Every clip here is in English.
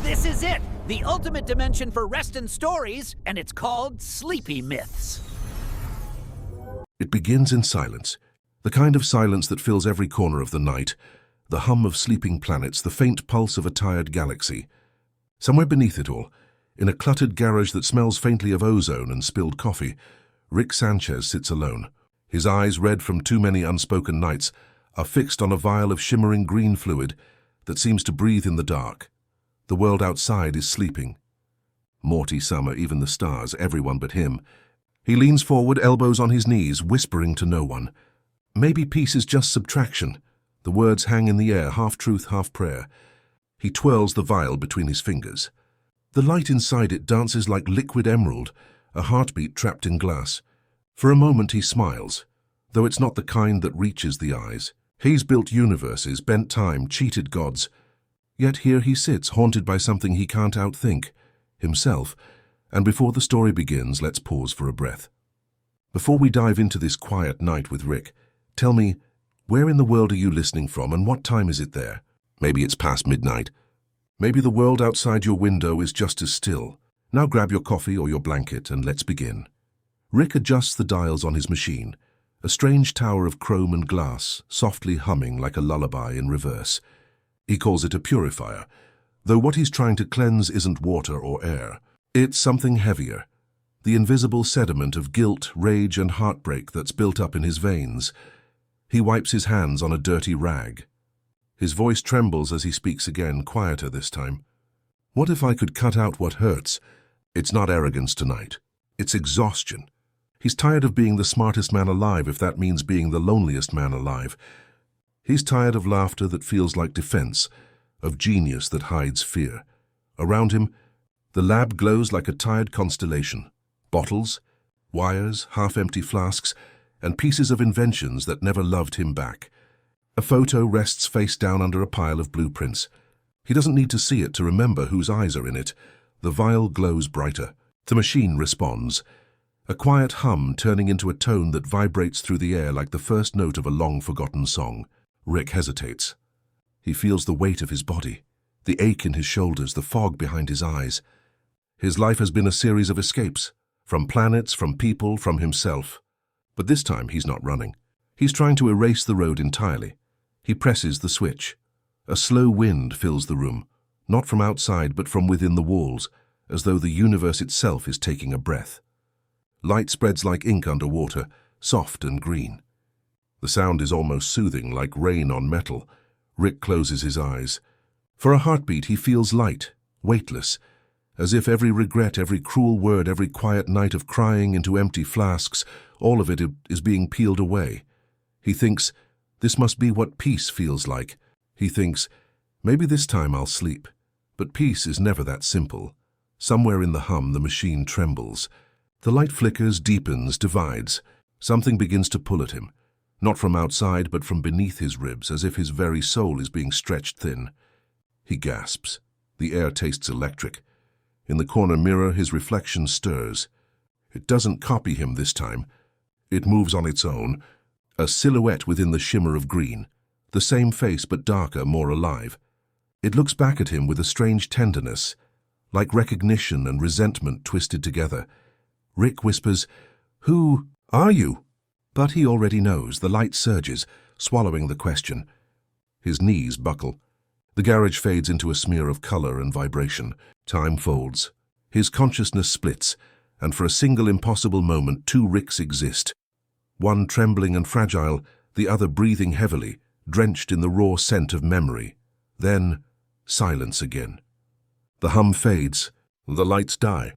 This is it! The ultimate dimension for rest and stories, and it's called Sleepy Myths. It begins in silence, the kind of silence that fills every corner of the night, the hum of sleeping planets, the faint pulse of a tired galaxy. Somewhere beneath it all, in a cluttered garage that smells faintly of ozone and spilled coffee, Rick Sanchez sits alone. His eyes, red from too many unspoken nights, are fixed on a vial of shimmering green fluid that seems to breathe in the dark. The world outside is sleeping. Morty, Summer, even the stars, everyone but him. He leans forward, elbows on his knees, whispering to no one. Maybe peace is just subtraction. The words hang in the air, half truth, half prayer. He twirls the vial between his fingers. The light inside it dances like liquid emerald, a heartbeat trapped in glass. For a moment he smiles, though it's not the kind that reaches the eyes. He's built universes, bent time, cheated gods. Yet here he sits, haunted by something he can't outthink, himself. And before the story begins, let's pause for a breath. Before we dive into this quiet night with Rick, tell me, where in the world are you listening from and what time is it there? Maybe it's past midnight. Maybe the world outside your window is just as still. Now grab your coffee or your blanket and let's begin. Rick adjusts the dials on his machine, a strange tower of chrome and glass, softly humming like a lullaby in reverse. He calls it a purifier, though what he's trying to cleanse isn't water or air. It's something heavier, the invisible sediment of guilt, rage, and heartbreak that's built up in his veins. He wipes his hands on a dirty rag. His voice trembles as he speaks again, quieter this time. What if I could cut out what hurts? It's not arrogance tonight. It's exhaustion. He's tired of being the smartest man alive, if that means being the loneliest man alive. He's tired of laughter that feels like defense, of genius that hides fear. Around him, the lab glows like a tired constellation. Bottles, wires, half-empty flasks, and pieces of inventions that never loved him back. A photo rests face down under a pile of blueprints. He doesn't need to see it to remember whose eyes are in it. The vial glows brighter. The machine responds. A quiet hum turning into a tone that vibrates through the air like the first note of a long-forgotten song. Rick hesitates. He feels the weight of his body, the ache in his shoulders, the fog behind his eyes. His life has been a series of escapes, from planets, from people, from himself. But this time he's not running. He's trying to erase the road entirely. He presses the switch. A slow wind fills the room, not from outside but from within the walls, as though the universe itself is taking a breath. Light spreads like ink underwater, soft and green. The sound is almost soothing, like rain on metal. Rick closes his eyes. For a heartbeat, he feels light, weightless, as if every regret, every cruel word, every quiet night of crying into empty flasks, all of it is being peeled away. He thinks, this must be what peace feels like. He thinks, maybe this time I'll sleep. But peace is never that simple. Somewhere in the hum, the machine trembles. The light flickers, deepens, divides. Something begins to pull at him. Not from outside, but from beneath his ribs, as if his very soul is being stretched thin. He gasps. The air tastes electric. In the corner mirror, his reflection stirs. It doesn't copy him this time. It moves on its own, a silhouette within the shimmer of green. The same face, but darker, more alive. It looks back at him with a strange tenderness, like recognition and resentment twisted together. Rick whispers, "Who are you?" But he already knows. The light surges, swallowing the question. His knees buckle. The garage fades into a smear of color and vibration. Time folds. His consciousness splits, and for a single impossible moment, two Ricks exist. One trembling and fragile, the other breathing heavily, drenched in the raw scent of memory. Then, silence again. The hum fades. The lights die.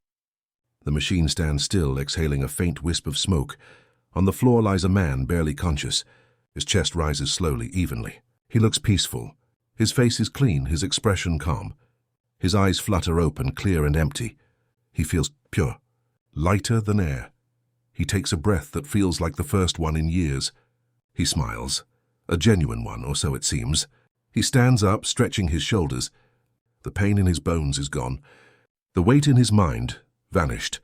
The machine stands still, exhaling a faint wisp of smoke. On the floor lies a man, barely conscious. His chest rises slowly, evenly. He looks peaceful. His face is clean, his expression calm. His eyes flutter open, clear and empty. He feels pure, lighter than air. He takes a breath that feels like the first one in years. He smiles, a genuine one, or so it seems. He stands up, stretching his shoulders. The pain in his bones is gone. The weight in his mind vanished.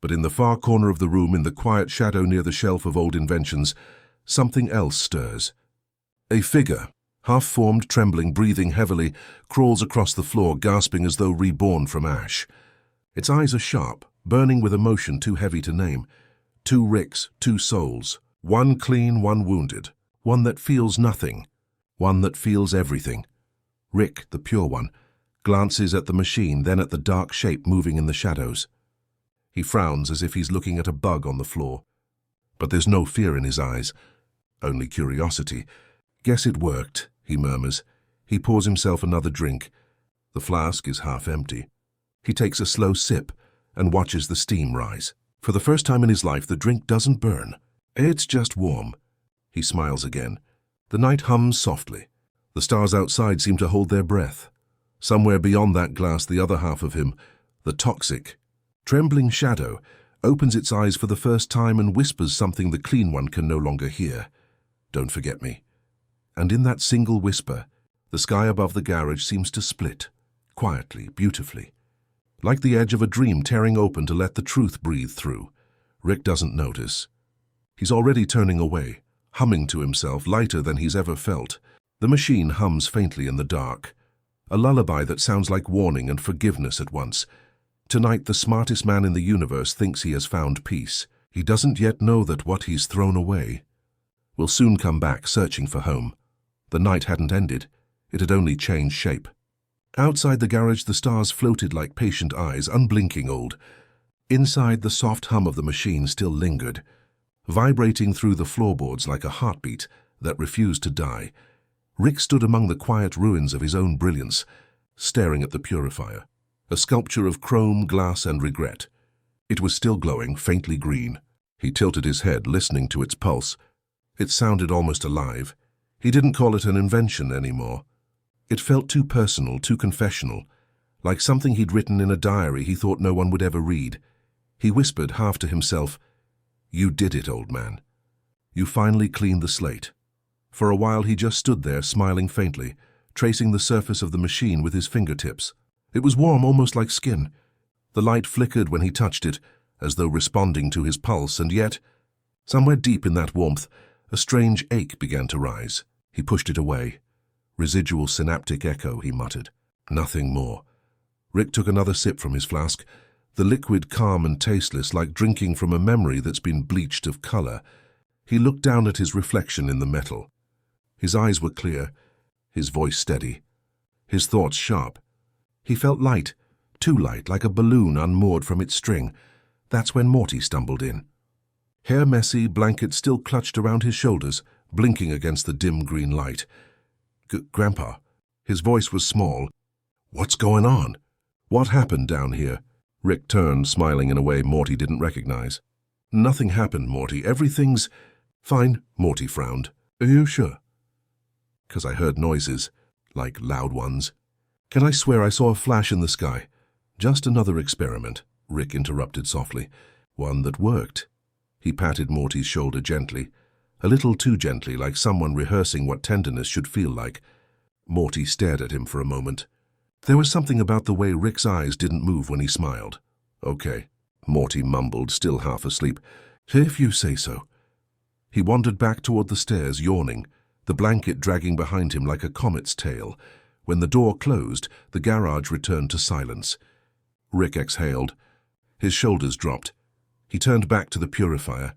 But in the far corner of the room, in the quiet shadow near the shelf of old inventions, something else stirs. A figure, Half-formed, trembling, breathing heavily, crawls across the floor, gasping as though reborn from ash. Its eyes are sharp, burning with emotion too heavy to name. 2 Ricks, 2 souls. One clean, one wounded. One that feels nothing. One that feels everything. Rick, the pure one, glances at the machine, then at the dark shape moving in the shadows. He frowns as if he's looking at a bug on the floor. But there's no fear in his eyes, only curiosity. "Guess it worked," he murmurs. He pours himself another drink. The flask is half empty. He takes a slow sip and watches the steam rise. For the first time in his life, the drink doesn't burn. It's just warm. He smiles again. The night hums softly. The stars outside seem to hold their breath. Somewhere beyond that glass, the other half of him, the toxic, trembling shadow, opens its eyes for the first time and whispers something the clean one can no longer hear. "Don't forget me." And in that single whisper, the sky above the garage seems to split, quietly, beautifully. Like the edge of a dream tearing open to let the truth breathe through. Rick doesn't notice. He's already turning away, humming to himself, lighter than he's ever felt. The machine hums faintly in the dark, a lullaby that sounds like warning and forgiveness at once. Tonight, the smartest man in the universe thinks he has found peace. He doesn't yet know that what he's thrown away will soon come back, searching for home. The night hadn't ended. It had only changed shape. Outside the garage, the stars floated like patient eyes, unblinking old. Inside, the soft hum of the machine still lingered, vibrating through the floorboards like a heartbeat that refused to die. Rick stood among the quiet ruins of his own brilliance, staring at the purifier, a sculpture of chrome, glass, and regret. It was still glowing, faintly green. He tilted his head, listening to its pulse. It sounded almost alive. He didn't call it an invention anymore. It felt too personal, too confessional, like something he'd written in a diary he thought no one would ever read. He whispered, half to himself, "You did it, old man. You finally cleaned the slate." For a while he just stood there, smiling faintly, tracing the surface of the machine with his fingertips. It was warm, almost like skin. The light flickered when he touched it, as though responding to his pulse, and yet, somewhere deep in that warmth, a strange ache began to rise. He pushed it away. "Residual synaptic echo," he muttered. Nothing more. Rick took another sip from his flask, the liquid calm and tasteless, like drinking from a memory that's been bleached of color. He looked down at his reflection in the metal. His eyes were clear, his voice steady, his thoughts sharp. He felt light, too light, like a balloon unmoored from its string. That's when Morty stumbled in. Hair messy, blanket still clutched around his shoulders, blinking against the dim green light. "Grandpa." His voice was small. "What's going on? What happened down here?" Rick turned, smiling in a way Morty didn't recognize. "Nothing happened, Morty. Everything's fine." Morty frowned. "Are you sure?" "'Cause I heard noises, like loud ones. Can I swear I saw a flash in the sky?" "Just another experiment," Rick interrupted softly. "One that worked." He patted Morty's shoulder gently, a little too gently, like someone rehearsing what tenderness should feel like. Morty stared at him for a moment. There was something about the way Rick's eyes didn't move when he smiled. "Okay," Morty mumbled, still half asleep. "If you say so." He wandered back toward the stairs, yawning, the blanket dragging behind him like a comet's tail. When the door closed, the garage returned to silence. Rick exhaled. His shoulders dropped. He turned back to the purifier.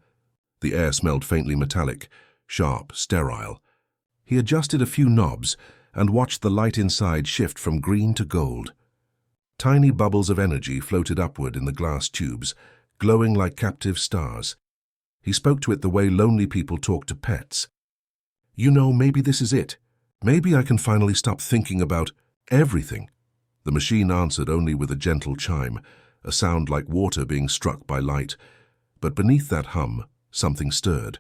The air smelled faintly metallic, sharp, sterile. He adjusted a few knobs and watched the light inside shift from green to gold. Tiny bubbles of energy floated upward in the glass tubes, glowing like captive stars. He spoke to it the way lonely people talk to pets. "You know, maybe this is it. Maybe I can finally stop thinking about everything." The machine answered only with a gentle chime, a sound like water being struck by light. But beneath that hum, something stirred.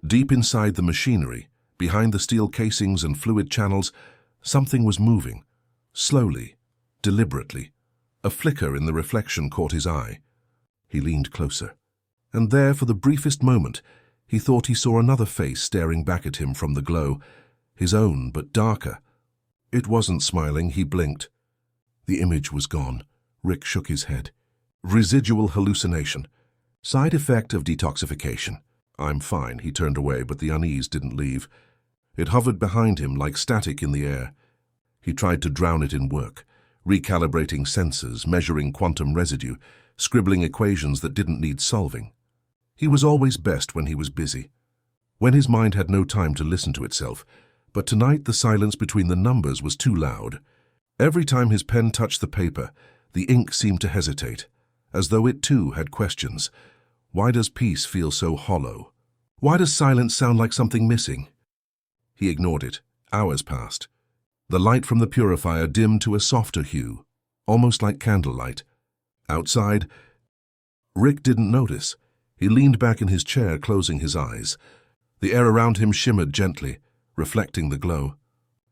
Deep inside the machinery, behind the steel casings and fluid channels, something was moving. Slowly, deliberately. A flicker in the reflection caught his eye. He leaned closer. And there, for the briefest moment, he thought he saw another face staring back at him from the glow. His own, but darker. It wasn't smiling, he blinked. The image was gone. Rick shook his head. "Residual hallucination. Side effect of detoxification." "I'm fine," he turned away, but the unease didn't leave. It hovered behind him like static in the air. He tried to drown it in work, recalibrating sensors, measuring quantum residue, scribbling equations that didn't need solving. He was always best when he was busy, when his mind had no time to listen to itself, but tonight the silence between the numbers was too loud. Every time his pen touched the paper, the ink seemed to hesitate, as though it too had questions. Why does peace feel so hollow? Why does silence sound like something missing? He ignored it. Hours passed. The light from the purifier dimmed to a softer hue, almost like candlelight. Outside, Rick didn't notice. He leaned back in his chair, closing his eyes. The air around him shimmered gently, reflecting the glow.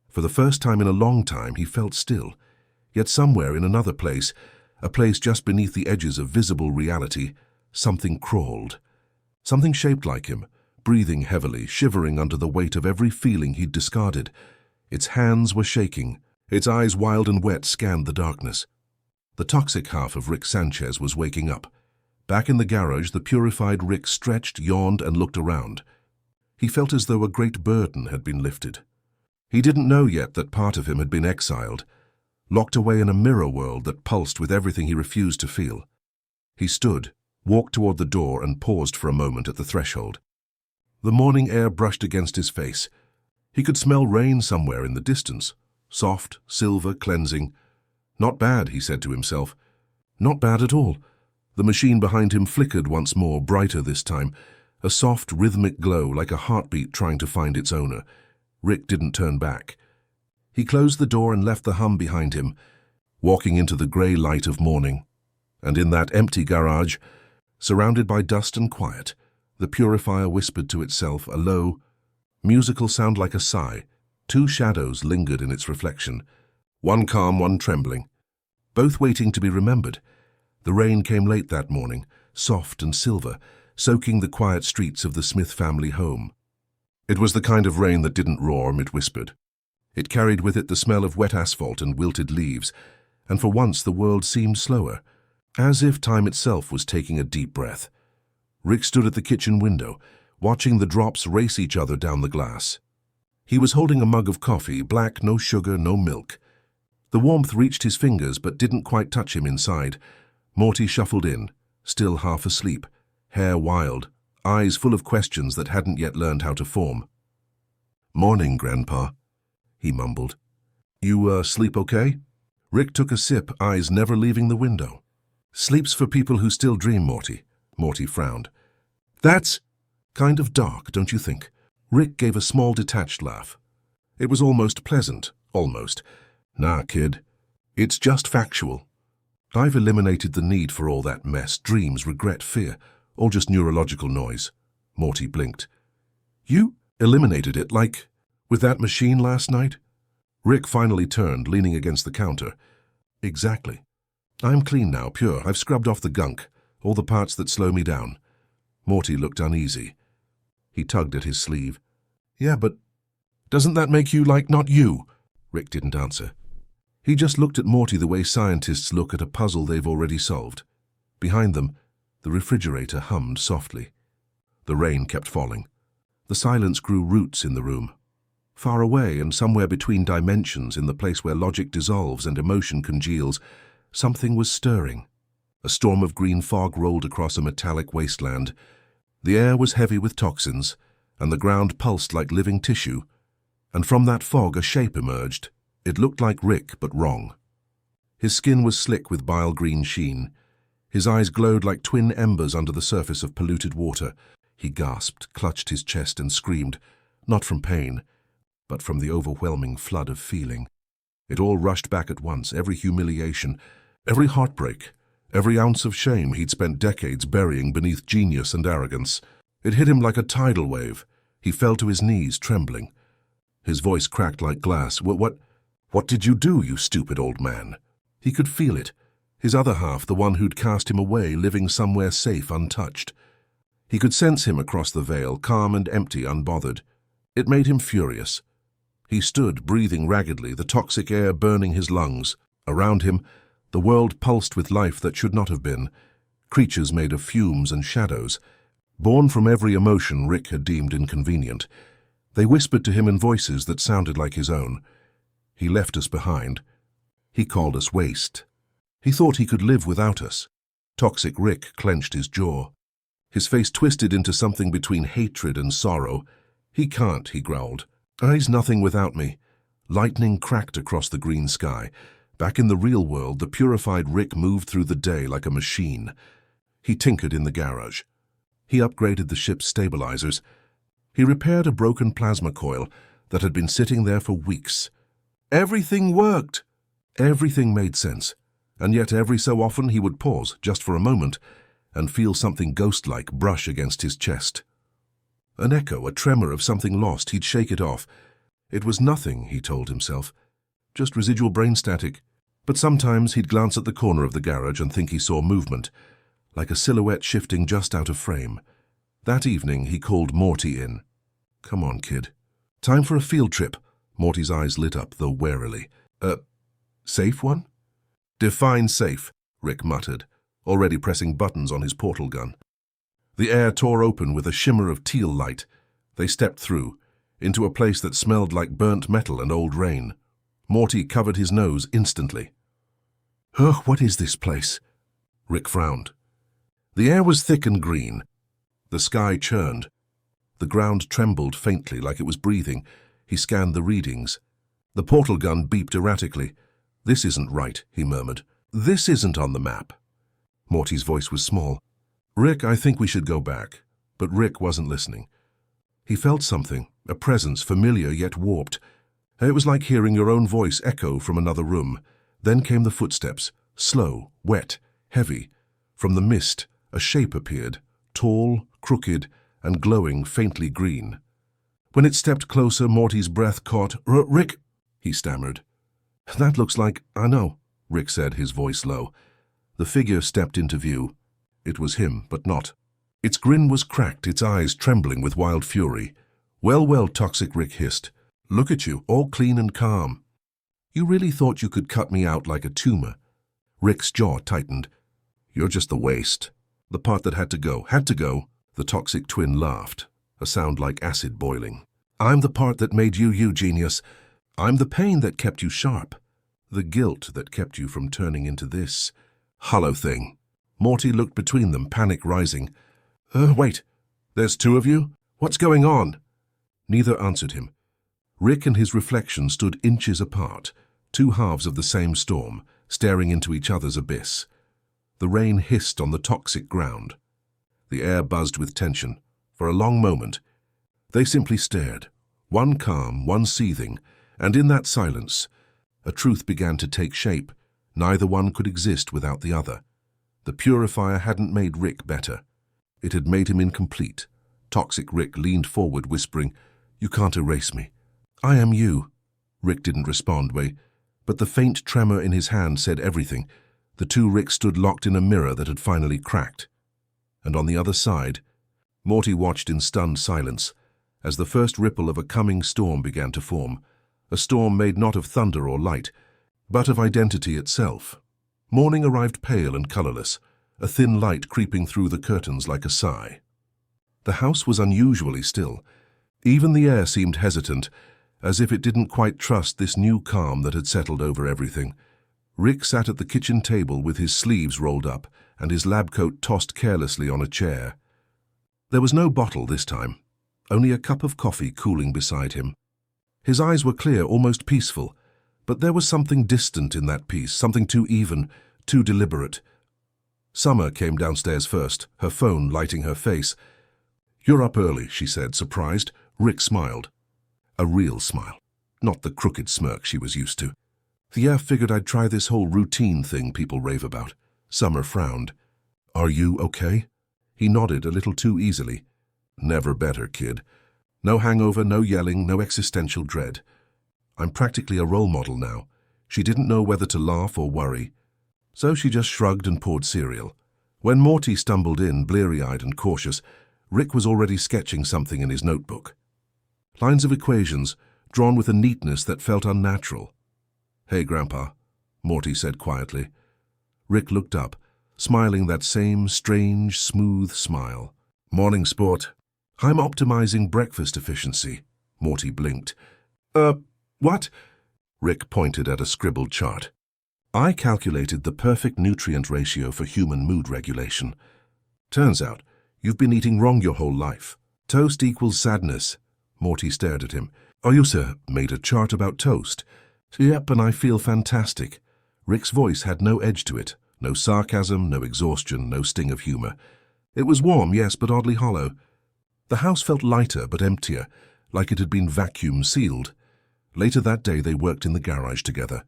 For the first time in a long time, he felt still. Yet somewhere in another place, a place just beneath the edges of visible reality, something crawled. Something shaped like him, breathing heavily, shivering under the weight of every feeling he'd discarded. Its hands were shaking. Its eyes, wild and wet, scanned the darkness. The toxic half of Rick Sanchez was waking up. Back in the garage, the purified Rick stretched, yawned, and looked around. He felt as though a great burden had been lifted. He didn't know yet that part of him had been exiled, locked away in a mirror world that pulsed with everything he refused to feel. He stood, walked toward the door, and paused for a moment at the threshold. The morning air brushed against his face. He could smell rain somewhere in the distance, soft, silver, cleansing. Not bad, he said to himself. Not bad at all. The machine behind him flickered once more, brighter this time, a soft, rhythmic glow like a heartbeat trying to find its owner. Rick didn't turn back. He closed the door and left the hum behind him, walking into the grey light of morning. And in that empty garage, surrounded by dust and quiet, the purifier whispered to itself, a low, musical sound like a sigh. Two shadows lingered in its reflection, one calm, one trembling, both waiting to be remembered. The rain came late that morning, soft and silver, soaking the quiet streets of the Smith family home. It was the kind of rain that didn't roar, it whispered. It carried with it the smell of wet asphalt and wilted leaves, and for once the world seemed slower, as if time itself was taking a deep breath. Rick stood at the kitchen window, watching the drops race each other down the glass. He was holding a mug of coffee, black, no sugar, no milk. The warmth reached his fingers but didn't quite touch him inside. Morty shuffled in, still half asleep, hair wild, eyes full of questions that hadn't yet learned how to form. "Morning, Grandpa," he mumbled. "You, sleep okay?" Rick took a sip, eyes never leaving the window. "Sleep's for people who still dream, Morty." Morty frowned. "That's kind of dark, don't you think?" Rick gave a small detached laugh. It was almost pleasant, almost. "Nah, kid. It's just factual. I've eliminated the need for all that mess, dreams, regret, fear, all just neurological noise." Morty blinked. "You eliminated it, like with that machine last night?" Rick finally turned, leaning against the counter. "Exactly. I'm clean now, pure. I've scrubbed off the gunk, all the parts that slow me down." Morty looked uneasy. He tugged at his sleeve. "Yeah, but doesn't that make you like not you?" Rick didn't answer. He just looked at Morty the way scientists look at a puzzle they've already solved. Behind them, the refrigerator hummed softly. The rain kept falling. The silence grew roots in the room. Far away and somewhere between dimensions, in the place where logic dissolves and emotion congeals, something was stirring. A storm of green fog rolled across a metallic wasteland. The air was heavy with toxins, and the ground pulsed like living tissue. And from that fog a shape emerged. It looked like Rick, but wrong. His skin was slick with bile-green sheen. His eyes glowed like twin embers under the surface of polluted water. He gasped, clutched his chest, and screamed, not from pain, but from the overwhelming flood of feeling. It all rushed back at once, every humiliation, every heartbreak, every ounce of shame he'd spent decades burying beneath genius and arrogance. It hit him like a tidal wave. He fell to his knees, trembling. His voice cracked like glass. What did you do, you stupid old man?" He could feel it, his other half, the one who'd cast him away, living somewhere safe, untouched. He could sense him across the veil, calm and empty, unbothered. It made him furious. He stood, breathing raggedly, the toxic air burning his lungs. Around him, the world pulsed with life that should not have been, creatures made of fumes and shadows, born from every emotion Rick had deemed inconvenient. They whispered to him in voices that sounded like his own. He left us behind. He called us waste. He thought he could live without us. Toxic Rick clenched his jaw. His face twisted into something between hatred and sorrow. He can't, he growled. He's nothing without me. Lightning cracked across the green sky. Back in the real world, the purified Rick moved through the day like a machine. He tinkered in the garage. He upgraded the ship's stabilizers. He repaired a broken plasma coil that had been sitting there for weeks. Everything worked. Everything made sense. And yet every so often he would pause, just for a moment, and feel something ghost-like brush against his chest. An echo, a tremor of something lost. He'd shake it off. It was nothing, he told himself. Just residual brain static. But sometimes he'd glance at the corner of the garage and think he saw movement, like a silhouette shifting just out of frame. That evening he called Morty in. Come on, kid. Time for a field trip. Morty's eyes lit up, though warily. Safe one? Define safe, Rick muttered, already pressing buttons on his portal gun. The air tore open with a shimmer of teal light. They stepped through, into a place that smelled like burnt metal and old rain. Morty covered his nose instantly. Ugh, what is this place? Rick frowned. The air was thick and green. The sky churned. The ground trembled faintly like it was breathing. He scanned the readings. The portal gun beeped erratically. This isn't right, he murmured. This isn't on the map. Morty's voice was small. Rick, I think we should go back. But Rick wasn't listening. He felt something, a presence familiar yet warped. It was like hearing your own voice echo from another room. Then came the footsteps, slow, wet, heavy. From the mist, a shape appeared, tall, crooked, and glowing faintly green. When it stepped closer, Morty's breath caught. Rick, he stammered. That looks like, I know, Rick said, his voice low. The figure stepped into view. It was him, but not. Its grin was cracked, its eyes trembling with wild fury. Well, Toxic Rick hissed. Look at you, all clean and calm. You really thought you could cut me out like a tumor? Rick's jaw tightened. You're just the waste. The part that had to go. The toxic twin laughed, a sound like acid boiling. I'm the part that made you, you genius. I'm the pain that kept you sharp. The guilt that kept you from turning into this hollow thing. Morty looked between them, panic rising. Wait, there's two of you? What's going on? Neither answered him. Rick and his reflection stood inches apart, two halves of the same storm, staring into each other's abyss. The rain hissed on the toxic ground. The air buzzed with tension. For a long moment, they simply stared, one calm, one seething, and in that silence, a truth began to take shape. Neither one could exist without the other. The purifier hadn't made Rick better. It had made him incomplete. Toxic Rick leaned forward, whispering, You can't erase me. I am you. Rick didn't respond, but the faint tremor in his hand said everything. The two Ricks stood locked in a mirror that had finally cracked. And on the other side, Morty watched in stunned silence as the first ripple of a coming storm began to form, a storm made not of thunder or light, but of identity itself. Morning arrived pale and colorless, a thin light creeping through the curtains like a sigh. The house was unusually still. Even the air seemed hesitant, as if it didn't quite trust this new calm that had settled over everything. Rick sat at the kitchen table with his sleeves rolled up and his lab coat tossed carelessly on a chair. There was no bottle this time, only a cup of coffee cooling beside him. His eyes were clear, almost peaceful, but there was something distant in that peace, something too even, too deliberate. Summer came downstairs first, her phone lighting her face. You're up early, she said, surprised. Rick smiled. A real smile, not the crooked smirk she was used to. Yeah, figured I'd try this whole routine thing people rave about. Summer frowned. Are you okay? He nodded a little too easily. Never better, kid. No hangover, no yelling, no existential dread. I'm practically a role model now. She didn't know whether to laugh or worry. So she just shrugged and poured cereal. When Morty stumbled in, bleary-eyed and cautious, Rick was already sketching something in his notebook. Lines of equations, drawn with a neatness that felt unnatural. Hey, Grandpa, Morty said quietly. Rick looked up, smiling that same strange, smooth smile. Morning, sport. I'm optimizing breakfast efficiency, Morty blinked. What? Rick pointed at a scribbled chart. I calculated the perfect nutrient ratio for human mood regulation. Turns out, you've been eating wrong your whole life. Toast equals sadness. Morty stared at him. Oh, you, sir, made a chart about toast. Yep, and I feel fantastic. Rick's voice had no edge to it. No sarcasm, no exhaustion, no sting of humor. It was warm, yes, but oddly hollow. The house felt lighter but emptier, like it had been vacuum sealed. Later that day they worked in the garage together.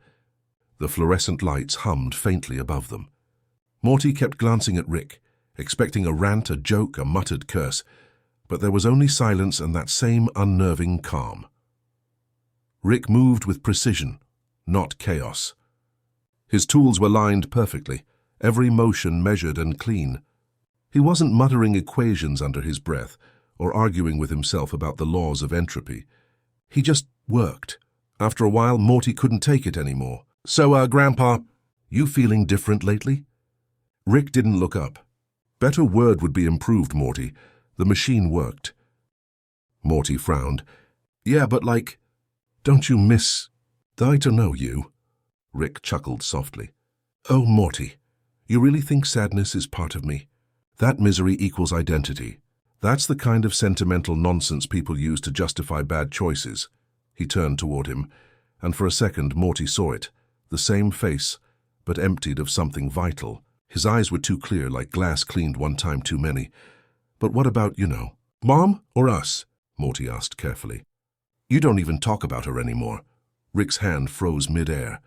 The fluorescent lights hummed faintly above them. Morty kept glancing at Rick, expecting a rant, a joke, a muttered curse, but there was only silence and that same unnerving calm. Rick moved with precision, not chaos. His tools were lined perfectly, every motion measured and clean. He wasn't muttering equations under his breath or arguing with himself about the laws of entropy. He just worked. After a while, Morty couldn't take it anymore. So, Grandpa, you feeling different lately? Rick didn't look up. Better word would be improved, Morty. The machine worked. Morty frowned. Yeah, but don't you miss... I don't know you. Rick chuckled softly. Oh, Morty, you really think sadness is part of me? That misery equals identity. That's the kind of sentimental nonsense people use to justify bad choices. He turned toward him, and for a second Morty saw it. The same face, but emptied of something vital. His eyes were too clear, like glass cleaned one time too many. But what about, Mom or us? Morty asked carefully. You don't even talk about her anymore. Rick's hand froze mid-air.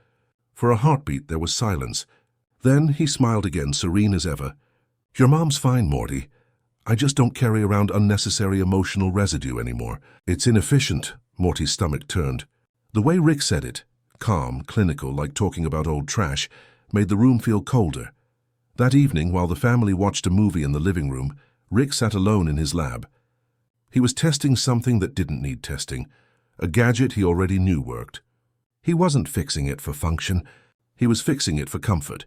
For a heartbeat there was silence. Then he smiled again, serene as ever. Your mom's fine, Morty. I just don't carry around unnecessary emotional residue anymore. It's inefficient. Morty's stomach turned. The way Rick said it, calm, clinical, like talking about old trash, made the room feel colder. That evening, while the family watched a movie in the living room, Rick sat alone in his lab. He was testing something that didn't need testing, a gadget he already knew worked. He wasn't fixing it for function, he was fixing it for comfort.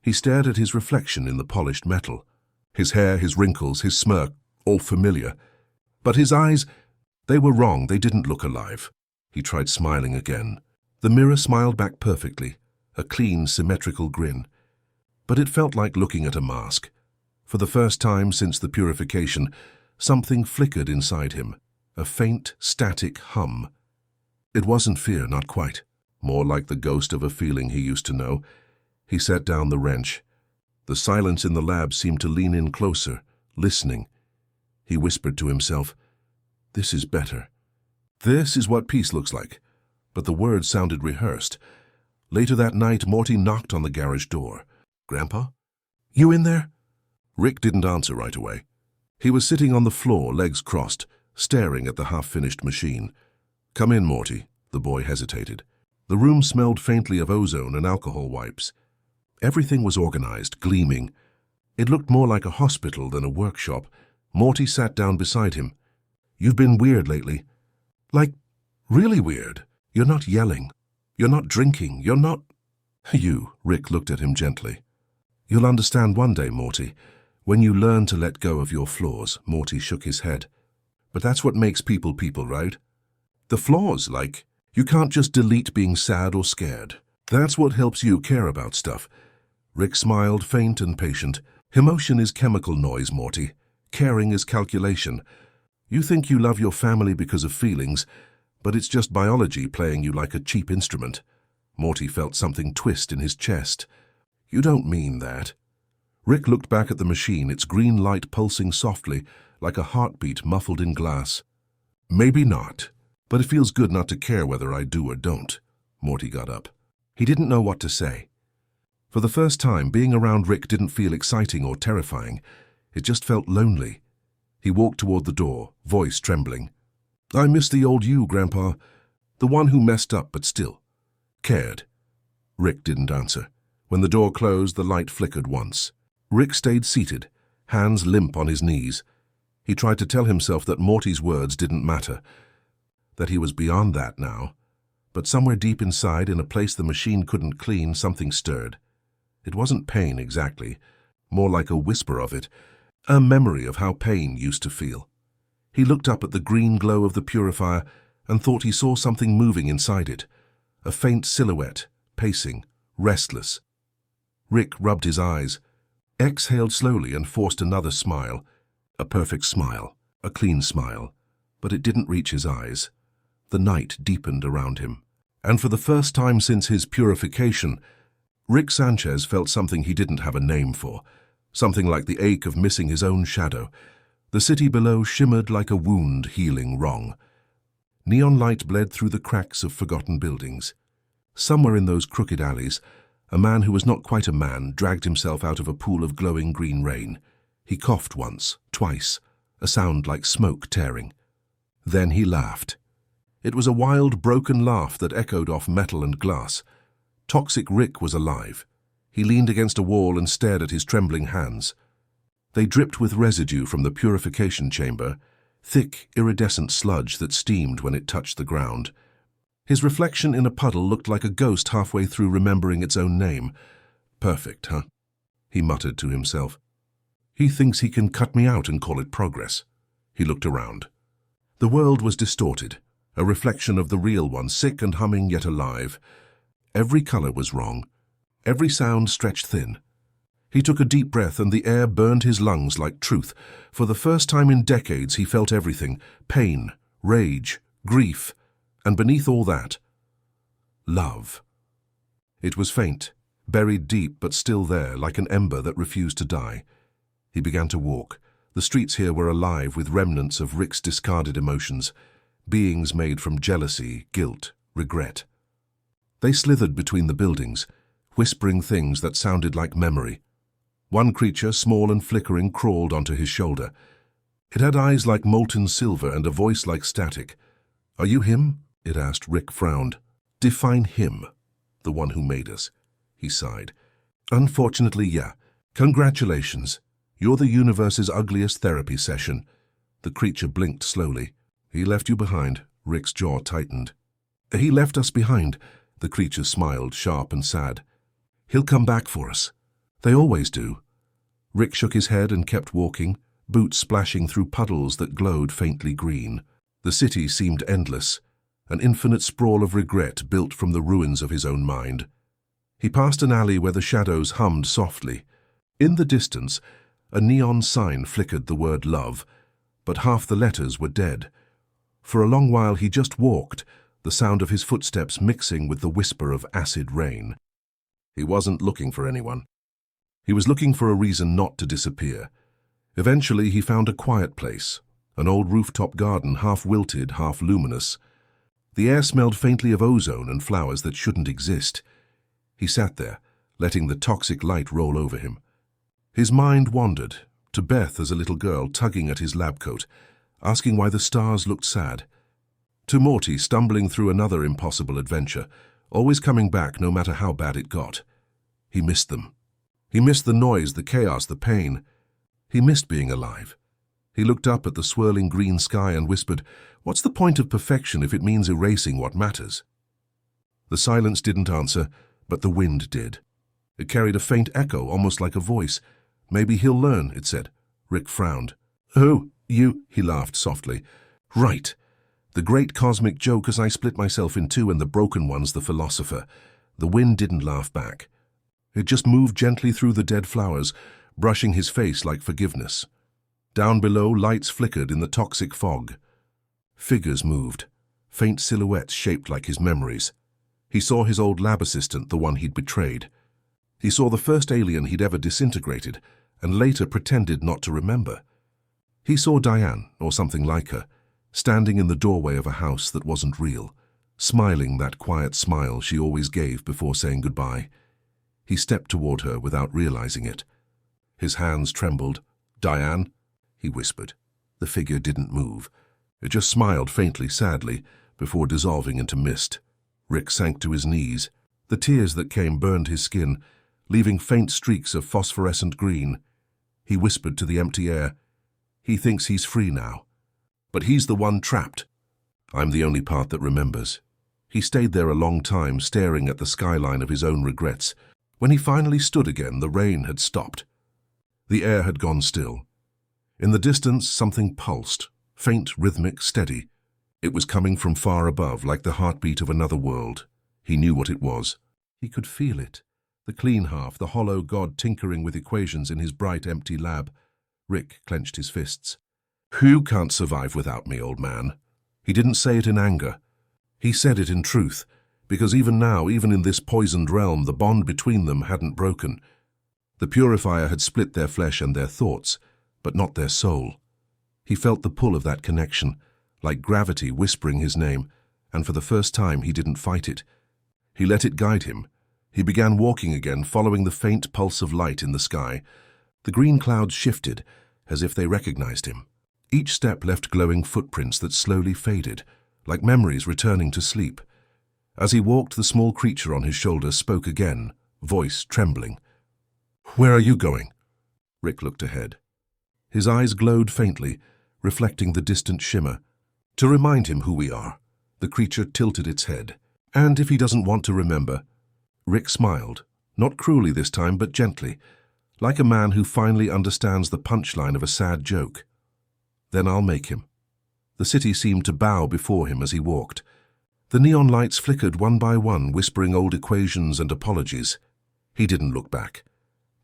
He stared at his reflection in the polished metal. His hair, his wrinkles, his smirk, all familiar. But his eyes, they were wrong, they didn't look alive. He tried smiling again. The mirror smiled back perfectly, a clean, symmetrical grin. But it felt like looking at a mask. For the first time since the purification, something flickered inside him, a faint, static hum. It wasn't fear, not quite. More like the ghost of a feeling he used to know. He set down the wrench. The silence in the lab seemed to lean in closer, listening. He whispered to himself, "This is better. This is what peace looks like." But the words sounded rehearsed. Later that night, Morty knocked on the garage door. "Grandpa? You in there?" Rick didn't answer right away. He was sitting on the floor, legs crossed, staring at the half-finished machine. "Come in, Morty." The boy hesitated. The room smelled faintly of ozone and alcohol wipes. Everything was organized, gleaming. It looked more like a hospital than a workshop. Morty sat down beside him. "You've been weird lately. Like, really weird. You're not yelling. You're not drinking. You're not..." "You," Rick looked at him gently. "You'll understand one day, Morty. When you learn to let go of your flaws." Morty shook his head. "But that's what makes people people, right? The flaws, you can't just delete being sad or scared. That's what helps you care about stuff." Rick smiled, faint and patient. "Emotion is chemical noise, Morty. Caring is calculation. You think you love your family because of feelings, but it's just biology playing you like a cheap instrument." Morty felt something twist in his chest. "You don't mean that." Rick looked back at the machine, its green light pulsing softly, like a heartbeat muffled in glass. "Maybe not, but it feels good not to care whether I do or don't." Morty got up. He didn't know what to say. For the first time, being around Rick didn't feel exciting or terrifying. It just felt lonely. He walked toward the door, voice trembling. "I miss the old you, Grandpa. The one who messed up but still cared." Rick didn't answer. When the door closed, the light flickered once. Rick stayed seated, hands limp on his knees. He tried to tell himself that Morty's words didn't matter, that he was beyond that now. But somewhere deep inside, in a place the machine couldn't clean, something stirred. It wasn't pain exactly, more like a whisper of it, a memory of how pain used to feel. He looked up at the green glow of the purifier and thought he saw something moving inside it. A faint silhouette, pacing, restless. Rick rubbed his eyes, exhaled slowly and forced another smile. A perfect smile, a clean smile, but it didn't reach his eyes. The night deepened around him, and for the first time since his purification, Rick Sanchez felt something he didn't have a name for, something like the ache of missing his own shadow. The city below shimmered like a wound healing wrong. Neon light bled through the cracks of forgotten buildings. Somewhere in those crooked alleys, a man who was not quite a man dragged himself out of a pool of glowing green rain. He coughed once, twice, a sound like smoke tearing. Then he laughed. It was a wild, broken laugh that echoed off metal and glass. Toxic Rick was alive. He leaned against a wall and stared at his trembling hands. They dripped with residue from the purification chamber, thick, iridescent sludge that steamed when it touched the ground. His reflection in a puddle looked like a ghost halfway through remembering its own name. Perfect, huh? He muttered to himself. He thinks he can cut me out and call it progress. He looked around. The world was distorted, a reflection of the real one, sick and humming yet alive. Every color was wrong. Every sound stretched thin. He took a deep breath and the air burned his lungs like truth. For the first time in decades he felt everything, pain, rage, grief, and beneath all that, love. It was faint, buried deep but still there, like an ember that refused to die. He began to walk. The streets here were alive with remnants of Rick's discarded emotions, beings made from jealousy, guilt, regret. They slithered between the buildings, whispering things that sounded like memory. One creature, small and flickering, crawled onto his shoulder. It had eyes like molten silver and a voice like static. "Are you him?" it asked. Rick frowned. "Define him, the one who made us," he sighed. "Unfortunately, yeah. Congratulations. You're the universe's ugliest therapy session." The creature blinked slowly. "He left you behind." Rick's jaw tightened. "He left us behind." The creature smiled, sharp and sad. "He'll come back for us. They always do." Rick shook his head and kept walking, boots splashing through puddles that glowed faintly green. The city seemed endless, an infinite sprawl of regret built from the ruins of his own mind. He passed an alley where the shadows hummed softly. In the distance, a neon sign flickered the word love, but half the letters were dead. For a long while he just walked, the sound of his footsteps mixing with the whisper of acid rain. He wasn't looking for anyone. He was looking for a reason not to disappear. Eventually he found a quiet place, an old rooftop garden, half wilted, half luminous. The air smelled faintly of ozone and flowers that shouldn't exist. He sat there, letting the toxic light roll over him. His mind wandered, to Beth as a little girl tugging at his lab coat, asking why the stars looked sad. To Morty stumbling through another impossible adventure, always coming back no matter how bad it got. He missed them. He missed the noise, the chaos, the pain. He missed being alive. He looked up at the swirling green sky and whispered, "What's the point of perfection if it means erasing what matters?" The silence didn't answer, but the wind did. It carried a faint echo, almost like a voice. "Maybe he'll learn," it said. Rick frowned. "Oh, you," he laughed softly. "Right. The great cosmic joke as I split myself in two and the broken one's the philosopher." The wind didn't laugh back. It just moved gently through the dead flowers, brushing his face like forgiveness. Down below, lights flickered in the toxic fog. Figures moved, faint silhouettes shaped like his memories. He saw his old lab assistant, the one he'd betrayed. He saw the first alien he'd ever disintegrated, and later pretended not to remember. He saw Diane, or something like her, standing in the doorway of a house that wasn't real, smiling that quiet smile she always gave before saying goodbye. He stepped toward her without realizing it. His hands trembled. "Diane?" he whispered. The figure didn't move. It just smiled faintly, sadly, before dissolving into mist. Rick sank to his knees. The tears that came burned his skin, leaving faint streaks of phosphorescent green. He whispered to the empty air, "He thinks he's free now. But he's the one trapped. I'm the only part that remembers." He stayed there a long time, staring at the skyline of his own regrets. When he finally stood again, the rain had stopped. The air had gone still. In the distance, something pulsed, faint, rhythmic, steady. It was coming from far above, like the heartbeat of another world. He knew what it was. He could feel it. The clean half, the hollow god tinkering with equations in his bright, empty lab. Rick clenched his fists. "You can't survive without me, old man." He didn't say it in anger. He said it in truth, because even now, even in this poisoned realm, the bond between them hadn't broken. The purifier had split their flesh and their thoughts, but not their soul. He felt the pull of that connection, like gravity whispering his name, and for the first time he didn't fight it. He let it guide him. He began walking again, following the faint pulse of light in the sky. The green clouds shifted, as if they recognized him. Each step left glowing footprints that slowly faded, like memories returning to sleep. As he walked, the small creature on his shoulder spoke again, voice trembling. "Where are you going?" Rick looked ahead. His eyes glowed faintly, reflecting the distant shimmer. "To remind him who we are." The creature tilted its head. "And if he doesn't want to remember?" Rick smiled, not cruelly this time, but gently, like a man who finally understands the punchline of a sad joke. "Then I'll make him." The city seemed to bow before him as he walked. The neon lights flickered one by one, whispering old equations and apologies. He didn't look back.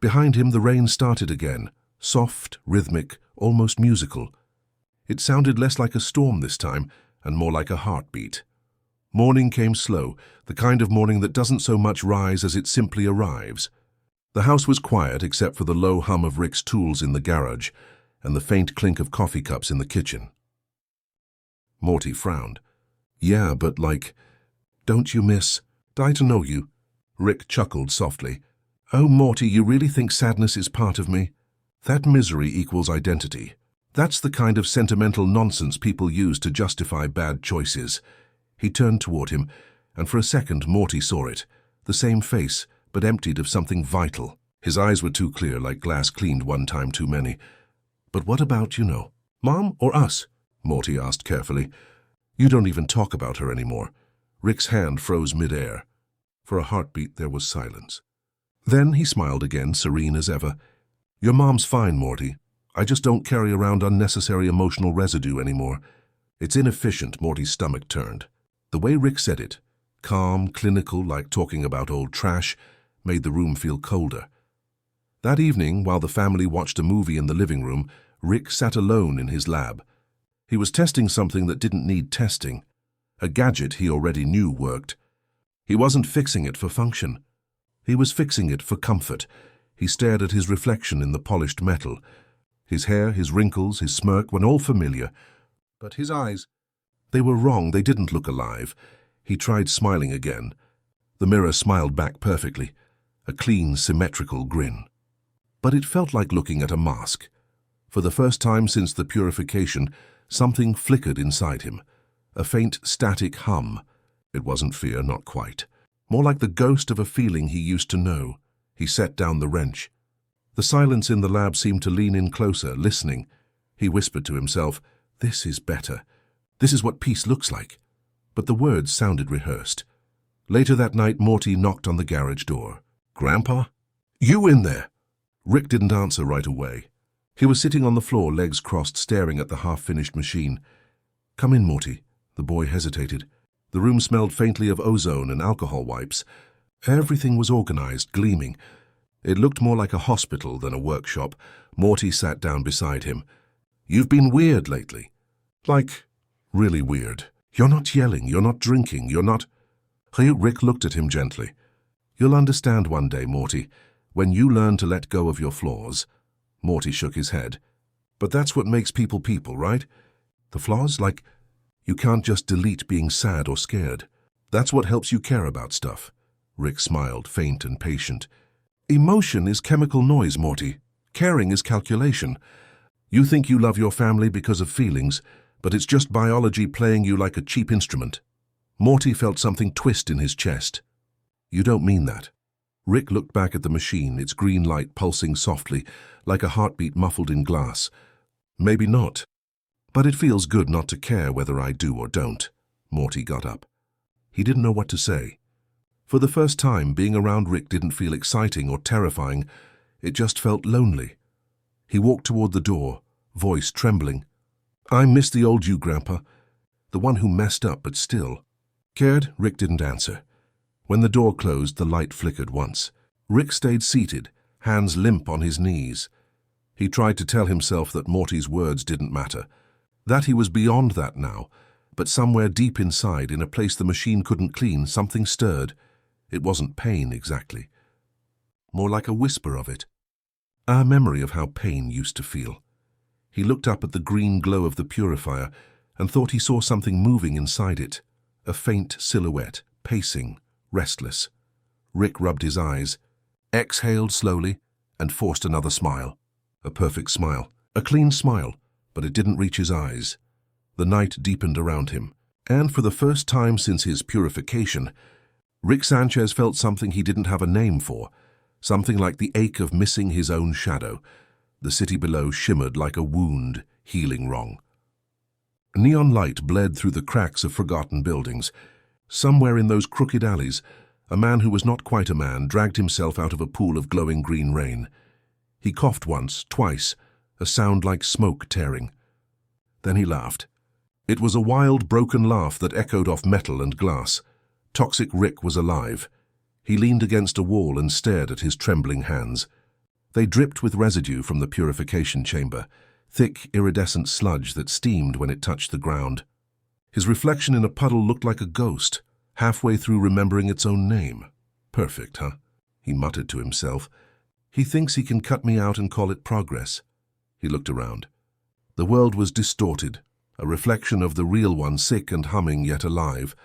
Behind him, the rain started again, soft, rhythmic, almost musical. It sounded less like a storm this time, and more like a heartbeat. Morning came slow, the kind of morning that doesn't so much rise as it simply arrives. The house was quiet except for the low hum of Rick's tools in the garage and the faint clink of coffee cups in the kitchen. Morty frowned. "Yeah, but don't you miss? Die to know you." Rick chuckled softly. "Oh, Morty, you really think sadness is part of me? That misery equals identity. That's the kind of sentimental nonsense people use to justify bad choices." He turned toward him, and for a second Morty saw it. The same face, but emptied of something vital. His eyes were too clear, like glass cleaned one time too many. "But what about, Mom or us?" Morty asked carefully. "You don't even talk about her anymore." Rick's hand froze mid-air. For a heartbeat there was silence. Then he smiled again, serene as ever. "Your mom's fine, Morty. I just don't carry around unnecessary emotional residue anymore." It's inefficient. Morty's stomach turned. The way Rick said it, calm, clinical, like talking about old trash, made the room feel colder. That evening, while the family watched a movie in the living room, Rick sat alone in his lab. He was testing something that didn't need testing, a gadget he already knew worked. He wasn't fixing it for function. He was fixing it for comfort. He stared at his reflection in the polished metal. His hair, his wrinkles, his smirk were all familiar. But his eyes, they were wrong. They didn't look alive. He tried smiling again. The mirror smiled back perfectly, a clean, symmetrical grin. But it felt like looking at a mask. For the first time since the purification, something flickered inside him. A faint, static hum. It wasn't fear, not quite. More like the ghost of a feeling he used to know. He set down the wrench. The silence in the lab seemed to lean in closer, listening. He whispered to himself, "This is better. This is what peace looks like." But the words sounded rehearsed. Later that night, Morty knocked on the garage door. "Grandpa?" "You in there?" Rick didn't answer right away. He was sitting on the floor, legs crossed, staring at the half-finished machine. "Come in, Morty." The boy hesitated. The room smelled faintly of ozone and alcohol wipes. Everything was organized, gleaming. It looked more like a hospital than a workshop. Morty sat down beside him. "You've been weird lately." "Like, really weird. You're not yelling, you're not drinking, you're not—" Rick looked at him gently. "You'll understand one day, Morty, when you learn to let go of your flaws." Morty shook his head. "But that's what makes people people, right? The flaws? Like, you can't just delete being sad or scared. That's what helps you care about stuff." Rick smiled, faint and patient. "Emotion is chemical noise, Morty. Caring is calculation. You think you love your family because of feelings, but it's just biology playing you like a cheap instrument." Morty felt something twist in his chest. "You don't mean that." Rick looked back at the machine, its green light pulsing softly, like a heartbeat muffled in glass. "Maybe not. But it feels good not to care whether I do or don't." Morty got up. He didn't know what to say. For the first time, being around Rick didn't feel exciting or terrifying. It just felt lonely. He walked toward the door, voice trembling. "I miss the old you, Grandpa. The one who messed up, but still. Cared? Rick didn't answer. When the door closed, the light flickered once. Rick stayed seated, hands limp on his knees. He tried to tell himself that Morty's words didn't matter, that he was beyond that now, but somewhere deep inside, in a place the machine couldn't clean, something stirred. It wasn't pain exactly. More like a whisper of it. A memory of how pain used to feel. He looked up at the green glow of the purifier and thought he saw something moving inside it. A faint silhouette, pacing, restless. Rick rubbed his eyes, exhaled slowly, and forced another smile. A perfect smile. A clean smile, but it didn't reach his eyes. The night deepened around him, and for the first time since his purification, Rick Sanchez felt something he didn't have a name for, something like the ache of missing his own shadow. The city below shimmered like a wound, healing wrong. Neon light bled through the cracks of forgotten buildings. Somewhere in those crooked alleys, a man who was not quite a man dragged himself out of a pool of glowing green rain. He coughed once, twice, a sound like smoke tearing. Then he laughed. It was a wild, broken laugh that echoed off metal and glass. Toxic Rick was alive. He leaned against a wall and stared at his trembling hands. They dripped with residue from the purification chamber, thick, iridescent sludge that steamed when it touched the ground. His reflection in a puddle looked like a ghost, halfway through remembering its own name. Perfect, huh? He muttered to himself. He thinks he can cut me out and call it progress. He looked around. The world was distorted, a reflection of the real one, sick and humming yet alive.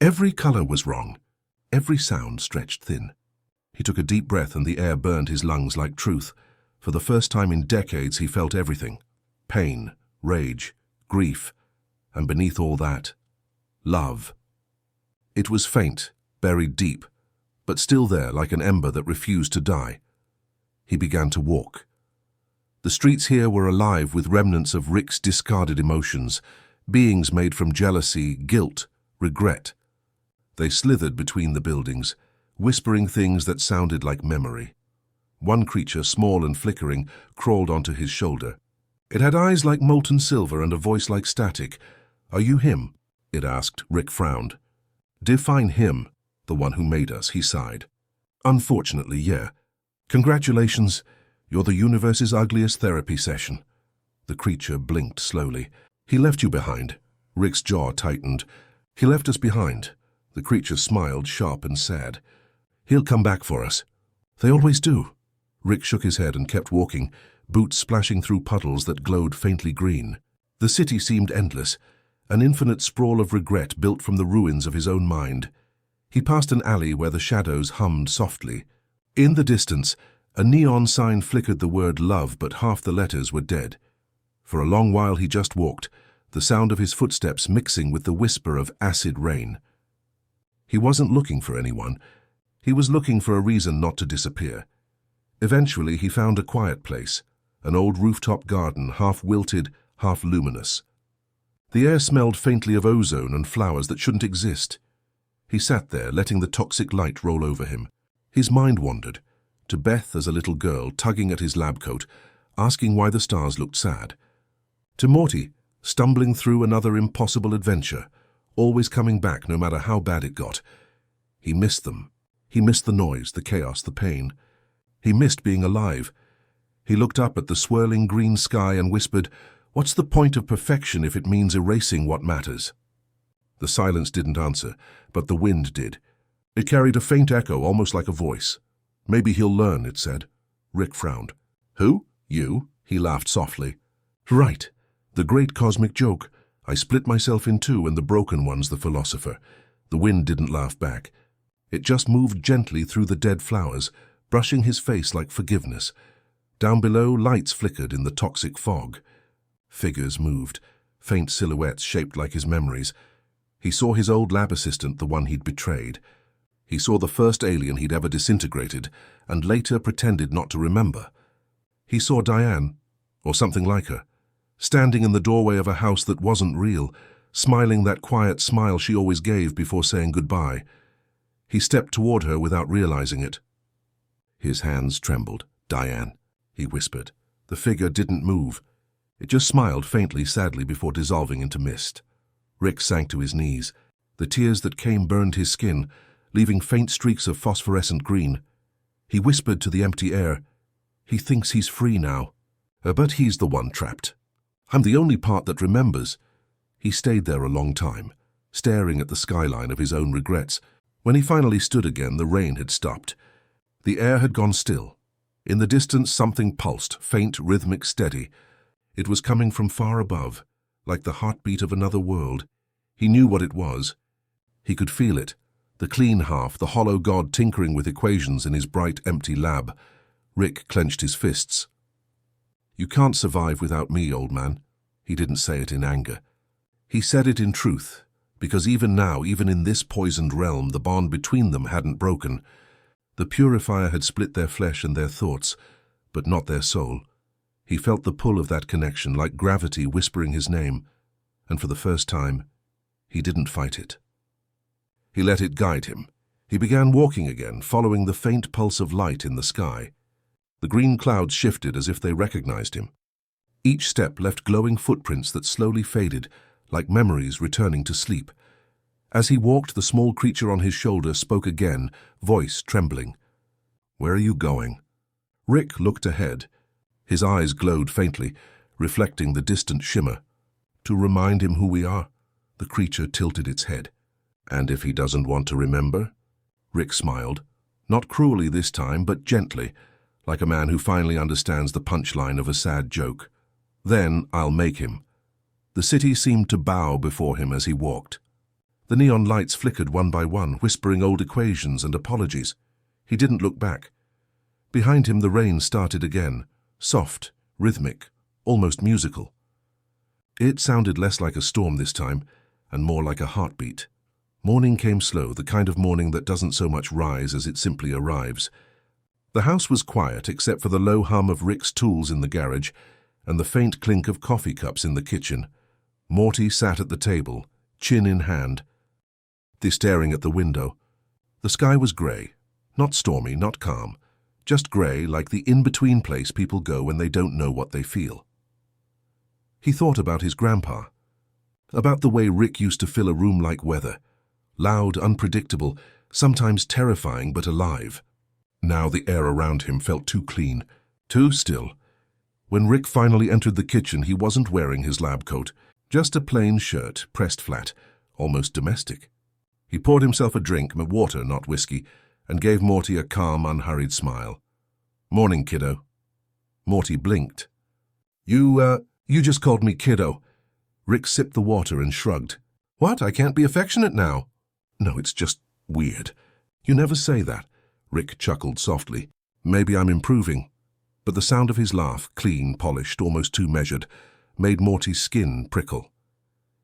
Every color was wrong. Every sound stretched thin. He took a deep breath and the air burned his lungs like truth. For the first time in decades he felt everything. Pain, rage, grief, and beneath all that, love. It was faint, buried deep, but still there like an ember that refused to die. He began to walk. The streets here were alive with remnants of Rick's discarded emotions, beings made from jealousy, guilt, regret. They slithered between the buildings, whispering things that sounded like memory. One creature, small and flickering, crawled onto his shoulder. It had eyes like molten silver and a voice like static. "Are you him?" it asked. Rick frowned. "Define him, the one who made us," he sighed. "Unfortunately, yeah. Congratulations, you're the universe's ugliest therapy session." The creature blinked slowly. "He left you behind." Rick's jaw tightened. "He left us behind." The creature smiled, sharp and sad. "He'll come back for us." "They always do." Rick shook his head and kept walking, boots splashing through puddles that glowed faintly green. The city seemed endless, an infinite sprawl of regret built from the ruins of his own mind. He passed an alley where the shadows hummed softly. In the distance, a neon sign flickered the word love, but half the letters were dead. For a long while he just walked, the sound of his footsteps mixing with the whisper of acid rain. He wasn't looking for anyone. He was looking for a reason not to disappear. Eventually he found a quiet place, an old rooftop garden, half wilted, half luminous. The air smelled faintly of ozone and flowers that shouldn't exist. He sat there, letting the toxic light roll over him. His mind wandered, to Beth as a little girl tugging at his lab coat, asking why the stars looked sad. To Morty, stumbling through another impossible adventure, always coming back no matter how bad it got. He missed them. He missed the noise, the chaos, the pain. He missed being alive. He looked up at the swirling green sky and whispered, "What's the point of perfection if it means erasing what matters?" The silence didn't answer, but the wind did. It carried a faint echo, almost like a voice. "Maybe he'll learn," it said. Rick frowned. "Who? You?" He laughed softly. "Right. The great cosmic joke. I split myself in two and the broken one's the philosopher." The wind didn't laugh back. It just moved gently through the dead flowers, brushing his face like forgiveness. Down below, lights flickered in the toxic fog. Figures moved, faint silhouettes shaped like his memories. He saw his old lab assistant, the one he'd betrayed. He saw the first alien he'd ever disintegrated, and later pretended not to remember. He saw Diane, or something like her, standing in the doorway of a house that wasn't real, smiling that quiet smile she always gave before saying goodbye. He stepped toward her without realizing it. His hands trembled. "Diane," he whispered. The figure didn't move. It just smiled faintly, sadly, before dissolving into mist. Rick sank to his knees. The tears that came burned his skin, leaving faint streaks of phosphorescent green. He whispered to the empty air, "He thinks he's free now. But he's the one trapped. I'm the only part that remembers." He stayed there a long time, staring at the skyline of his own regrets. When he finally stood again, the rain had stopped. The air had gone still. In the distance, something pulsed, faint, rhythmic, steady. It was coming from far above, like the heartbeat of another world. He knew what it was. He could feel it, the clean half, the hollow god tinkering with equations in his bright, empty lab. Rick clenched his fists. "You can't survive without me, old man." He didn't say it in anger. He said it in truth, because even now, even in this poisoned realm, the bond between them hadn't broken. The purifier had split their flesh and their thoughts, but not their soul. He felt the pull of that connection, like gravity whispering his name, and for the first time, he didn't fight it. He let it guide him. He began walking again, following the faint pulse of light in the sky. The green clouds shifted as if they recognized him. Each step left glowing footprints that slowly faded, like memories returning to sleep. As he walked, the small creature on his shoulder spoke again, voice trembling. "Where are you going?" Rick looked ahead. His eyes glowed faintly, reflecting the distant shimmer. "To remind him who we are." The creature tilted its head. "And if he doesn't want to remember?" Rick smiled. Not cruelly this time, but gently, like a man who finally understands the punchline of a sad joke. "Then I'll make him." The city seemed to bow before him as he walked. The neon lights flickered one by one, whispering old equations and apologies. He didn't look back. Behind him the rain started again, soft, rhythmic, almost musical. It sounded less like a storm this time, and more like a heartbeat. Morning came slow, the kind of morning that doesn't so much rise as it simply arrives. The house was quiet except for the low hum of Rick's tools in the garage and the faint clink of coffee cups in the kitchen. Morty sat at the table, chin in hand, staring at the window. The sky was grey, not stormy, not calm, just grey, like the in-between place people go when they don't know what they feel. He thought about his grandpa, about the way Rick used to fill a room like weather, loud, unpredictable, sometimes terrifying but alive. Now the air around him felt too clean, too still. When Rick finally entered the kitchen, he wasn't wearing his lab coat, just a plain shirt, pressed flat, almost domestic. He poured himself a drink, water, not whiskey, and gave Morty a calm, unhurried smile. "Morning, kiddo." Morty blinked. You just called me kiddo." Rick sipped the water and shrugged. "What? I can't be affectionate now." "No, it's just weird." "You never say that." Rick chuckled softly. "Maybe I'm improving." But the sound of his laugh, clean, polished, almost too measured, made Morty's skin prickle.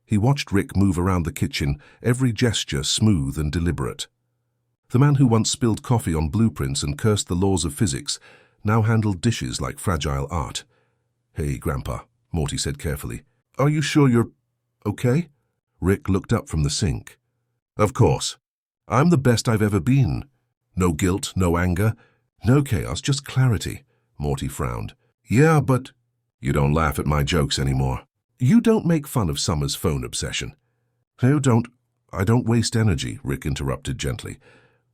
He watched Rick move around the kitchen, every gesture smooth and deliberate. The man who once spilled coffee on blueprints and cursed the laws of physics now handled dishes like fragile art. "Hey, Grandpa," Morty said carefully. "Are you sure you're okay?" Rick looked up from the sink. "Of course. I'm the best I've ever been. No guilt, no anger, no chaos, just clarity." Morty frowned. "Yeah, but—" "You don't laugh at my jokes anymore." "You don't make fun of Summer's phone obsession." "I don't waste energy," Rick interrupted gently.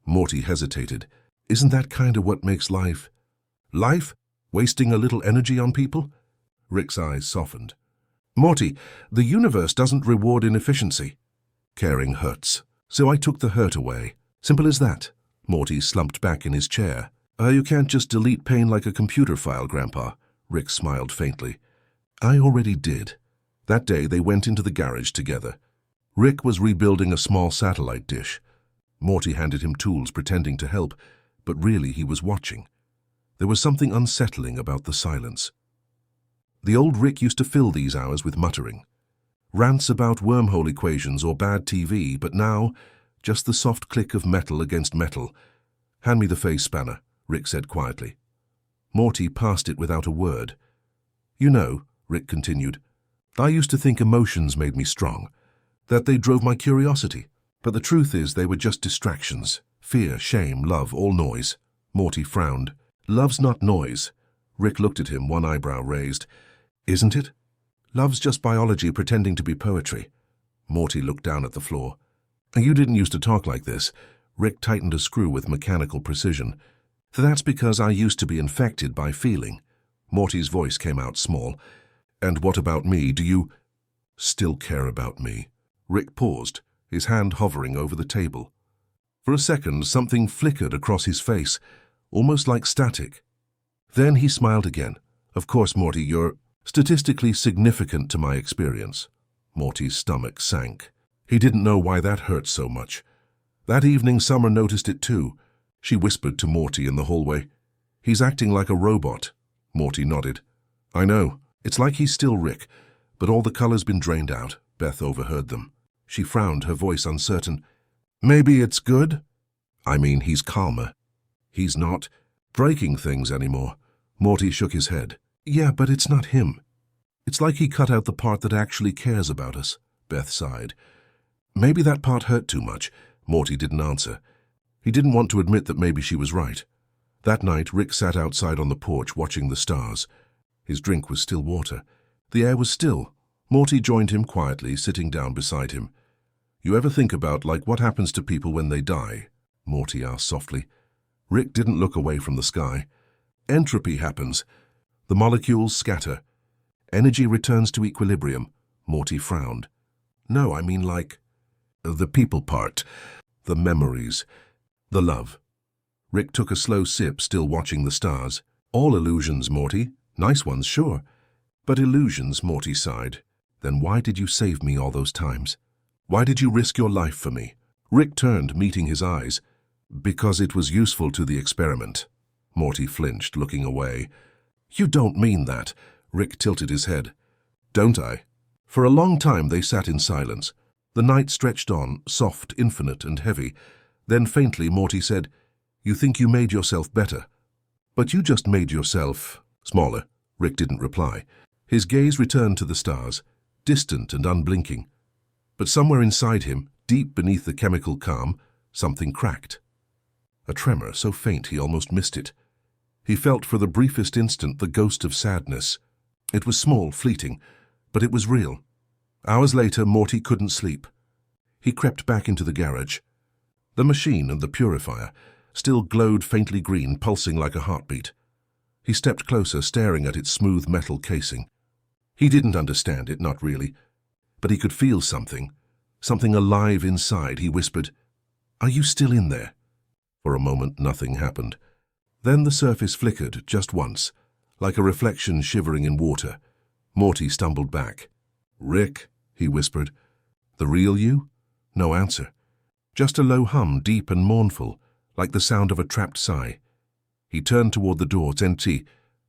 Morty hesitated. "Isn't that kind of what makes life?" "Life? Wasting a little energy on people?" Rick's eyes softened. "Morty, the universe doesn't reward inefficiency." "Caring hurts. So I took the hurt away. Simple as that." Morty slumped back in his chair. You can't just delete pain like a computer file, Grandpa." Rick smiled faintly. "I already did." That day they went into the garage together. Rick was rebuilding a small satellite dish. Morty handed him tools, pretending to help, but really he was watching. There was something unsettling about the silence. The old Rick used to fill these hours with muttering. Rants about wormhole equations or bad TV, but now, just the soft click of metal against metal. "Hand me the phase spanner," Rick said quietly. Morty passed it without a word. "You know," Rick continued, "I used to think emotions made me strong, that they drove my curiosity. But the truth is they were just distractions. Fear, shame, love, all noise." Morty frowned. "Love's not noise." Rick looked at him, one eyebrow raised. "Isn't it? Love's just biology pretending to be poetry." Morty looked down at the floor. You didn't used to talk like this. Rick tightened a screw with mechanical precision. That's because I used to be infected by feeling. Morty's voice came out small. And what about me? Do you still care about me? Rick paused, his hand hovering over the table. For a second, something flickered across his face, almost like static. Then he smiled again. Of course, Morty, you're statistically significant to my experience. Morty's stomach sank. He didn't know why that hurt so much. That evening, Summer noticed it too. She whispered to Morty in the hallway. He's acting like a robot. Morty nodded. I know. It's like he's still Rick, but all the color's been drained out. Beth overheard them. She frowned, her voice uncertain. Maybe it's good? I mean, he's calmer. He's not breaking things anymore. Morty shook his head. Yeah, but it's not him. It's like he cut out the part that actually cares about us. Beth sighed. Maybe that part hurt too much. Morty didn't answer. He didn't want to admit that maybe she was right. That night, Rick sat outside on the porch watching the stars. His drink was still water. The air was still. Morty joined him quietly, sitting down beside him. You ever think about, like, what happens to people when they die? Morty asked softly. Rick didn't look away from the sky. Entropy happens. The molecules scatter. Energy returns to equilibrium. Morty frowned. No, I mean like the people part, the memories, the love. Rick took a slow sip, still watching the stars. All illusions, Morty. Nice ones, sure. But illusions, Morty sighed. Then why did you save me all those times? Why did you risk your life for me? Rick turned, meeting his eyes. Because it was useful to the experiment. Morty flinched, looking away. You don't mean that. Rick tilted his head. Don't I? For a long time they sat in silence. The night stretched on, soft, infinite, and heavy. Then faintly Morty said, You think you made yourself better. But you just made yourself smaller. Rick didn't reply. His gaze returned to the stars, distant and unblinking. But somewhere inside him, deep beneath the chemical calm, something cracked. A tremor so faint he almost missed it. He felt for the briefest instant the ghost of sadness. It was small, fleeting, but it was real. Hours later, Morty couldn't sleep. He crept back into the garage. The machine and the purifier still glowed faintly green, pulsing like a heartbeat. He stepped closer, staring at its smooth metal casing. He didn't understand it, not really, but he could feel something alive inside. He whispered, Are you still in there? For a moment, nothing happened. Then the surface flickered just once, like a reflection shivering in water. Morty stumbled back. Rick, he whispered. The real you? No answer. Just a low hum, deep and mournful, like the sound of a trapped sigh. He turned toward the door, empty,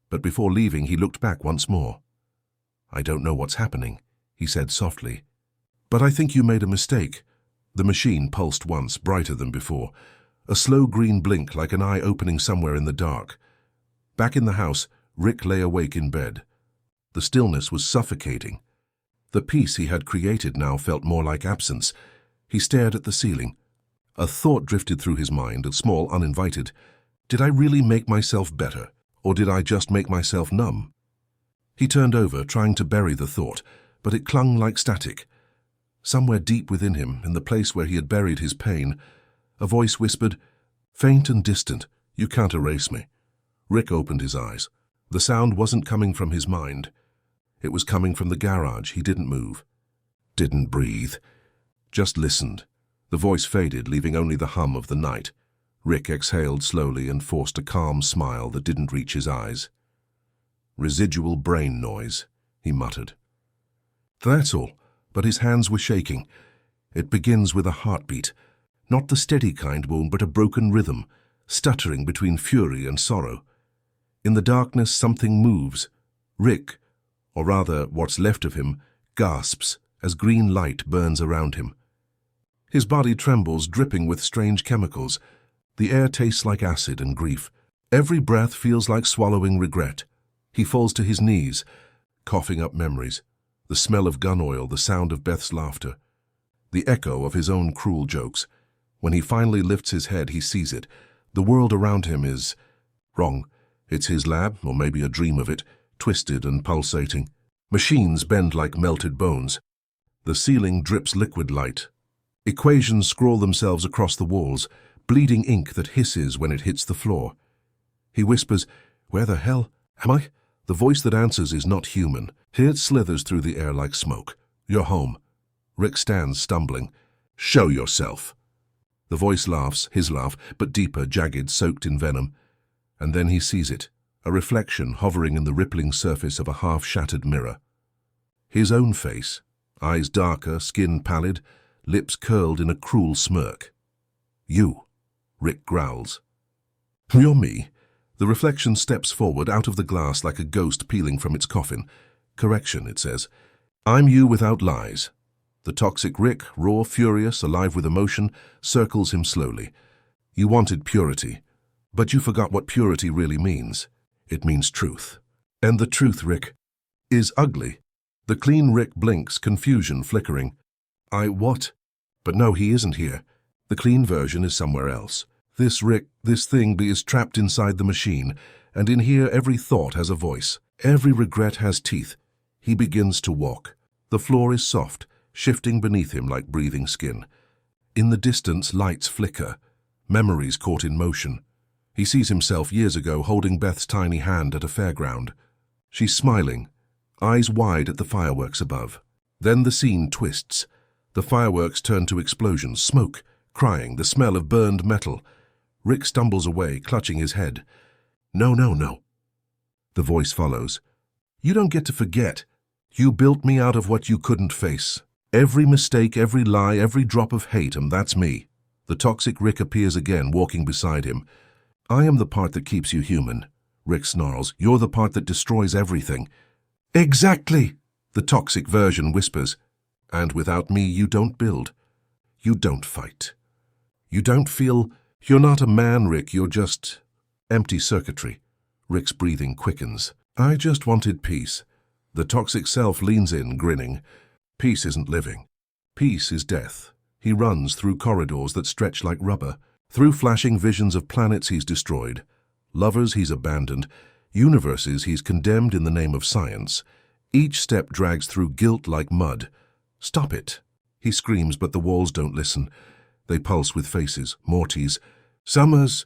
but before leaving he looked back once more. I don't know what's happening, he said softly. But I think you made a mistake. The machine pulsed once, brighter than before. A slow green blink like an eye opening somewhere in the dark. Back in the house, Rick lay awake in bed. The stillness was suffocating. The peace he had created now felt more like absence. He stared at the ceiling. A thought drifted through his mind, a small, uninvited. Did I really make myself better, or did I just make myself numb? He turned over, trying to bury the thought, but it clung like static. Somewhere deep within him, in the place where he had buried his pain, a voice whispered, faint and distant, You can't erase me. Rick opened his eyes. The sound wasn't coming from his mind. It was coming from the garage. He didn't move. Didn't breathe. Just listened. The voice faded, leaving only the hum of the night. Rick exhaled slowly and forced a calm smile that didn't reach his eyes. Residual brain noise, he muttered. That's all, but his hands were shaking. It begins with a heartbeat. Not the steady kind, Wound, but a broken rhythm, stuttering between fury and sorrow. In the darkness, something moves. Rick, or rather what's left of him, gasps as green light burns around him. His body trembles, dripping with strange chemicals. The air tastes like acid and grief. Every breath feels like swallowing regret. He falls to his knees, coughing up memories. The smell of gun oil, the sound of Beth's laughter. The echo of his own cruel jokes. When he finally lifts his head, he sees it. The world around him is wrong. It's his lab, or maybe a dream of it, twisted and pulsating. Machines bend like melted bones. The ceiling drips liquid light. Equations scrawl themselves across the walls, bleeding ink that hisses when it hits the floor. He whispers, "Where the hell am I?" The voice that answers is not human. Here it slithers through the air like smoke. "You're home." Rick stands, stumbling. "Show yourself." The voice laughs, his laugh, but deeper, jagged, soaked in venom. And then he sees it, a reflection hovering in the rippling surface of a half-shattered mirror. His own face, eyes darker, skin pallid, lips curled in a cruel smirk. "You," Rick growls. "You're me." The reflection steps forward out of the glass like a ghost peeling from its coffin. "Correction," it says. "I'm you without lies." The toxic Rick, raw, furious, alive with emotion, circles him slowly. "You wanted purity, but you forgot what purity really means. It means truth. And the truth, Rick, is ugly." The clean Rick blinks, confusion flickering. What? But no, he isn't here. The clean version is somewhere else. This Rick, this thing is trapped inside the machine, and in here every thought has a voice. Every regret has teeth. He begins to walk. The floor is soft, shifting beneath him like breathing skin. In the distance, lights flicker, memories caught in motion. He sees himself years ago holding Beth's tiny hand at a fairground. She's smiling, eyes wide at the fireworks above. Then the scene twists. The fireworks turn to explosions, smoke, crying, the smell of burned metal. Rick stumbles away, clutching his head. "No, no, no." The voice follows. "You don't get to forget. You built me out of what you couldn't face. Every mistake, every lie, every drop of hate, and that's me." The toxic Rick appears again, walking beside him. "I am the part that keeps you human," Rick snarls. "You're the part that destroys everything." "Exactly," the toxic version whispers. "And without me, you don't build. You don't fight. You don't feel. You're not a man, Rick. You're just empty circuitry." Rick's breathing quickens. "I just wanted peace." The toxic self leans in, grinning. Peace isn't living. Peace is death. He runs through corridors that stretch like rubber, through flashing visions of planets he's destroyed, lovers he's abandoned, universes he's condemned in the name of science. Each step drags through guilt like mud. "Stop it!" He screams, but the walls don't listen. They pulse with faces, Morty's, Summer's,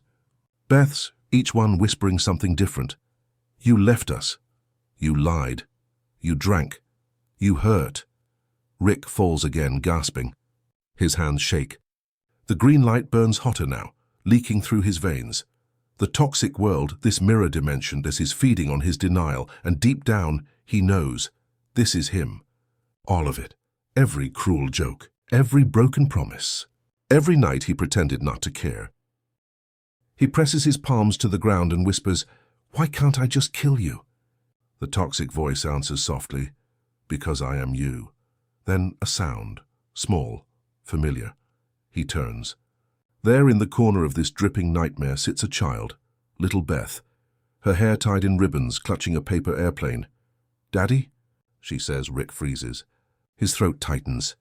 Beth's, each one whispering something different. "You left us. You lied. You drank. You hurt." Rick falls again, gasping. His hands shake. The green light burns hotter now, leaking through his veins. The toxic world, this mirror dimension, this is feeding on his denial, and deep down, he knows. This is him. All of it. Every cruel joke. Every broken promise. Every night he pretended not to care. He presses his palms to the ground and whispers, "Why can't I just kill you?" The toxic voice answers softly, "Because I am you." Then a sound, small, familiar. He turns. There in the corner of this dripping nightmare sits a child, little Beth, her hair tied in ribbons, clutching a paper airplane. "Daddy?" she says. Rick freezes. His throat tightens.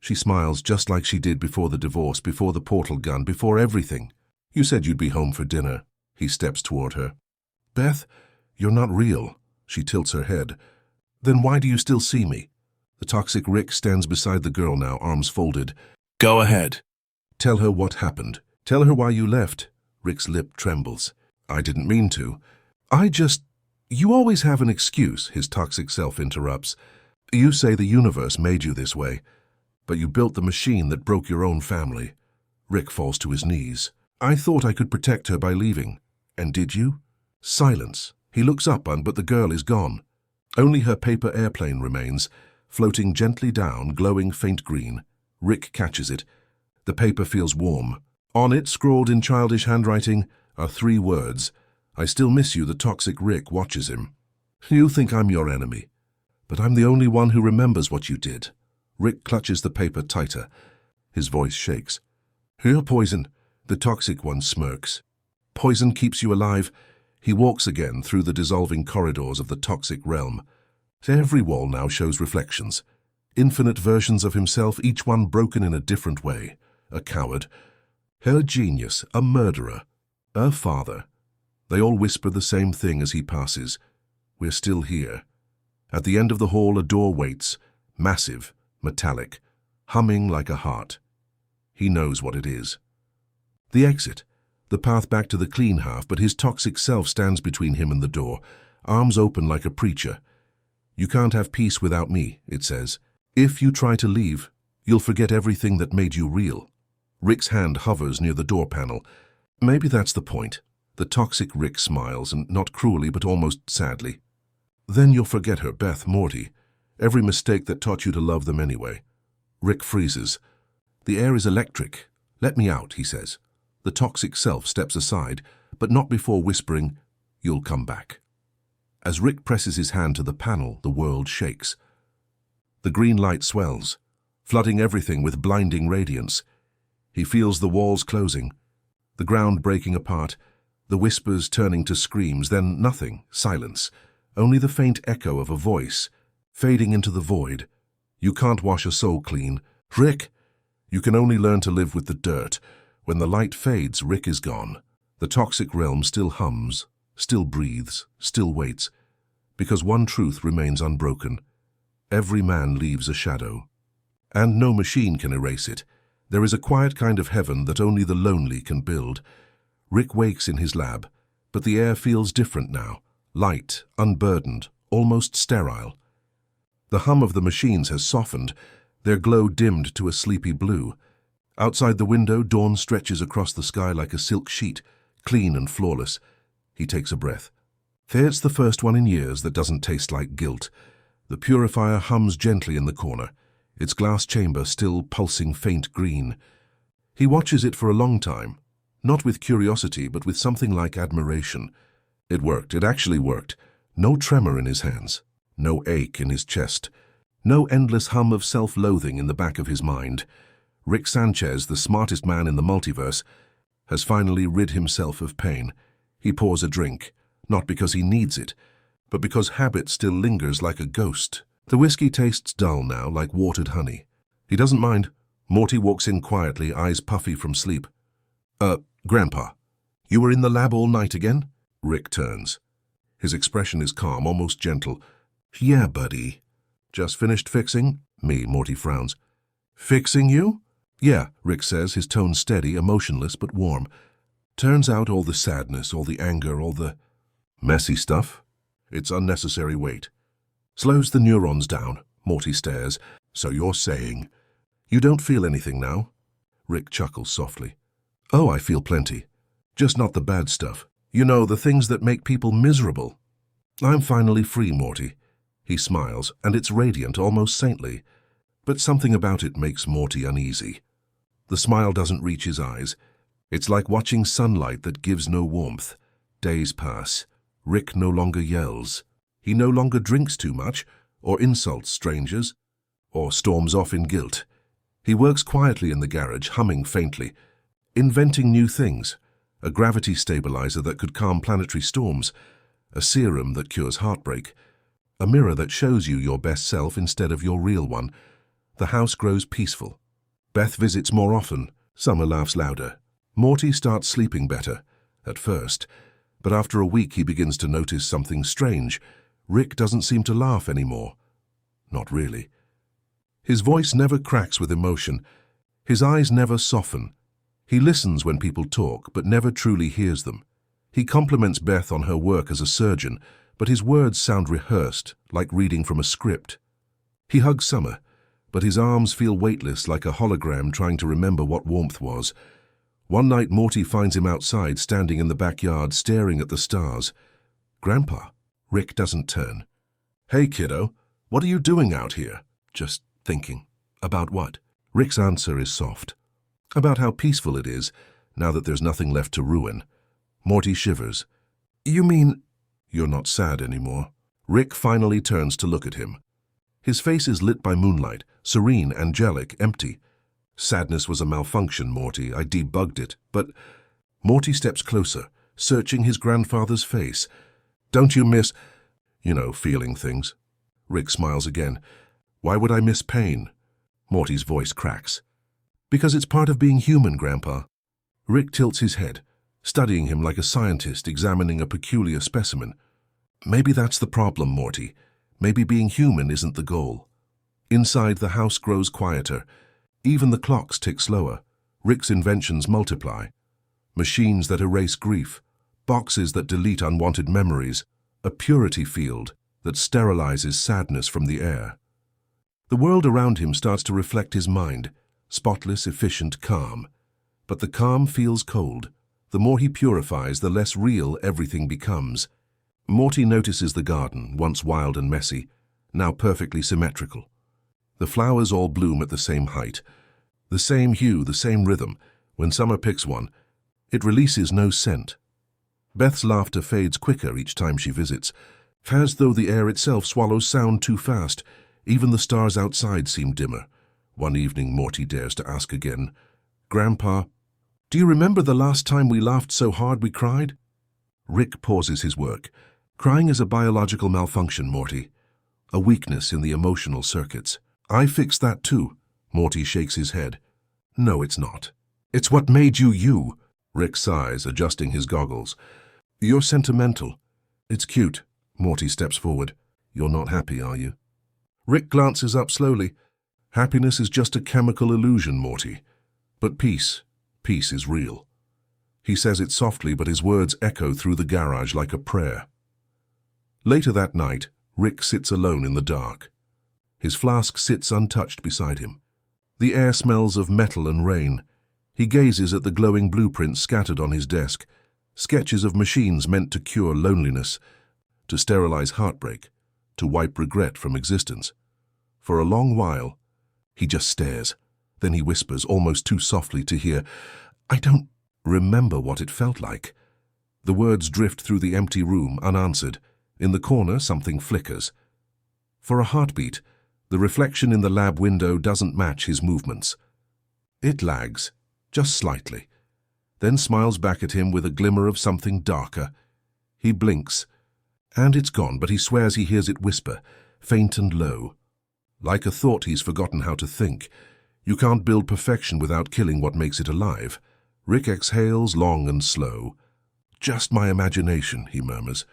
She smiles just like she did before the divorce, before the portal gun, before everything. "You said you'd be home for dinner." He steps toward her. "Beth, you're not real." She tilts her head. "Then why do you still see me?" The toxic Rick stands beside the girl now, arms folded. "Go ahead. Tell her what happened. Tell her why you left." Rick's lip trembles. "I didn't mean to. You always have an excuse," his toxic self interrupts. "You say the universe made you this way, but you built the machine that broke your own family." Rick falls to his knees. "I thought I could protect her by leaving. And did you?" Silence. He looks up, but the girl is gone. Only her paper airplane remains, floating gently down, glowing faint green. Rick catches it. The paper feels warm. On it, scrawled in childish handwriting, are 3 words. "I still miss you." The toxic Rick watches him. "You think I'm your enemy, but I'm the only one who remembers what you did." Rick clutches the paper tighter. His voice shakes. "You're poison." The toxic one smirks. "Poison keeps you alive." He walks again through the dissolving corridors of the toxic realm. Every wall now shows reflections. Infinite versions of himself, each one broken in a different way. A coward. Her genius. A murderer. A father. They all whisper the same thing as he passes. "We're still here." At the end of the hall, a door waits. Massive. metallic, humming like a heart. He knows what it is. The exit, the path back to the clean half, but his toxic self stands between him and the door, arms open like a preacher. "You can't have peace without me," it says. "If you try to leave, you'll forget everything that made you real." Rick's hand hovers near the door panel. Maybe that's the point. The toxic Rick smiles, and not cruelly, but almost sadly. "Then you'll forget her, Beth, Morty. Every mistake that taught you to love them anyway." Rick freezes. "The air is electric. Let me out," he says. The toxic self steps aside, but not before whispering, "You'll come back." As Rick presses his hand to the panel, the world shakes. The green light swells, flooding everything with blinding radiance. He feels the walls closing, the ground breaking apart, the whispers turning to screams, then nothing, silence, only the faint echo of a voice, fading into the void. "You can't wash a soul clean. Rick! You can only learn to live with the dirt." When the light fades, Rick is gone. The toxic realm still hums, still breathes, still waits, because one truth remains unbroken. Every man leaves a shadow. And no machine can erase it. There is a quiet kind of heaven that only the lonely can build. Rick wakes in his lab, but the air feels different now. Light, unburdened, almost sterile. The hum of the machines has softened, their glow dimmed to a sleepy blue. Outside the window, dawn stretches across the sky like a silk sheet, clean and flawless. He takes a breath. It's the first one in years that doesn't taste like guilt. The purifier hums gently in the corner, its glass chamber still pulsing faint green. He watches it for a long time, not with curiosity, but with something like admiration. It worked. It actually worked. No tremor in his hands, no ache in his chest, no endless hum of self-loathing in the back of his mind. Rick Sanchez, the smartest man in the multiverse, has finally rid himself of pain. He pours a drink, not because he needs it, but because habit still lingers like a ghost. The whiskey tastes dull now, like watered honey. He doesn't mind. Morty walks in quietly, eyes puffy from sleep. Grandpa, you were in the lab all night again?" Rick turns. His expression is calm, almost gentle. "Yeah, buddy." "Just finished fixing?" "Me," Morty frowns. "Fixing you?" "Yeah," Rick says, his tone steady, emotionless but warm. "Turns out all the sadness, all the anger, all the messy stuff, it's unnecessary weight. Slows the neurons down." Morty stares. "So you're saying you don't feel anything now?" Rick chuckles softly. "Oh, I feel plenty. Just not the bad stuff. You know, the things that make people miserable. I'm finally free, Morty." He smiles, and it's radiant, almost saintly. But something about it makes Morty uneasy. The smile doesn't reach his eyes. It's like watching sunlight that gives no warmth. Days pass. Rick no longer yells. He no longer drinks too much, or insults strangers, or storms off in guilt. He works quietly in the garage, humming faintly, inventing new things. A gravity stabilizer that could calm planetary storms, a serum that cures heartbreak, a mirror that shows you your best self instead of your real one. The house grows peaceful. Beth visits more often. Summer laughs louder. Morty starts sleeping better, at first, but after a week he begins to notice something strange. Rick doesn't seem to laugh anymore. Not really. His voice never cracks with emotion. His eyes never soften. He listens when people talk, but never truly hears them. He compliments Beth on her work as a surgeon, but his words sound rehearsed, like reading from a script. He hugs Summer, but his arms feel weightless, like a hologram trying to remember what warmth was. One night Morty finds him outside, standing in the backyard, staring at the stars. "Grandpa?" Rick doesn't turn. "Hey, kiddo, what are you doing out here?" "Just thinking." "About what?" Rick's answer is soft. "About how peaceful it is, now that there's nothing left to ruin." Morty shivers. "You mean—" "You're not sad anymore." Rick finally turns to look at him. His face is lit by moonlight, serene, angelic, empty. "Sadness was a malfunction, Morty. I debugged it, but—" Morty steps closer, searching his grandfather's face. "Don't you miss, feeling things?" Rick smiles again. "Why would I miss pain?" Morty's voice cracks. "Because it's part of being human, Grandpa." Rick tilts his head, studying him like a scientist examining a peculiar specimen. "Maybe that's the problem, Morty. Maybe being human isn't the goal." Inside, the house grows quieter. Even the clocks tick slower. Rick's inventions multiply. Machines that erase grief, boxes that delete unwanted memories, a purity field that sterilizes sadness from the air. The world around him starts to reflect his mind, spotless, efficient, calm. But the calm feels cold. The more he purifies, the less real everything becomes. Morty notices the garden, once wild and messy, now perfectly symmetrical. The flowers all bloom at the same height, the same hue, the same rhythm. When summer picks one, it releases no scent. Beth's laughter fades quicker each time she visits, as though the air itself swallows sound too fast. Even the stars outside seem dimmer. One evening, Morty dares to ask again, "Grandpa, do you remember the last time we laughed so hard we cried?" Rick pauses his work. "Crying is a biological malfunction, Morty. A weakness in the emotional circuits. I fixed that too." Morty shakes his head. "No, it's not. It's what made you you." Rick sighs, adjusting his goggles. "You're sentimental." "It's cute." Morty steps forward. "You're not happy, are you?" Rick glances up slowly. "Happiness is just a chemical illusion, Morty. But peace is real." He says it softly, but his words echo through the garage like a prayer. Later that night, Rick sits alone in the dark. His flask sits untouched beside him. The air smells of metal and rain. He gazes at the glowing blueprints scattered on his desk, sketches of machines meant to cure loneliness, to sterilize heartbreak, to wipe regret from existence. For a long while, he just stares. Then he whispers, almost too softly to hear, "I don't remember what it felt like." The words drift through the empty room, unanswered. In the corner, something flickers. For a heartbeat, the reflection in the lab window doesn't match his movements. It lags, just slightly, then smiles back at him with a glimmer of something darker. He blinks, and it's gone, but he swears he hears it whisper, faint and low. Like a thought he's forgotten how to think. You can't build perfection without killing what makes it alive. Rick exhales long and slow. "Just my imagination," he murmurs.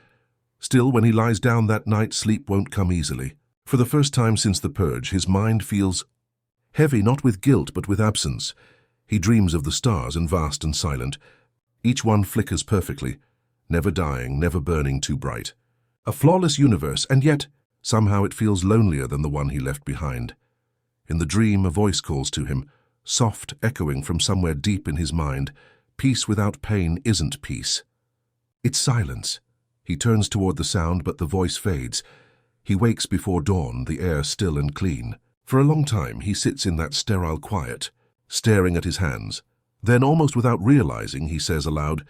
Still, when he lies down that night, sleep won't come easily. For the first time since the purge, his mind feels heavy, not with guilt, but with absence. He dreams of the stars, and vast and silent. Each one flickers perfectly, never dying, never burning too bright. A flawless universe, and yet, somehow it feels lonelier than the one he left behind. In the dream, a voice calls to him, soft, echoing from somewhere deep in his mind. Peace without pain isn't peace. It's silence. He turns toward the sound, but the voice fades. He wakes before dawn, the air still and clean. For a long time, he sits in that sterile quiet, staring at his hands. Then, almost without realizing, he says aloud,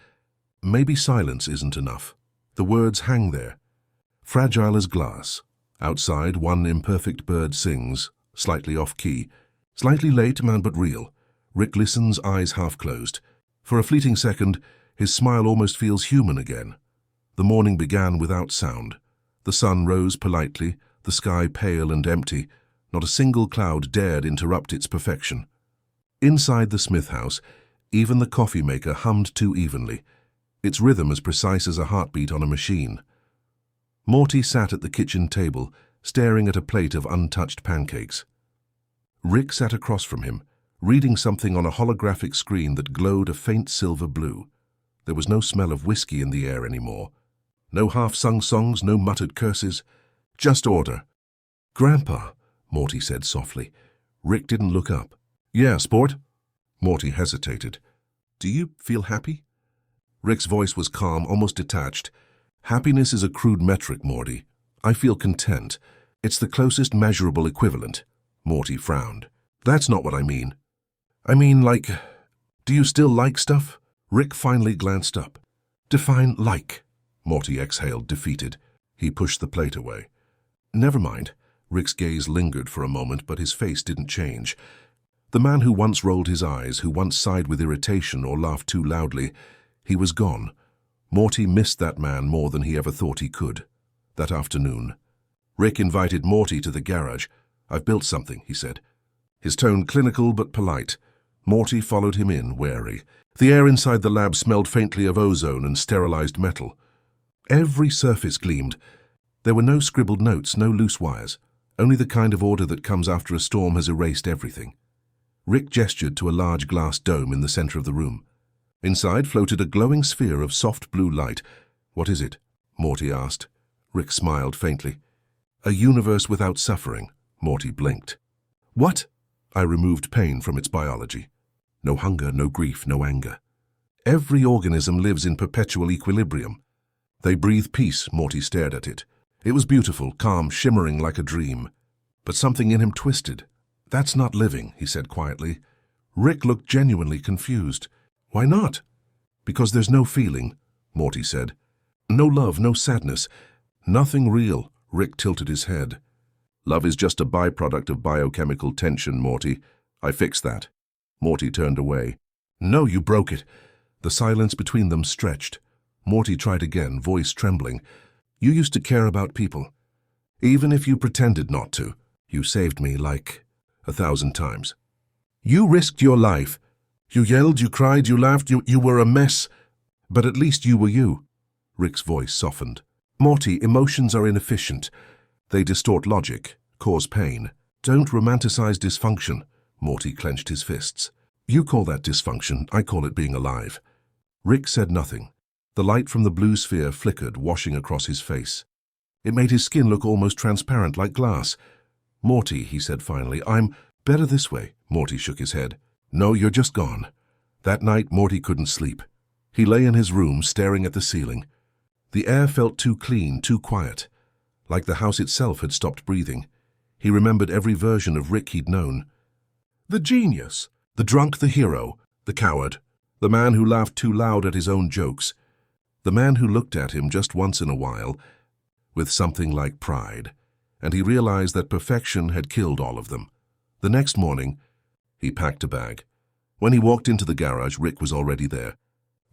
"Maybe silence isn't enough." The words hang there, fragile as glass. Outside, one imperfect bird sings, slightly off-key. Slightly late, man, but real. Rick listens, eyes half-closed. For a fleeting second, his smile almost feels human again. The morning began without sound. The sun rose politely, the sky pale and empty. Not a single cloud dared interrupt its perfection. Inside the Smith house, even the coffee maker hummed too evenly, its rhythm as precise as a heartbeat on a machine. Morty sat at the kitchen table, staring at a plate of untouched pancakes. Rick sat across from him, reading something on a holographic screen that glowed a faint silver blue. There was no smell of whiskey in the air anymore. No half-sung songs, no muttered curses. Just order. "Grandpa," Morty said softly. Rick didn't look up. "Yeah, sport?" Morty hesitated. "Do you feel happy?" Rick's voice was calm, almost detached. "Happiness is a crude metric, Morty. I feel content. It's the closest measurable equivalent." Morty frowned. "That's not what I mean. I mean, like, do you still like stuff?" Rick finally glanced up. "Define like." Morty exhaled, defeated. He pushed the plate away. "Never mind." Rick's gaze lingered for a moment, but his face didn't change. The man who once rolled his eyes, who once sighed with irritation or laughed too loudly, he was gone. Morty missed that man more than he ever thought he could. That afternoon, Rick invited Morty to the garage. "I've built something," he said. His tone clinical but polite. Morty followed him in, wary. The air inside the lab smelled faintly of ozone and sterilized metal. Every surface gleamed. There were no scribbled notes, no loose wires. Only the kind of order that comes after a storm has erased everything. Rick gestured to a large glass dome in the center of the room. Inside floated a glowing sphere of soft blue light. "What is it?" Morty asked. Rick smiled faintly. "A universe without suffering." Morty blinked. "What?" I removed pain from its biology. No hunger, no grief, no anger. Every organism lives in perpetual equilibrium. They breathe peace. Morty stared at it. It was beautiful, calm, shimmering like a dream. But something in him twisted. "That's not living," he said quietly. Rick looked genuinely confused. "Why not?" "Because there's no feeling," Morty said. "No love, no sadness. Nothing real." Rick tilted his head. "Love is just a byproduct of biochemical tension, Morty. I fixed that." Morty turned away. "No, you broke it." The silence between them stretched. Morty tried again, voice trembling. "You used to care about people. Even if you pretended not to. You saved me like 1,000 times. You risked your life. You yelled, you cried, you laughed, you were a mess. But at least you were you." Rick's voice softened. "Morty, emotions are inefficient. They distort logic, cause pain. Don't romanticize dysfunction." Morty clenched his fists. "You call that dysfunction, I call it being alive." Rick said nothing. The light from the blue sphere flickered, washing across his face. It made his skin look almost transparent, like glass. "Morty," he said finally, "I'm better this way." Morty shook his head. "No, you're just gone." That night, Morty couldn't sleep. He lay in his room, staring at the ceiling. The air felt too clean, too quiet, like the house itself had stopped breathing. He remembered every version of Rick he'd known. The genius, the drunk, the hero, the coward, the man who laughed too loud at his own jokes, the man who looked at him just once in a while with something like pride, and he realized that perfection had killed all of them. The next morning, he packed a bag. When he walked into the garage, Rick was already there.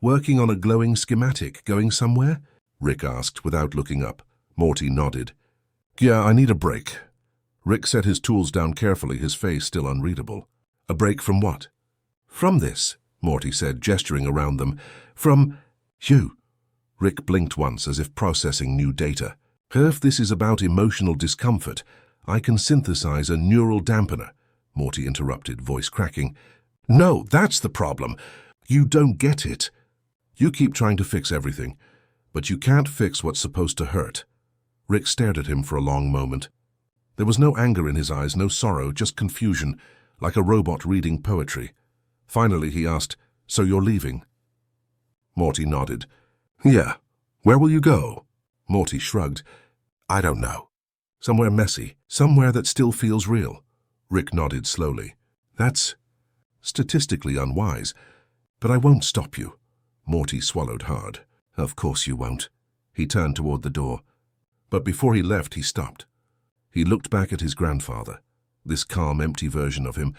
"Working on a glowing schematic, going somewhere?" Rick asked without looking up. Morty nodded. "Yeah, I need a break." Rick set his tools down carefully, his face still unreadable. "A break from what?" "From this," Morty said, gesturing around them. "From you." Rick blinked once, as if processing new data. "If this is about emotional discomfort, I can synthesize a neural dampener," Morty interrupted, voice cracking. "No, that's the problem. You don't get it. You keep trying to fix everything, but you can't fix what's supposed to hurt." Rick stared at him for a long moment. There was no anger in his eyes, no sorrow, just confusion, like a robot reading poetry. Finally, he asked, "So you're leaving?" Morty nodded. "Yeah. Where will you go?" Morty shrugged. "I don't know. Somewhere messy, somewhere that still feels real." Rick nodded slowly. "That's statistically unwise, but I won't stop you." Morty swallowed hard. "Of course you won't." He turned toward the door. But before he left, he stopped. He looked back at his grandfather, this calm, empty version of him,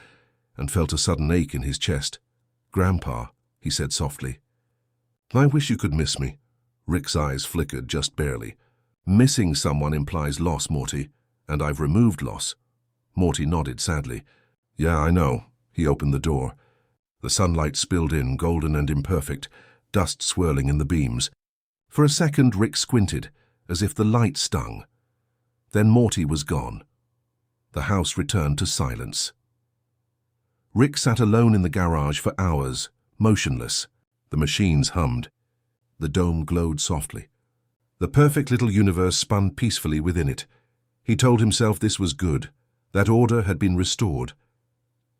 and felt a sudden ache in his chest. "Grandpa," he said softly. "I wish you could miss me." Rick's eyes flickered just barely. "Missing someone implies loss, Morty, and I've removed loss." Morty nodded sadly. "Yeah, I know." He opened the door. The sunlight spilled in, golden and imperfect, dust swirling in the beams. For a second, Rick squinted, as if the light stung. Then Morty was gone. The house returned to silence. Rick sat alone in the garage for hours, motionless. The machines hummed. The dome glowed softly. The perfect little universe spun peacefully within it. He told himself this was good, that order had been restored.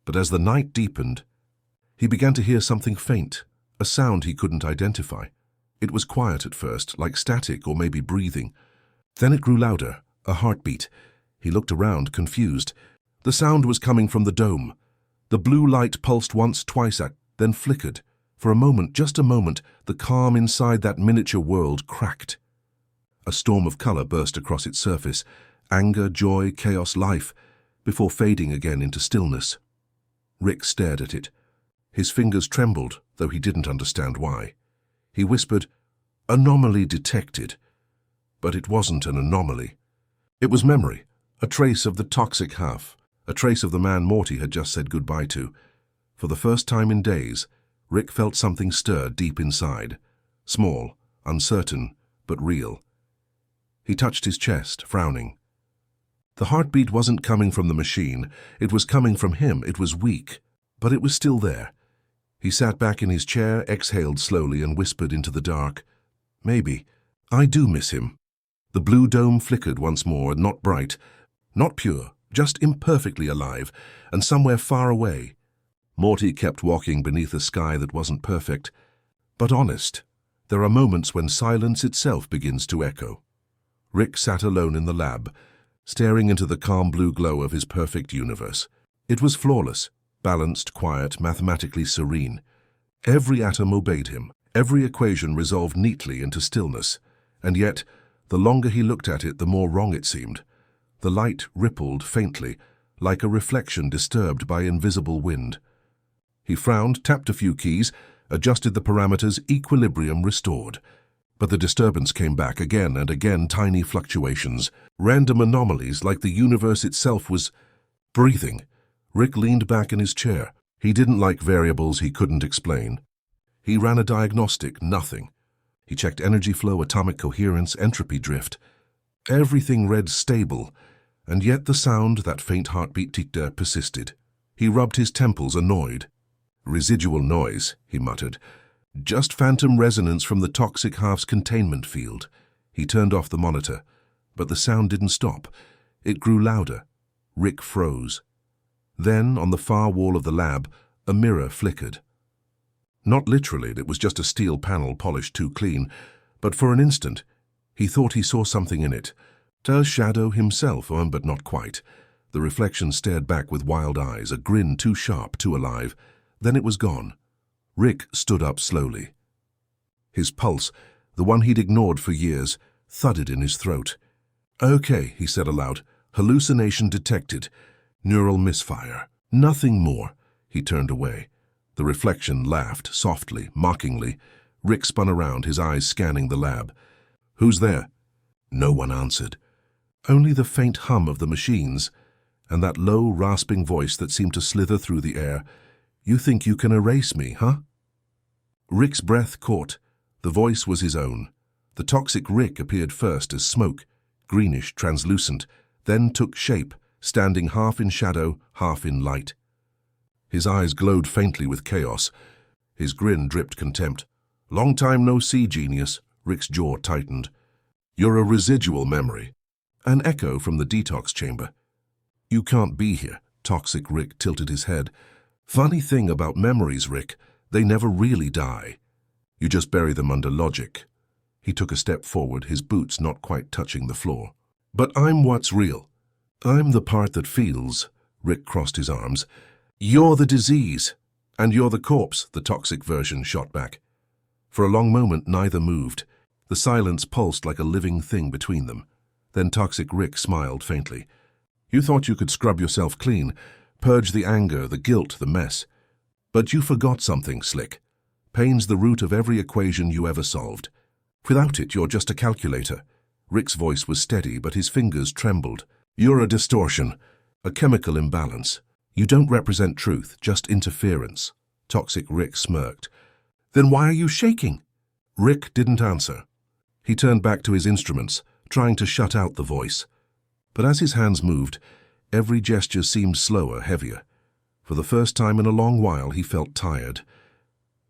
But as the night deepened, he began to hear something faint, a sound he couldn't identify. It was quiet at first, like static or maybe breathing. Then it grew louder, a heartbeat. He looked around, confused. The sound was coming from the dome. The blue light pulsed once, twice, then flickered. For a moment, just a moment, the calm inside that miniature world cracked. A storm of color burst across its surface, anger, joy, chaos, life, before fading again into stillness. Rick stared at it. His fingers trembled, though he didn't understand why. He whispered, "Anomaly detected." But it wasn't an anomaly. It was memory, a trace of the toxic half, a trace of the man Morty had just said goodbye to. For the first time in days, Rick felt something stir deep inside. Small, uncertain, but real. He touched his chest, frowning. The heartbeat wasn't coming from the machine. It was coming from him. It was weak, but it was still there. He sat back in his chair, exhaled slowly, and whispered into the dark, "Maybe. I do miss him." The blue dome flickered once more, not bright, not pure, just imperfectly alive, and somewhere far away. Morty kept walking beneath a sky that wasn't perfect, but honest. There are moments when silence itself begins to echo. Rick sat alone in the lab, staring into the calm blue glow of his perfect universe. It was flawless, balanced, quiet, mathematically serene. Every atom obeyed him. Every equation resolved neatly into stillness. And yet, the longer he looked at it, the more wrong it seemed. The light rippled faintly, like a reflection disturbed by invisible wind. He frowned, tapped a few keys, adjusted the parameters, equilibrium restored. But the disturbance came back again and again, tiny fluctuations, random anomalies like the universe itself was breathing. Rick leaned back in his chair. He didn't like variables he couldn't explain. He ran a diagnostic, nothing. He checked energy flow, atomic coherence, entropy drift. Everything read stable, and yet the sound, that faint heartbeat tick-der, persisted. He rubbed his temples, annoyed. "Residual noise," he muttered. "Just phantom resonance from the toxic half's containment field." He turned off the monitor, but the sound didn't stop. It grew louder. Rick froze. Then, on the far wall of the lab, a mirror flickered. Not literally, it was just a steel panel polished too clean, but for an instant, he thought he saw something in it. A shadow himself, but not quite. The reflection stared back with wild eyes, a grin too sharp, too alive. Then it was gone. Rick stood up slowly. His pulse, the one he'd ignored for years, thudded in his throat. "Okay," he said aloud. "Hallucination detected. Neural misfire. Nothing more." He turned away. The reflection laughed, softly, mockingly. Rick spun around, his eyes scanning the lab. "Who's there?" No one answered. Only the faint hum of the machines, and that low, rasping voice that seemed to slither through the air. "You think you can erase me, huh?" Rick's breath caught. The voice was his own. The toxic Rick appeared first as smoke, greenish, translucent, then took shape, standing half in shadow, half in light. His eyes glowed faintly with chaos. His grin dripped contempt. "Long time no see, genius." Rick's jaw tightened. "You're a residual memory." An echo from the detox chamber. "You can't be here." Toxic Rick tilted his head. "Funny thing about memories, Rick, they never really die. You just bury them under logic." He took a step forward, his boots not quite touching the floor. "But I'm what's real. I'm the part that feels." Rick crossed his arms. "You're the disease, and you're the corpse," the toxic version shot back. For a long moment, neither moved. The silence pulsed like a living thing between them. Then Toxic Rick smiled faintly. "You thought you could scrub yourself clean, purge the anger, the guilt, the mess. But you forgot something, Slick. Pain's the root of every equation you ever solved. Without it, you're just a calculator." Rick's voice was steady, but his fingers trembled. "You're a distortion, a chemical imbalance. You don't represent truth, just interference." Toxic Rick smirked. "Then why are you shaking?" Rick didn't answer. He turned back to his instruments, trying to shut out the voice. But as his hands moved, every gesture seemed slower, heavier. For the first time in a long while, he felt tired.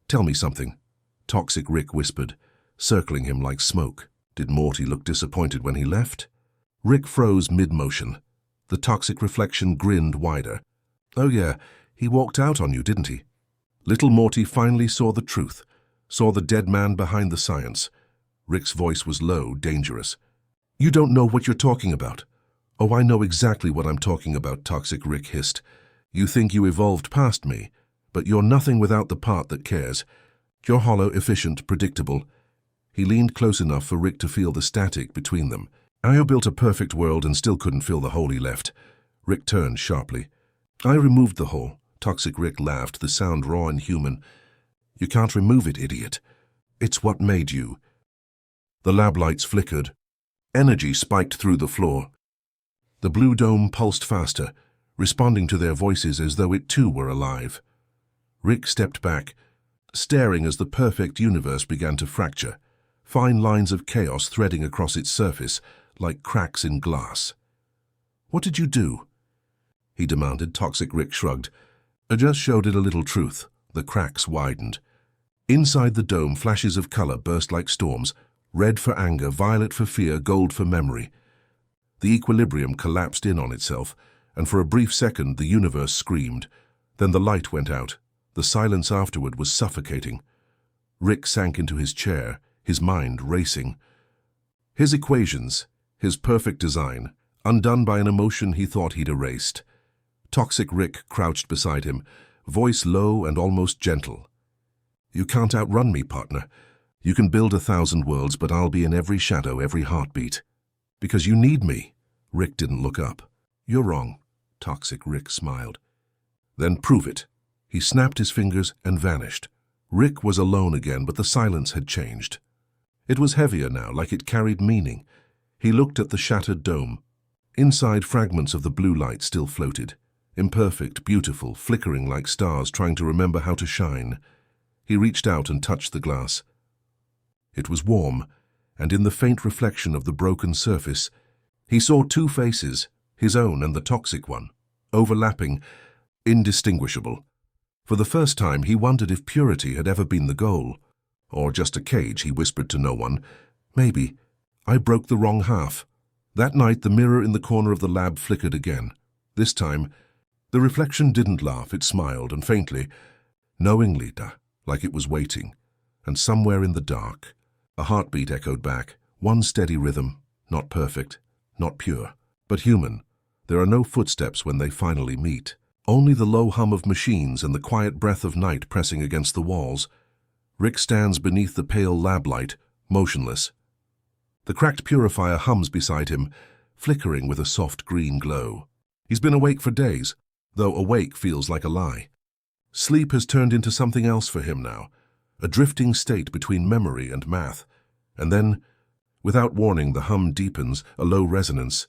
"Tell me something," Toxic Rick whispered, circling him like smoke. Did Morty look disappointed when he left? Rick froze mid-motion. The toxic reflection grinned wider. "Oh yeah, he walked out on you, didn't he?" Little Morty finally saw the truth, saw the dead man behind the science. Rick's voice was low, dangerous. "You don't know what you're talking about." "Oh, I know exactly what I'm talking about," Toxic Rick hissed. "You think you evolved past me, but you're nothing without the part that cares. You're hollow, efficient, predictable." He leaned close enough for Rick to feel the static between them. "I built a perfect world and still couldn't fill the hole he left." Rick turned sharply. "I removed the hole." Toxic Rick laughed, the sound raw and human. "You can't remove it, idiot. It's what made you." The lab lights flickered. Energy spiked through the floor. The blue dome pulsed faster, responding to their voices as though it too were alive. Rick stepped back, staring as the perfect universe began to fracture, fine lines of chaos threading across its surface like cracks in glass. What did you do?" he demanded. Toxic Rick shrugged. "I just showed it a little truth." The cracks widened. Inside the dome, flashes of color burst like storms. Red for anger, violet for fear, gold for memory. The equilibrium collapsed in on itself, and for a brief second the universe screamed. Then the light went out. The silence afterward was suffocating. Rick sank into his chair, his mind racing. His equations, his perfect design, undone by an emotion he thought he'd erased. Toxic Rick crouched beside him, voice low and almost gentle. "You can't outrun me, partner. You can build 1,000 worlds, but I'll be in every shadow, every heartbeat. Because you need me." Rick didn't look up. "You're wrong." Toxic Rick smiled. "Then prove it." He snapped his fingers and vanished. Rick was alone again, but the silence had changed. It was heavier now, like it carried meaning. He looked at the shattered dome. Inside, fragments of the blue light still floated. Imperfect, beautiful, flickering like stars trying to remember how to shine. He reached out and touched the glass. It was warm, and in the faint reflection of the broken surface, he saw two faces, his own and the toxic one, overlapping, indistinguishable. For the first time, he wondered if purity had ever been the goal. Or just a cage, he whispered to no one. "Maybe. I broke the wrong half." That night, the mirror in the corner of the lab flickered again. This time, the reflection didn't laugh, it smiled, and faintly, knowingly, like it was waiting. And somewhere in the dark, a heartbeat echoed back, one steady rhythm, not perfect, not pure, but human. There are no footsteps when they finally meet. Only the low hum of machines and the quiet breath of night pressing against the walls. Rick stands beneath the pale lab light, motionless. The cracked purifier hums beside him, flickering with a soft green glow. He's been awake for days, though awake feels like a lie. Sleep has turned into something else for him now, a drifting state between memory and math. And then, without warning, the hum deepens, a low resonance.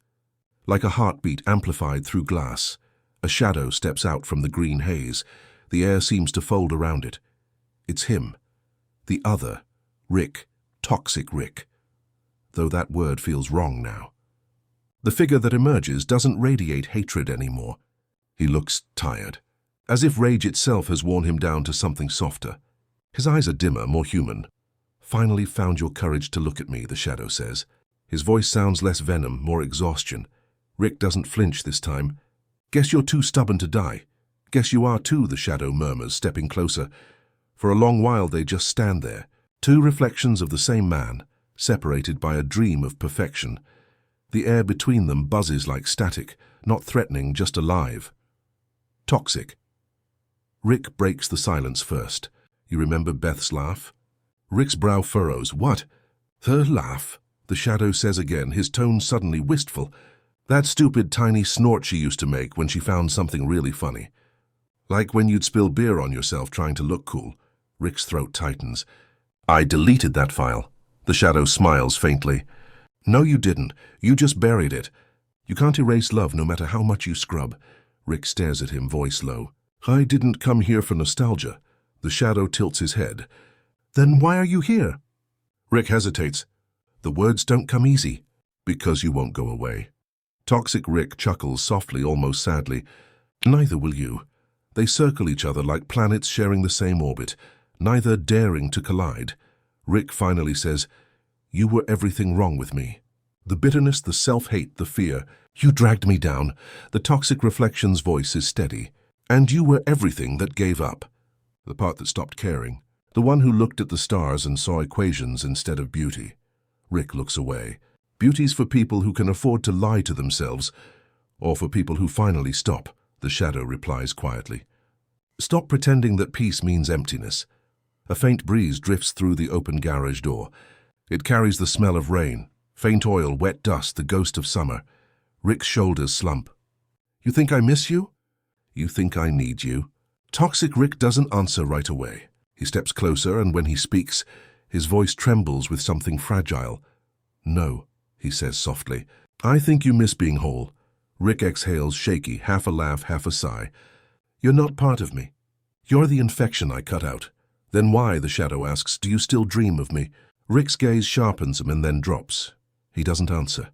Like a heartbeat amplified through glass, a shadow steps out from the green haze. The air seems to fold around it. It's him. The other. Rick. Toxic Rick. Though that word feels wrong now. The figure that emerges doesn't radiate hatred anymore. He looks tired, as if rage itself has worn him down to something softer. His eyes are dimmer, more human. "Finally found your courage to look at me," the shadow says. His voice sounds less venom, more exhaustion. Rick doesn't flinch this time. "Guess you're too stubborn to die." "Guess you are too," the shadow murmurs, stepping closer. For a long while they just stand there, two reflections of the same man, separated by a dream of perfection. The air between them buzzes like static, not threatening, just alive. Toxic. Rick breaks the silence first. "You remember Beth's laugh?" Rick's brow furrows. "What?" "Her laugh," the shadow says again, his tone suddenly wistful. "That stupid tiny snort she used to make when she found something really funny. Like when you'd spill beer on yourself trying to look cool." Rick's throat tightens. "I deleted that file." The shadow smiles faintly. "No, you didn't. You just buried it. You can't erase love no matter how much you scrub." Rick stares at him, voice low. "I didn't come here for nostalgia." The shadow tilts his head. "Then why are you here?" Rick hesitates. "The words don't come easy." "Because you won't go away." Toxic Rick chuckles softly, almost sadly. "Neither will you." They circle each other like planets sharing the same orbit, neither daring to collide. Rick finally says, "You were everything wrong with me. The bitterness, the self-hate, the fear. You dragged me down." The toxic reflection's voice is steady. "And you were everything that gave up." The part that stopped caring. The one who looked at the stars and saw equations instead of beauty. Rick looks away. Beauty's for people who can afford to lie to themselves, or for people who finally stop, the shadow replies quietly. Stop pretending that peace means emptiness. A faint breeze drifts through the open garage door. It carries the smell of rain, faint oil, wet dust, the ghost of summer. Rick's shoulders slump. "You think I miss you?" "You think I need you?" Toxic Rick doesn't answer right away. He steps closer, and when he speaks, his voice trembles with something fragile. "No," he says softly. "I think you miss being whole." Rick exhales, shaky, half a laugh, half a sigh. "You're not part of me. You're the infection I cut out." "Then why," the shadow asks, "do you still dream of me?" Rick's gaze sharpens him and then drops. He doesn't answer.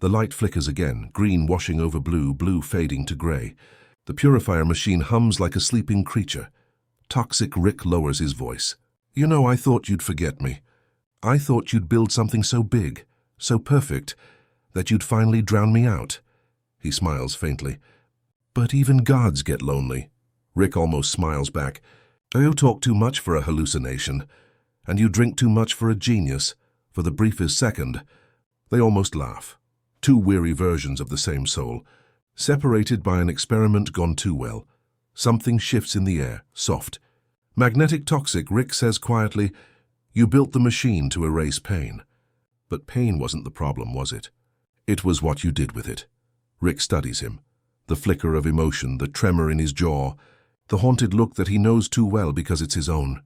The light flickers again, green washing over blue, blue fading to grey. The purifier machine hums like a sleeping creature. Toxic Rick lowers his voice. You know, I thought you'd forget me. I thought you'd build something so big, so perfect, that you'd finally drown me out. He smiles faintly. But even gods get lonely. Rick almost smiles back. You talk too much for a hallucination, and you drink too much for a genius, for the briefest second. They almost laugh. Two weary versions of the same soul, separated by an experiment gone too well. Something shifts in the air, soft. Magnetic toxic, Rick says quietly, you built the machine to erase pain. But pain wasn't the problem, was it? It was what you did with it. Rick studies him. The flicker of emotion, the tremor in his jaw, the haunted look that he knows too well because it's his own.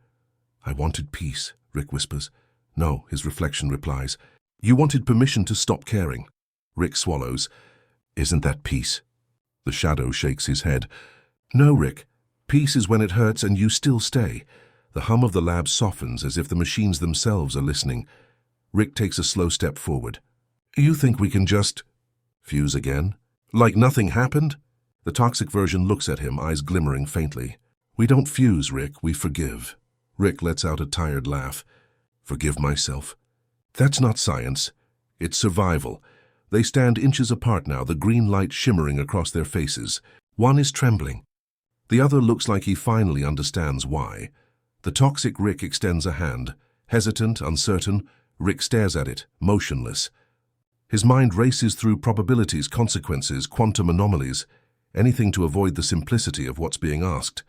I wanted peace, Rick whispers. No, his reflection replies. You wanted permission to stop caring. Rick swallows. Isn't that peace? The shadow shakes his head. No, Rick. Peace is when it hurts and you still stay. The hum of the lab softens as if the machines themselves are listening. Rick takes a slow step forward. You think we can just fuse again? Like nothing happened? The toxic version looks at him, eyes glimmering faintly. We don't fuse, Rick, we forgive. Rick lets out a tired laugh. Forgive myself? That's not science. It's survival. They stand inches apart now, the green light shimmering across their faces. One is trembling. The other looks like he finally understands why. The toxic Rick extends a hand. Hesitant, uncertain, Rick stares at it, motionless. His mind races through probabilities, consequences, quantum anomalies, anything to avoid the simplicity of what's being asked.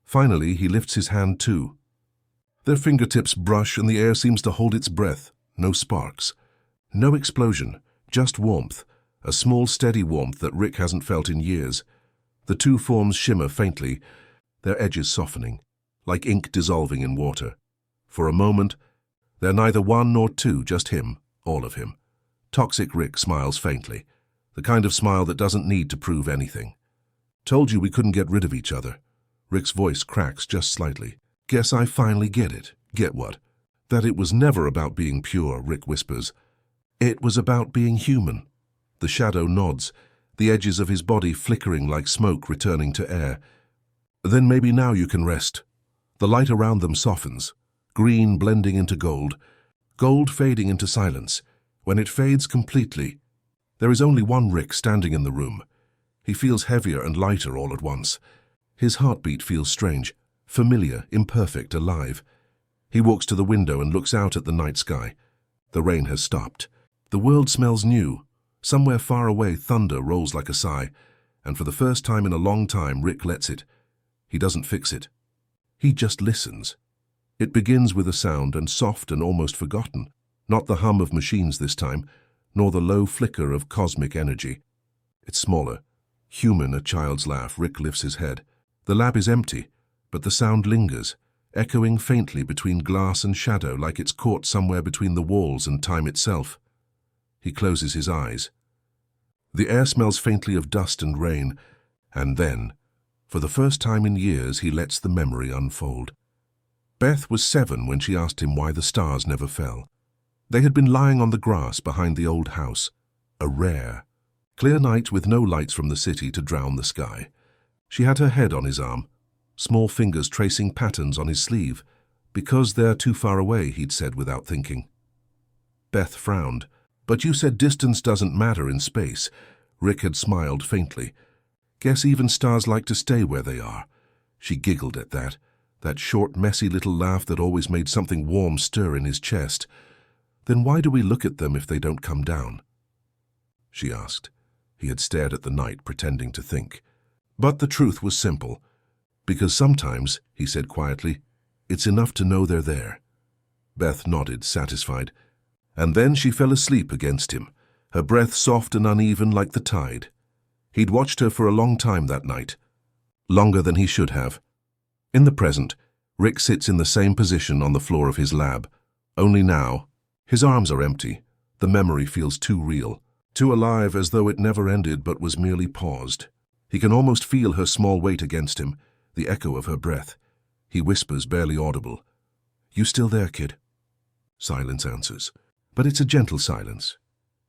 Finally, he lifts his hand too. Their fingertips brush and the air seems to hold its breath. No sparks. No explosion. Just warmth, a small steady warmth that Rick hasn't felt in years. The two forms shimmer faintly, their edges softening, like ink dissolving in water. For a moment, they're neither one nor two, just him, all of him. Toxic Rick smiles faintly, the kind of smile that doesn't need to prove anything. Told you we couldn't get rid of each other. Rick's voice cracks just slightly. Guess I finally get it. Get what? That it was never about being pure, Rick whispers. It was about being human. The shadow nods, the edges of his body flickering like smoke returning to air. Then maybe now you can rest. The light around them softens, green blending into gold, gold fading into silence. When it fades completely, there is only one Rick standing in the room. He feels heavier and lighter all at once. His heartbeat feels strange, familiar, imperfect, alive. He walks to the window and looks out at the night sky. The rain has stopped. The world smells new. Somewhere far away, thunder rolls like a sigh, and for the first time in a long time, Rick lets it. He doesn't fix it. He just listens. It begins with a sound, and soft and almost forgotten. Not the hum of machines this time, nor the low flicker of cosmic energy. It's smaller. Human, a child's laugh. Rick lifts his head. The lab is empty, but the sound lingers, echoing faintly between glass and shadow like it's caught somewhere between the walls and time itself. He closes his eyes. The air smells faintly of dust and rain, and then, for the first time in years, he lets the memory unfold. Beth was 7 when she asked him why the stars never fell. They had been lying on the grass behind the old house, a rare, clear night with no lights from the city to drown the sky. She had her head on his arm, small fingers tracing patterns on his sleeve. Because they're too far away, he'd said without thinking. Beth frowned. But you said distance doesn't matter in space. Rick had smiled faintly. Guess even stars like to stay where they are. She giggled at that short, messy little laugh that always made something warm stir in his chest. Then why do we look at them if they don't come down? She asked. He had stared at the night, pretending to think. But the truth was simple. Because sometimes, he said quietly, it's enough to know they're there. Beth nodded, satisfied. And then she fell asleep against him, her breath soft and uneven like the tide. He'd watched her for a long time that night, longer than he should have. In the present, Rick sits in the same position on the floor of his lab. Only now, his arms are empty. The memory feels too real, too alive, as though it never ended but was merely paused. He can almost feel her small weight against him, the echo of her breath. He whispers, barely audible, "You still there, kid?" Silence answers. But it's a gentle silence.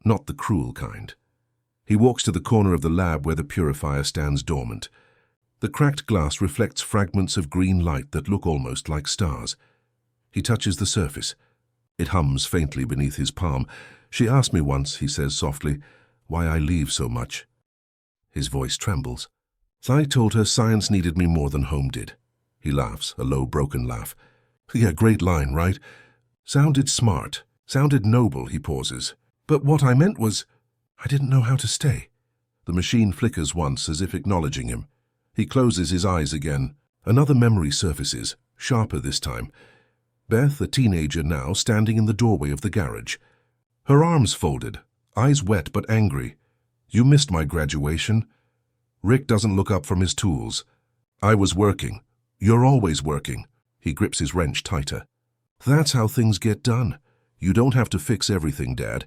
not the cruel kind. He walks to the corner of the lab where the purifier stands dormant. The cracked glass reflects fragments of green light that look almost like stars. He touches the surface. It hums faintly beneath his palm. "She asked me once," he says softly, "why I leave so much." His voice trembles. "I told her science needed me more than home did." He laughs, a low, broken laugh. "Yeah, great line, right? Sounded smart, sounded noble," he pauses. "But what I meant was, I didn't know how to stay." The machine flickers once, as if acknowledging him. He closes his eyes again. Another memory surfaces, sharper this time. Beth, a teenager now, standing in the doorway of the garage. Her arms folded, eyes wet but angry. "You missed my graduation." Rick doesn't look up from his tools. "I was working. You're always working." He grips his wrench tighter. "That's how things get done. You don't have to fix everything, Dad."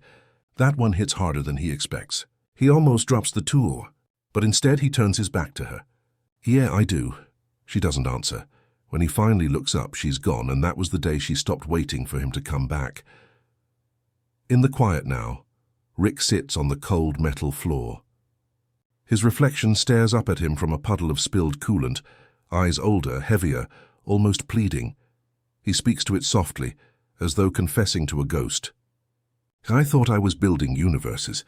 That one hits harder than he expects. He almost drops the tool, but instead he turns his back to her. "Yeah, I do." She doesn't answer. When he finally looks up, she's gone, and that was the day she stopped waiting for him to come back. In the quiet now, Rick sits on the cold metal floor. His reflection stares up at him from a puddle of spilled coolant, eyes older, heavier, almost pleading. He speaks to it softly, as though confessing to a ghost. "I thought I was building universes,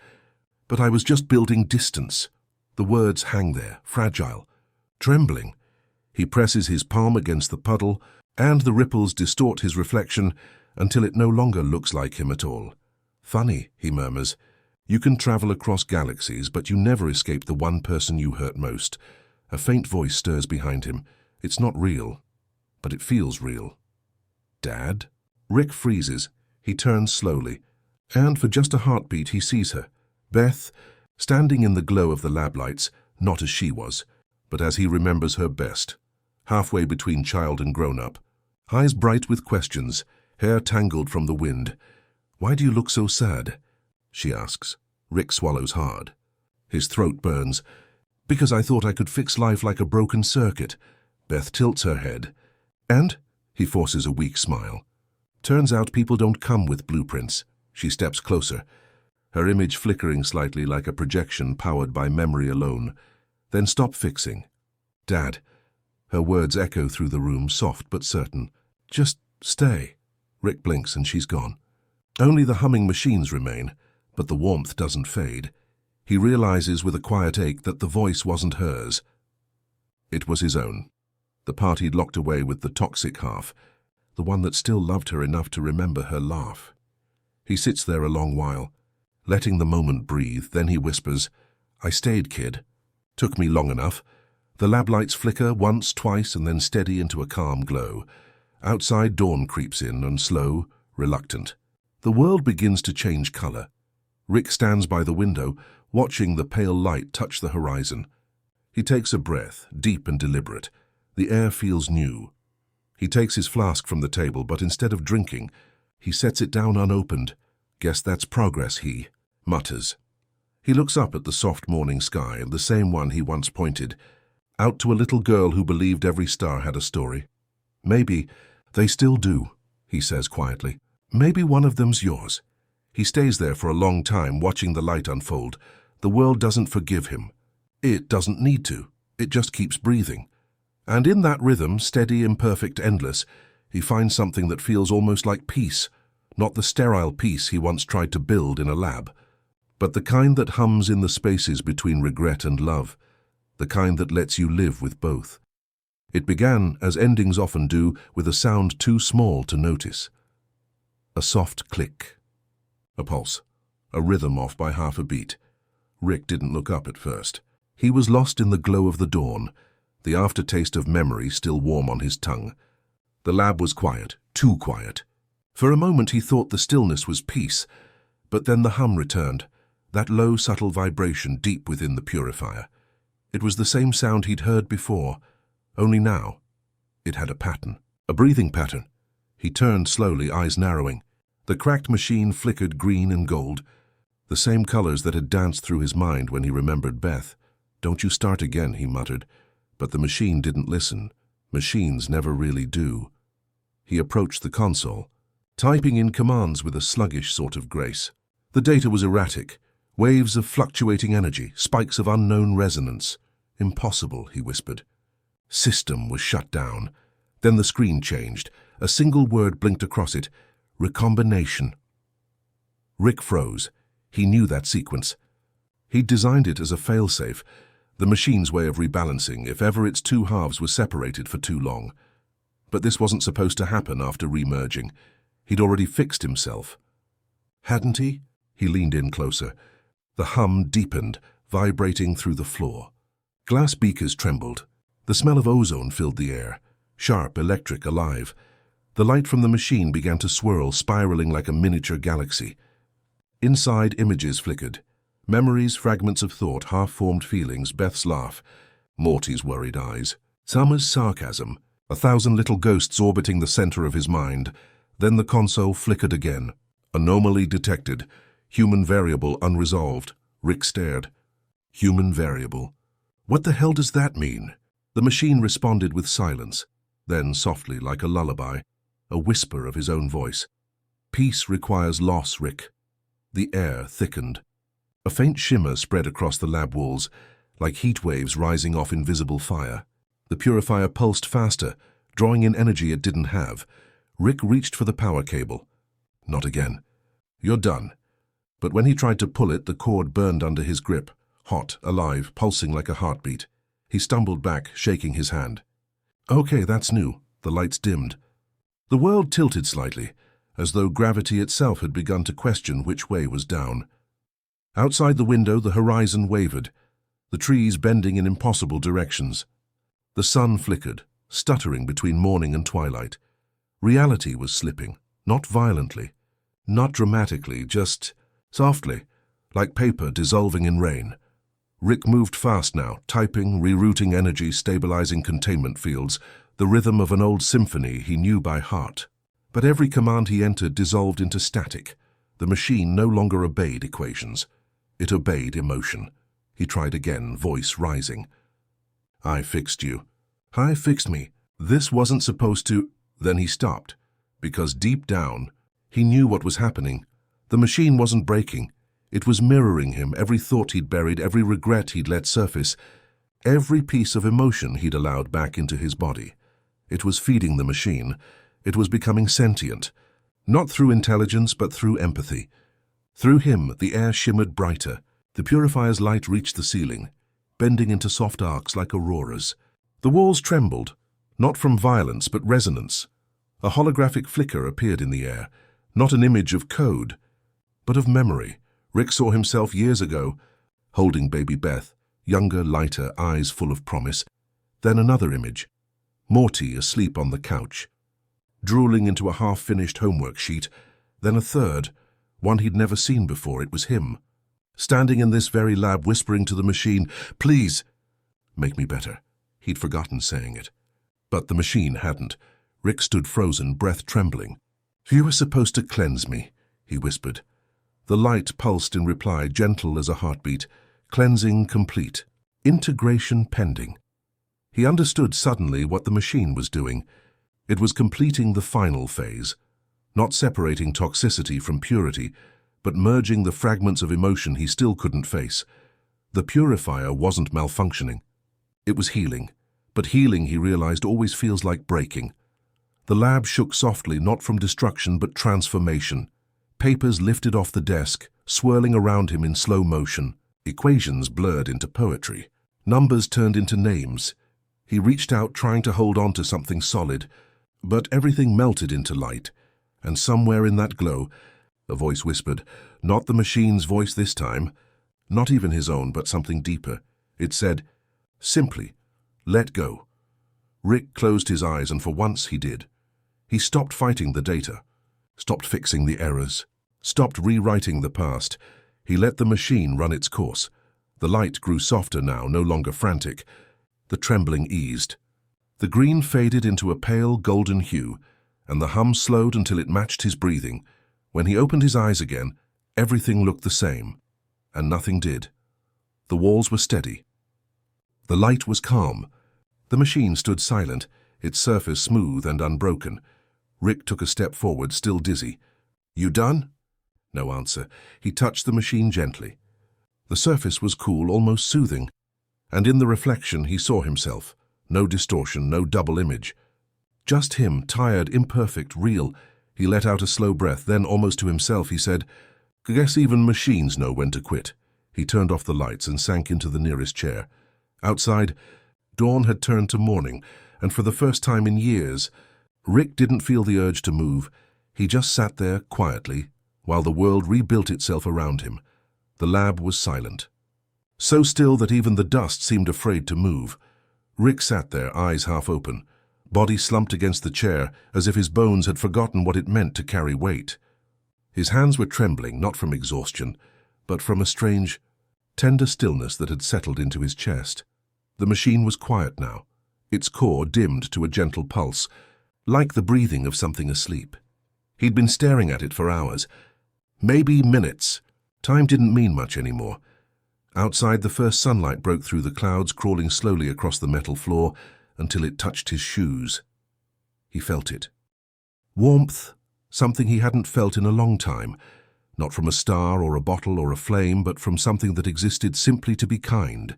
but I was just building distance." The words hang there, fragile, trembling. He presses his palm against the puddle, and the ripples distort his reflection until it no longer looks like him at all. "Funny," he murmurs. "You can travel across galaxies, but you never escape the one person you hurt most." A faint voice stirs behind him. It's not real, but it feels real. "Dad?" Rick freezes. He turns slowly, and for just a heartbeat he sees her, Beth, standing in the glow of the lab lights, not as she was, but as he remembers her best, halfway between child and grown-up. Eyes bright with questions, hair tangled from the wind. "Why do you look so sad?" she asks. Rick swallows hard. His throat burns. "Because I thought I could fix life like a broken circuit." Beth tilts her head. "And?" He forces a weak smile. "Turns out people don't come with blueprints." She steps closer, her image flickering slightly like a projection powered by memory alone. "Then stop fixing." "Dad." Her words echo through the room, soft but certain. "Just stay." Rick blinks and she's gone. Only the humming machines remain, but the warmth doesn't fade. He realizes with a quiet ache that the voice wasn't hers. It was his own. The part he'd locked away with the toxic half, the one that still loved her enough to remember her laugh. He sits there a long while, letting the moment breathe, then he whispers, "I stayed, kid. Took me long enough." The lab lights flicker once, twice, and then steady into a calm glow. Outside dawn creeps in, and slow, reluctant. The world begins to change color. Rick stands by the window, watching the pale light touch the horizon. He takes a breath, deep and deliberate. The air feels new. He takes his flask from the table, but instead of drinking, he sets it down unopened. "Guess that's progress," he mutters. He looks up at the soft morning sky, the same one he once pointed, out to a little girl who believed every star had a story. "Maybe they still do," he says quietly. "Maybe one of them's yours." He stays there for a long time, watching the light unfold. The world doesn't forgive him. It doesn't need to. It just keeps breathing. And in that rhythm, steady, imperfect, endless, he finds something that feels almost like peace, not the sterile peace he once tried to build in a lab, but the kind that hums in the spaces between regret and love, the kind that lets you live with both. It began, as endings often do, with a sound too small to notice. A soft click. A pulse. A rhythm off by half a beat. Rick didn't look up at first. He was lost in the glow of the dawn, the aftertaste of memory still warm on his tongue. The lab was quiet, too quiet. For a moment he thought the stillness was peace, but then the hum returned, that low, subtle vibration deep within the purifier. It was the same sound he'd heard before, only now it had a pattern, a breathing pattern. He turned slowly, eyes narrowing. The cracked machine flickered green and gold, the same colors that had danced through his mind when he remembered Beth. "Don't you start again," he muttered. But the machine didn't listen. Machines never really do. He approached the console, typing in commands with a sluggish sort of grace. The data was erratic. Waves of fluctuating energy, spikes of unknown resonance. Impossible, he whispered. System was shut down. Then the screen changed. A single word blinked across it. Recombination. Rick froze. He knew that sequence. He'd designed it as a failsafe, the machine's way of rebalancing if ever its two halves were separated for too long. But this wasn't supposed to happen after remerging. He'd already fixed himself. Hadn't he? He leaned in closer. The hum deepened, vibrating through the floor. Glass beakers trembled. The smell of ozone filled the air. Sharp, electric, alive. The light from the machine began to swirl, spiraling like a miniature galaxy. Inside, images flickered. Memories, fragments of thought, half-formed feelings, Beth's laugh, Morty's worried eyes, Summer's sarcasm, 1,000 little ghosts orbiting the center of his mind. Then the console flickered again. Anomaly detected. Human variable unresolved. Rick stared. Human variable. What the hell does that mean? The machine responded with silence. Then, softly, like a lullaby, a whisper of his own voice. Peace requires loss, Rick. The air thickened. A faint shimmer spread across the lab walls, like heat waves rising off invisible fire. The purifier pulsed faster, drawing in energy it didn't have. Rick reached for the power cable. Not again. You're done. But when he tried to pull it, the cord burned under his grip, hot, alive, pulsing like a heartbeat. He stumbled back, shaking his hand. Okay, that's new. The lights dimmed. The world tilted slightly, as though gravity itself had begun to question which way was down. Outside the window, the horizon wavered, the trees bending in impossible directions. The sun flickered, stuttering between morning and twilight. Reality was slipping, not violently, not dramatically, just softly, like paper dissolving in rain. Rick moved fast now, typing, rerouting energy, stabilizing containment fields, the rhythm of an old symphony he knew by heart. But every command he entered dissolved into static. The machine no longer obeyed equations. It obeyed emotion. He tried again, voice rising. I fixed you. I fixed me. This wasn't supposed to... Then he stopped, because deep down, he knew what was happening. The machine wasn't breaking. It was mirroring him, every thought he'd buried, every regret he'd let surface, every piece of emotion he'd allowed back into his body. It was feeding the machine. It was becoming sentient, not through intelligence, but through empathy. Through him, the air shimmered brighter. The purifier's light reached the ceiling, bending into soft arcs like auroras. The walls trembled, not from violence, but resonance. A holographic flicker appeared in the air, not an image of code, but of memory. Rick saw himself years ago, holding baby Beth, younger, lighter, eyes full of promise. Then another image, Morty asleep on the couch, drooling into a half-finished homework sheet. Then a third, one he'd never seen before. It was him, standing in this very lab, whispering to the machine, "Please, make me better." He'd forgotten saying it. But the machine hadn't. Rick stood frozen, breath trembling. "You were supposed to cleanse me," he whispered. The light pulsed in reply, gentle as a heartbeat. Cleansing complete. Integration pending. He understood suddenly what the machine was doing. It was completing the final phase, not separating toxicity from purity, but merging the fragments of emotion he still couldn't face. The purifier wasn't malfunctioning. It was healing, but healing, he realized, always feels like breaking. The lab shook softly, not from destruction, but transformation. Papers lifted off the desk, swirling around him in slow motion. Equations blurred into poetry. Numbers turned into names. He reached out, trying to hold on to something solid, but everything melted into light. And somewhere in that glow, a voice whispered, not the machine's voice this time, not even his own, but something deeper. It said, simply, let go. Rick closed his eyes, and for once he did. He stopped fighting the data, stopped fixing the errors, stopped rewriting the past. He let the machine run its course. The light grew softer now, no longer frantic. The trembling eased. The green faded into a pale golden hue, and the hum slowed until it matched his breathing. When he opened his eyes again, everything looked the same, and nothing did. The walls were steady. The light was calm. The machine stood silent, its surface smooth and unbroken. Rick took a step forward, still dizzy. You done? No answer. He touched the machine gently. The surface was cool, almost soothing, and in the reflection he saw himself. No distortion, no double image. Just him, tired, imperfect, real. He let out a slow breath, then, almost to himself, he said, "Guess even machines know when to quit." He turned off the lights and sank into the nearest chair. Outside, dawn had turned to morning, and for the first time in years, Rick didn't feel the urge to move. He just sat there quietly, while the world rebuilt itself around him. The lab was silent. So still that even the dust seemed afraid to move. Rick sat there, eyes half open, body slumped against the chair, as if his bones had forgotten what it meant to carry weight. His hands were trembling, not from exhaustion, but from a strange, tender stillness that had settled into his chest. The machine was quiet now, its core dimmed to a gentle pulse, like the breathing of something asleep. He'd been staring at it for hours, maybe minutes. Time didn't mean much anymore. Outside, the first sunlight broke through the clouds, crawling slowly across the metal floor until it touched his shoes. He felt it. Warmth, something he hadn't felt in a long time. Not from a star or a bottle or a flame, but from something that existed simply to be kind.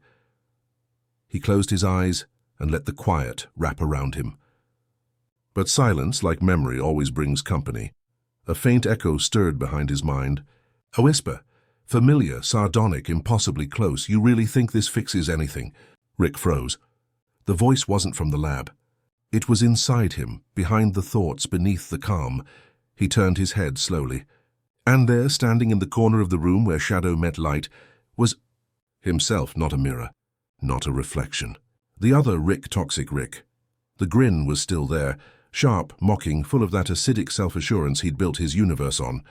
He closed his eyes and let the quiet wrap around him. But silence, like memory, always brings company. A faint echo stirred behind his mind. A whisper, familiar, sardonic, impossibly close. "You really think this fixes anything?" Rick froze. The voice wasn't from the lab. It was inside him, behind the thoughts, beneath the calm. He turned his head slowly. And there, standing in the corner of the room where shadow met light, was himself, not a mirror, not a reflection. The other Rick, toxic Rick. The grin was still there, sharp, mocking, full of that acidic self-assurance he'd built his universe on.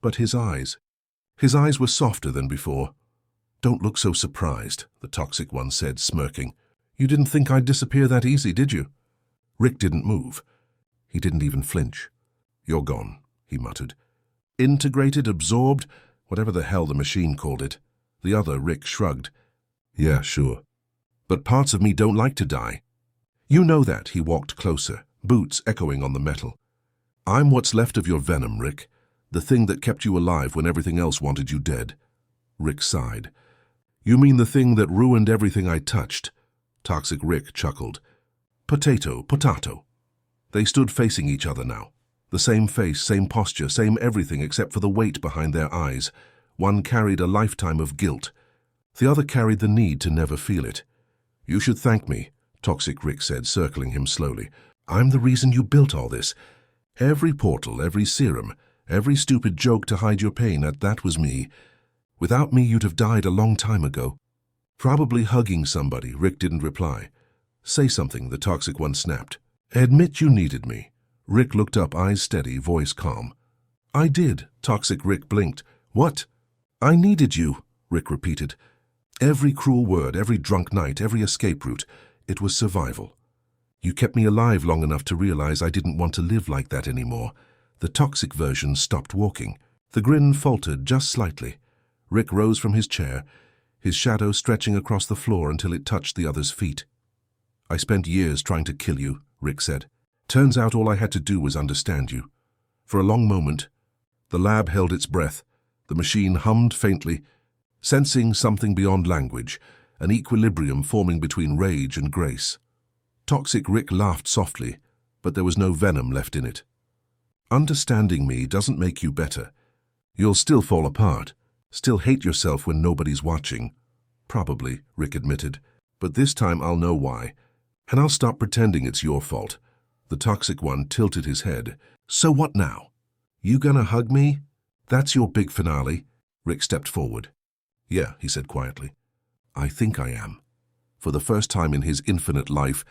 But his eyes were softer than before. "Don't look so surprised," the toxic one said, smirking. "You didn't think I'd disappear that easy, did you?" Rick didn't move. He didn't even flinch. "You're gone," he muttered. "Integrated, absorbed, whatever the hell the machine called it." The other Rick shrugged. "Yeah, sure. But parts of me don't like to die." "You know that." He walked closer, boots echoing on the metal. "I'm what's left of your venom, Rick. The thing that kept you alive when everything else wanted you dead." Rick sighed. "You mean the thing that ruined everything I touched?" Toxic Rick chuckled. "Potato, potato." They stood facing each other now. The same face, same posture, same everything except for the weight behind their eyes. One carried a lifetime of guilt. The other carried the need to never feel it. "You should thank me," Toxic Rick said, circling him slowly. "I'm the reason you built all this. Every portal, every serum, every stupid joke to hide your pain, that was me. Without me, you'd have died a long time ago." "Probably hugging somebody." Rick didn't reply. "Say something," the toxic one snapped. "Admit you needed me." Rick looked up, eyes steady, voice calm. "I did." Toxic Rick blinked. "What?" "I needed you," Rick repeated. "Every cruel word, every drunk night, every escape route. It was survival. You kept me alive long enough to realize I didn't want to live like that anymore." The toxic version stopped walking. The grin faltered just slightly. Rick rose from his chair, his shadow stretching across the floor until it touched the other's feet. "I spent years trying to kill you," Rick said. "Turns out all I had to do was understand you." For a long moment, the lab held its breath. The machine hummed faintly, sensing something beyond language, an equilibrium forming between rage and grace. Toxic Rick laughed softly, but there was no venom left in it. "Understanding me doesn't make you better. You'll still fall apart, still hate yourself when nobody's watching." "Probably," Rick admitted, "but this time I'll know why, and I'll stop pretending it's your fault." The toxic one tilted his head. "So what now? You gonna hug me? That's your big finale?" Rick stepped forward. "Yeah," he said quietly. "I think I am." For the first time in his infinite life,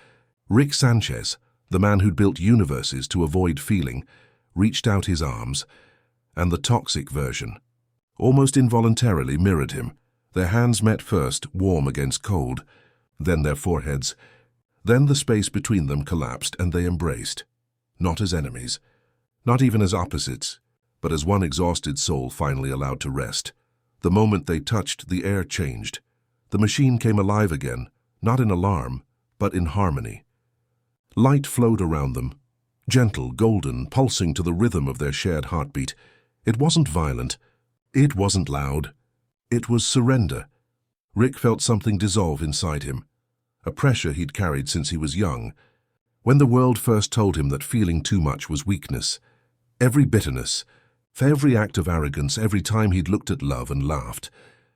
Rick Sanchez, the man who'd built universes to avoid feeling, reached out his arms, and the toxic version, almost involuntarily, mirrored him. Their hands met first, warm against cold, then their foreheads. Then the space between them collapsed and they embraced. Not as enemies, not even as opposites, but as one exhausted soul finally allowed to rest. The moment they touched, the air changed. The machine came alive again, not in alarm, but in harmony. Light flowed around them, gentle, golden, pulsing to the rhythm of their shared heartbeat. It wasn't violent. It wasn't loud. It was surrender. Rick felt something dissolve inside him, a pressure he'd carried since he was young. When the world first told him that feeling too much was weakness, every bitterness, for every act of arrogance, every time he'd looked at love and laughed,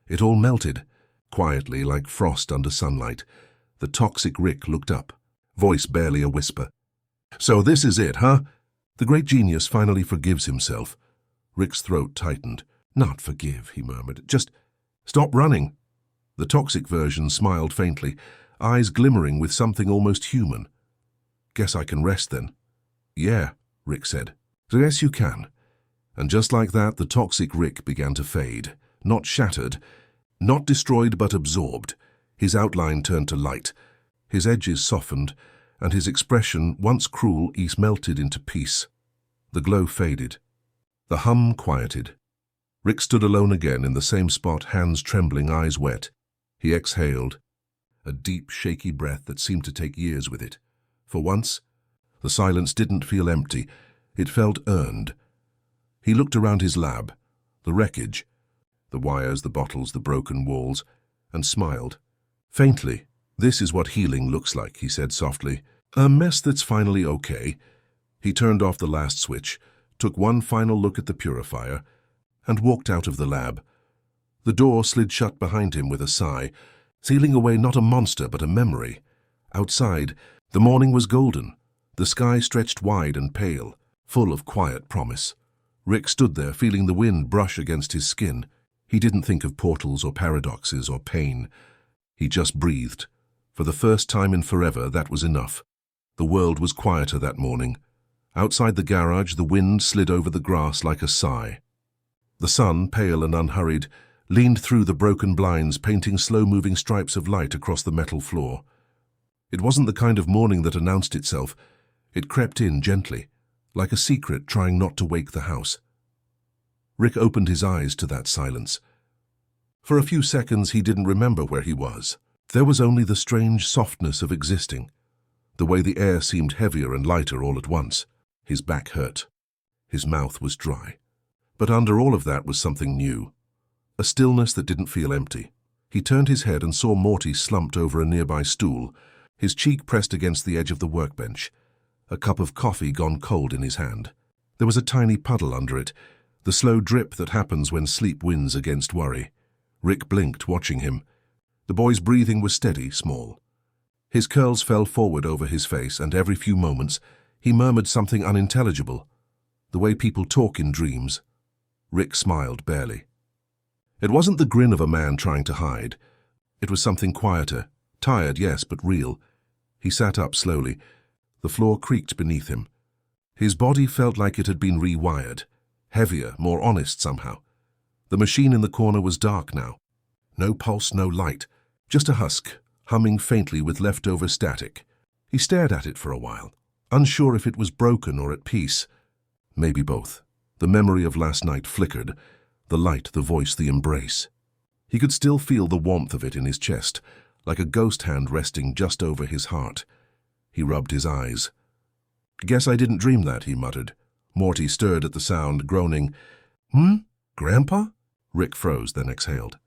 it all melted, quietly like frost under sunlight. The toxic Rick looked up, voice barely a whisper. "So this is it, huh?" The great genius finally forgives himself. Rick's throat tightened. "Not forgive," he murmured. "Just stop running." The toxic version smiled faintly, eyes glimmering with something almost human. "Guess I can rest then." "Yeah," Rick said. "Yes, you can." And just like that, the toxic Rick began to fade. Not shattered, not destroyed, but absorbed. His outline turned to light. His edges softened, and his expression, once cruel, melted into peace. The glow faded. The hum quieted. Rick stood alone again in the same spot, hands trembling, eyes wet. He exhaled, a deep, shaky breath that seemed to take years with it. For once, the silence didn't feel empty. It felt earned. He looked around his lab, the wreckage, the wires, the bottles, the broken walls, and smiled. Faintly, "This is what healing looks like," he said softly. "A mess that's finally okay." He turned off the last switch, took one final look at the purifier, and walked out of the lab. The door slid shut behind him with a sigh, sealing away not a monster but a memory. Outside, the morning was golden. The sky stretched wide and pale, full of quiet promise. Rick stood there, feeling the wind brush against his skin. He didn't think of portals or paradoxes or pain. He just breathed. For the first time in forever, that was enough. The world was quieter that morning. Outside the garage, the wind slid over the grass like a sigh. The sun, pale and unhurried, leaned through the broken blinds, painting slow-moving stripes of light across the metal floor. It wasn't the kind of morning that announced itself. It crept in gently, like a secret trying not to wake the house. Rick opened his eyes to that silence. For a few seconds he didn't remember where he was. There was only the strange softness of existing, the way the air seemed heavier and lighter all at once. His back hurt. His mouth was dry. But under all of that was something new, a stillness that didn't feel empty. He turned his head and saw Morty slumped over a nearby stool, his cheek pressed against the edge of the workbench, a cup of coffee gone cold in his hand. There was a tiny puddle under it, the slow drip that happens when sleep wins against worry. Rick blinked, watching him. The boy's breathing was steady, small. His curls fell forward over his face, and every few moments he murmured something unintelligible, the way people talk in dreams. Rick smiled barely. It wasn't the grin of a man trying to hide. It was something quieter, tired, yes, but real. He sat up slowly. The floor creaked beneath him. His body felt like it had been rewired, heavier, more honest somehow. The machine in the corner was dark now. No pulse, no light, just a husk, humming faintly with leftover static. He stared at it for a while, unsure if it was broken or at peace. Maybe both. The memory of last night flickered, the light, the voice, the embrace. He could still feel the warmth of it in his chest, like a ghost hand resting just over his heart. He rubbed his eyes. "Guess I didn't dream that," he muttered. Morty stirred at the sound, groaning. Grandpa?" Rick froze, then exhaled.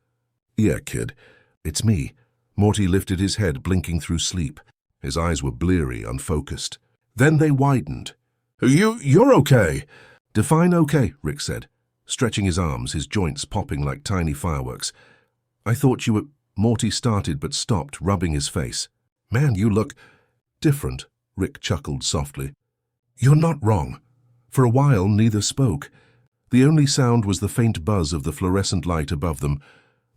"Yeah, kid. It's me." Morty lifted his head, blinking through sleep. His eyes were bleary, unfocused. Then they widened. You're okay." "Define okay," Rick said, stretching his arms, his joints popping like tiny fireworks. "I thought you were—" Morty started but stopped, rubbing his face. "Man, you look different," Rick chuckled softly. "You're not wrong." For a while, neither spoke. The only sound was the faint buzz of the fluorescent light above them,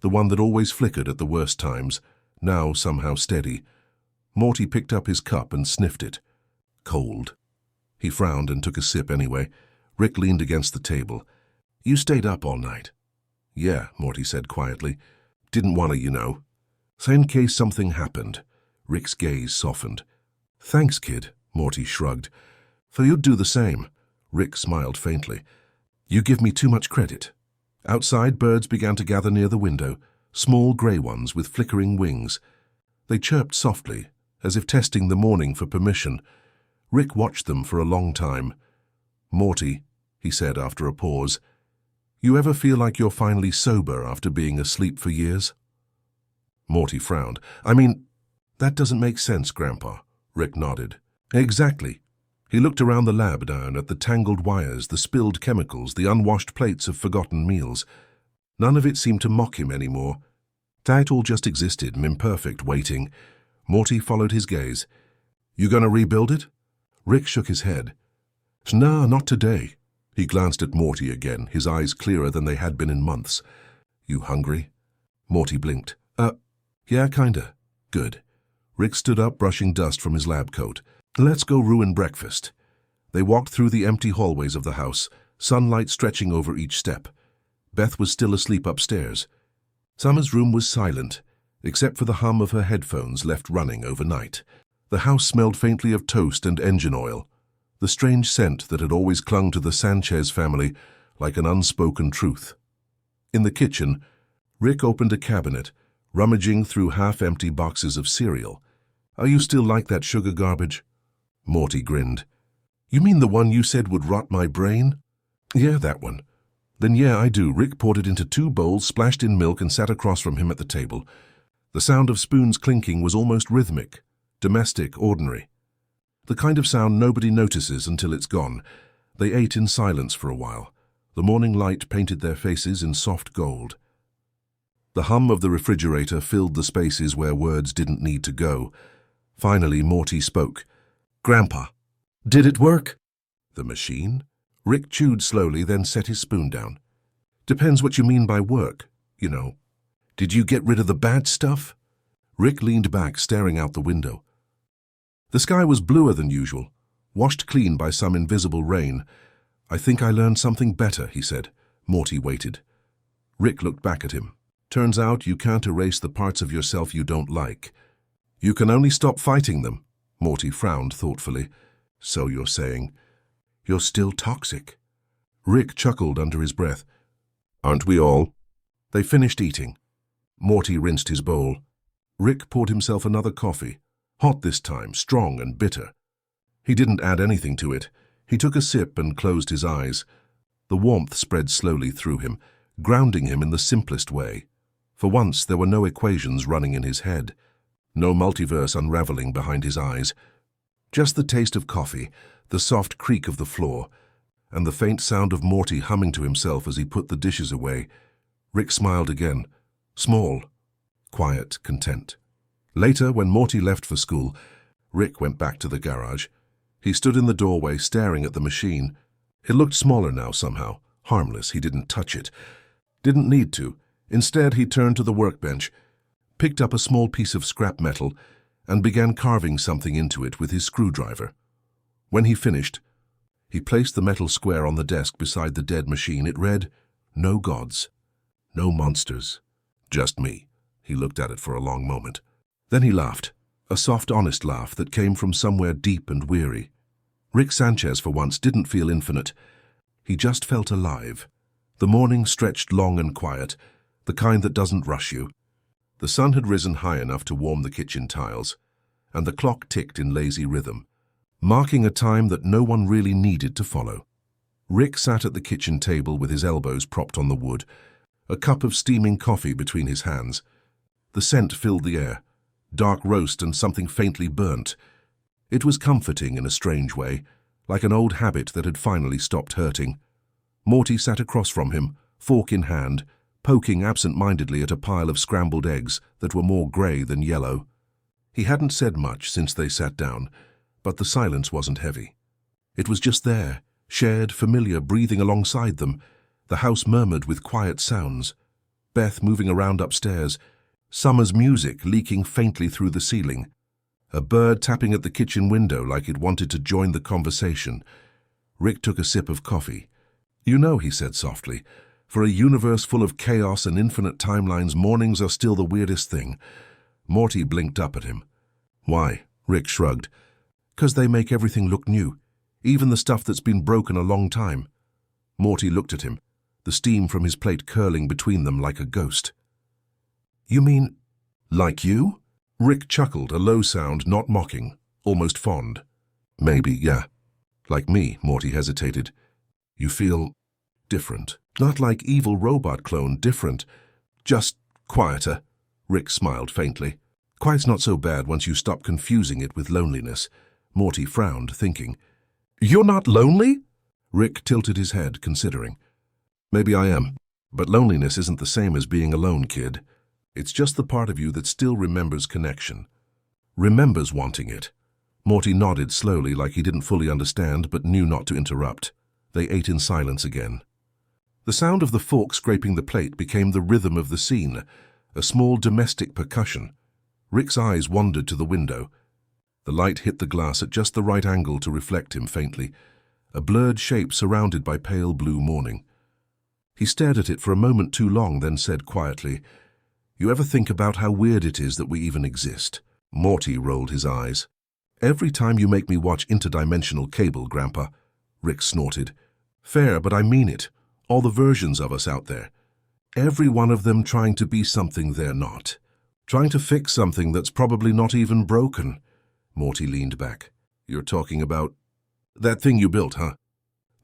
the one that always flickered at the worst times, now somehow steady. Morty picked up his cup and sniffed it. Cold. He frowned and took a sip anyway. Rick leaned against the table. "You stayed up all night?" "Yeah," Morty said quietly. "Didn't want to, you know. So in case something happened." Rick's gaze softened. "Thanks, kid," Morty shrugged. "For you'd do the same." Rick smiled faintly. "You give me too much credit." Outside, birds began to gather near the window, small grey ones with flickering wings. They chirped softly, as if testing the morning for permission. Rick watched them for a long time. "Morty," he said after a pause, You ever feel like you're finally sober after being asleep for years? Morty frowned. That doesn't make sense, Grandpa. Rick nodded. Exactly. He looked around the lab down at the tangled wires, the spilled chemicals, the unwashed plates of forgotten meals. None of it seemed to mock him anymore. That all just existed, imperfect, waiting. Morty followed his gaze. You gonna rebuild it? Rick shook his head. Nah, not today. He glanced at Morty again, his eyes clearer than they had been in months. You hungry? Morty blinked. Yeah, kinda. Good. Rick stood up, brushing dust from his lab coat. Let's go ruin breakfast. They walked through the empty hallways of the house, sunlight stretching over each step. Beth was still asleep upstairs. Summer's room was silent, except for the hum of her headphones left running overnight. The house smelled faintly of toast and engine oil, the strange scent that had always clung to the Sanchez family like an unspoken truth. In the kitchen, Rick opened a cabinet, rummaging through half-empty boxes of cereal. Are you still like that sugar garbage? Morty grinned. You mean the one you said would rot my brain? Yeah, that one. Then yeah, I do. Rick poured it into 2 bowls, splashed in milk, and sat across from him at the table. The sound of spoons clinking was almost rhythmic, domestic, ordinary. The kind of sound nobody notices until it's gone. They ate in silence for a while. The morning light painted their faces in soft gold. The hum of the refrigerator filled the spaces where words didn't need to go. Finally, Morty spoke. Grandpa, did it work? The machine? Rick chewed slowly, then set his spoon down. Depends what you mean by work, you know. Did you get rid of the bad stuff? Rick leaned back, staring out the window. The sky was bluer than usual, washed clean by some invisible rain. I think I learned something better, he said. Morty waited. Rick looked back at him. Turns out you can't erase the parts of yourself you don't like. You can only stop fighting them. Morty frowned thoughtfully. So you're saying, you're still toxic? Rick chuckled under his breath. Aren't we all? They finished eating. Morty rinsed his bowl. Rick poured himself another coffee, hot this time, strong and bitter. He didn't add anything to it. He took a sip and closed his eyes. The warmth spread slowly through him, grounding him in the simplest way. For once, there were no equations running in his head, no multiverse unraveling behind his eyes. Just the taste of coffee, the soft creak of the floor, and the faint sound of Morty humming to himself as he put the dishes away. Rick smiled again, small, quiet, content. Later, when Morty left for school, Rick went back to the garage. He stood in the doorway, staring at the machine. It looked smaller now somehow, harmless. He didn't touch it. Didn't need to. Instead, he turned to the workbench, picked up a small piece of scrap metal, and began carving something into it with his screwdriver. When he finished, he placed the metal square on the desk beside the dead machine. It read, "No gods, no monsters, just me." He looked at it for a long moment. Then he laughed, a soft, honest laugh that came from somewhere deep and weary. Rick Sanchez, for once, didn't feel infinite. He just felt alive. The morning stretched long and quiet, the kind that doesn't rush you. The sun had risen high enough to warm the kitchen tiles, and the clock ticked in lazy rhythm, marking a time that no one really needed to follow. Rick sat at the kitchen table with his elbows propped on the wood, a cup of steaming coffee between his hands. The scent filled the air, dark roast and something faintly burnt. It was comforting in a strange way, like an old habit that had finally stopped hurting. Morty sat across from him, fork in hand, poking absent-mindedly at a pile of scrambled eggs that were more grey than yellow. He hadn't said much since they sat down, but the silence wasn't heavy. It was just there, shared, familiar, breathing alongside them. The house murmured with quiet sounds. Beth moving around upstairs, Summer's music leaking faintly through the ceiling, a bird tapping at the kitchen window like it wanted to join the conversation. Rick took a sip of coffee. You know, he said softly, for a universe full of chaos and infinite timelines, mornings are still the weirdest thing. Morty blinked up at him. Why? Rick shrugged. 'Cause they make everything look new, even the stuff that's been broken a long time. Morty looked at him, the steam from his plate curling between them like a ghost. You mean, like you? Rick chuckled, a low sound, not mocking, almost fond. Maybe, yeah. Like me, Morty hesitated. You feel Different. Not like evil robot clone, different. Just quieter. Rick smiled faintly. Quiet's not so bad once you stop confusing it with loneliness. Morty frowned, thinking. You're not lonely? Rick tilted his head, considering. Maybe I am, but loneliness isn't the same as being alone, kid. It's just the part of you that still remembers connection. Remembers wanting it. Morty nodded slowly like he didn't fully understand but knew not to interrupt. They ate in silence again. The sound of the fork scraping the plate became the rhythm of the scene, a small domestic percussion. Rick's eyes wandered to the window. The light hit the glass at just the right angle to reflect him faintly, a blurred shape surrounded by pale blue morning. He stared at it for a moment too long, then said quietly, You ever think about how weird it is that we even exist? Morty rolled his eyes. Every time you make me watch interdimensional cable, Grandpa, Rick snorted. Fair, but I mean it. All the versions of us out there. Every one of them trying to be something they're not. Trying to fix something that's probably not even broken. Morty leaned back. You're talking about that thing you built, huh?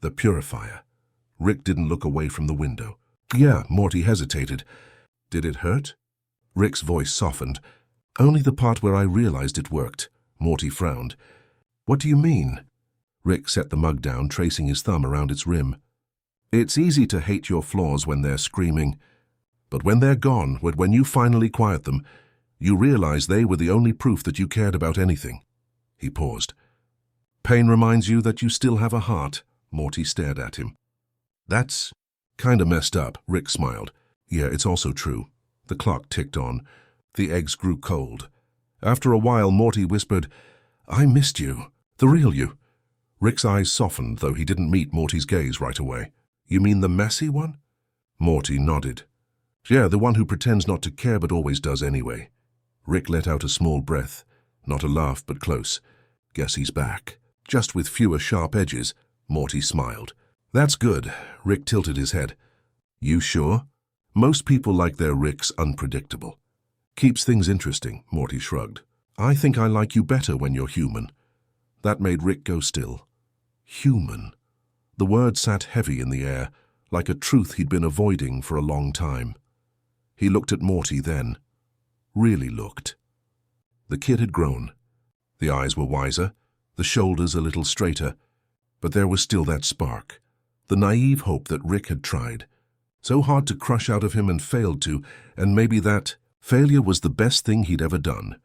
The purifier. Rick didn't look away from the window. Yeah, Morty hesitated. Did it hurt? Rick's voice softened. Only the part where I realized it worked. Morty frowned. What do you mean? Rick set the mug down, tracing his thumb around its rim. It's easy to hate your flaws when they're screaming. But when they're gone, when you finally quiet them, you realize they were the only proof that you cared about anything. He paused. Pain reminds you that you still have a heart. Morty stared at him. That's kinda messed up, Rick smiled. Yeah, it's also true. The clock ticked on. The eggs grew cold. After a while, Morty whispered, I missed you. The real you. Rick's eyes softened, though he didn't meet Morty's gaze right away. You mean the messy one? Morty nodded. Yeah, the one who pretends not to care but always does anyway. Rick let out a small breath. Not a laugh, but close. Guess he's back. Just with fewer sharp edges. Morty smiled. That's good. Rick tilted his head. You sure? Most people like their Ricks unpredictable. Keeps things interesting, Morty shrugged. I think I like you better when you're human. That made Rick go still. Human. The word sat heavy in the air, like a truth he'd been avoiding for a long time. He looked at Morty then. Really looked. The kid had grown. The eyes were wiser, the shoulders a little straighter, but there was still that spark, the naive hope that Rick had tried. So hard to crush out of him and failed to, and maybe that failure was the best thing he'd ever done.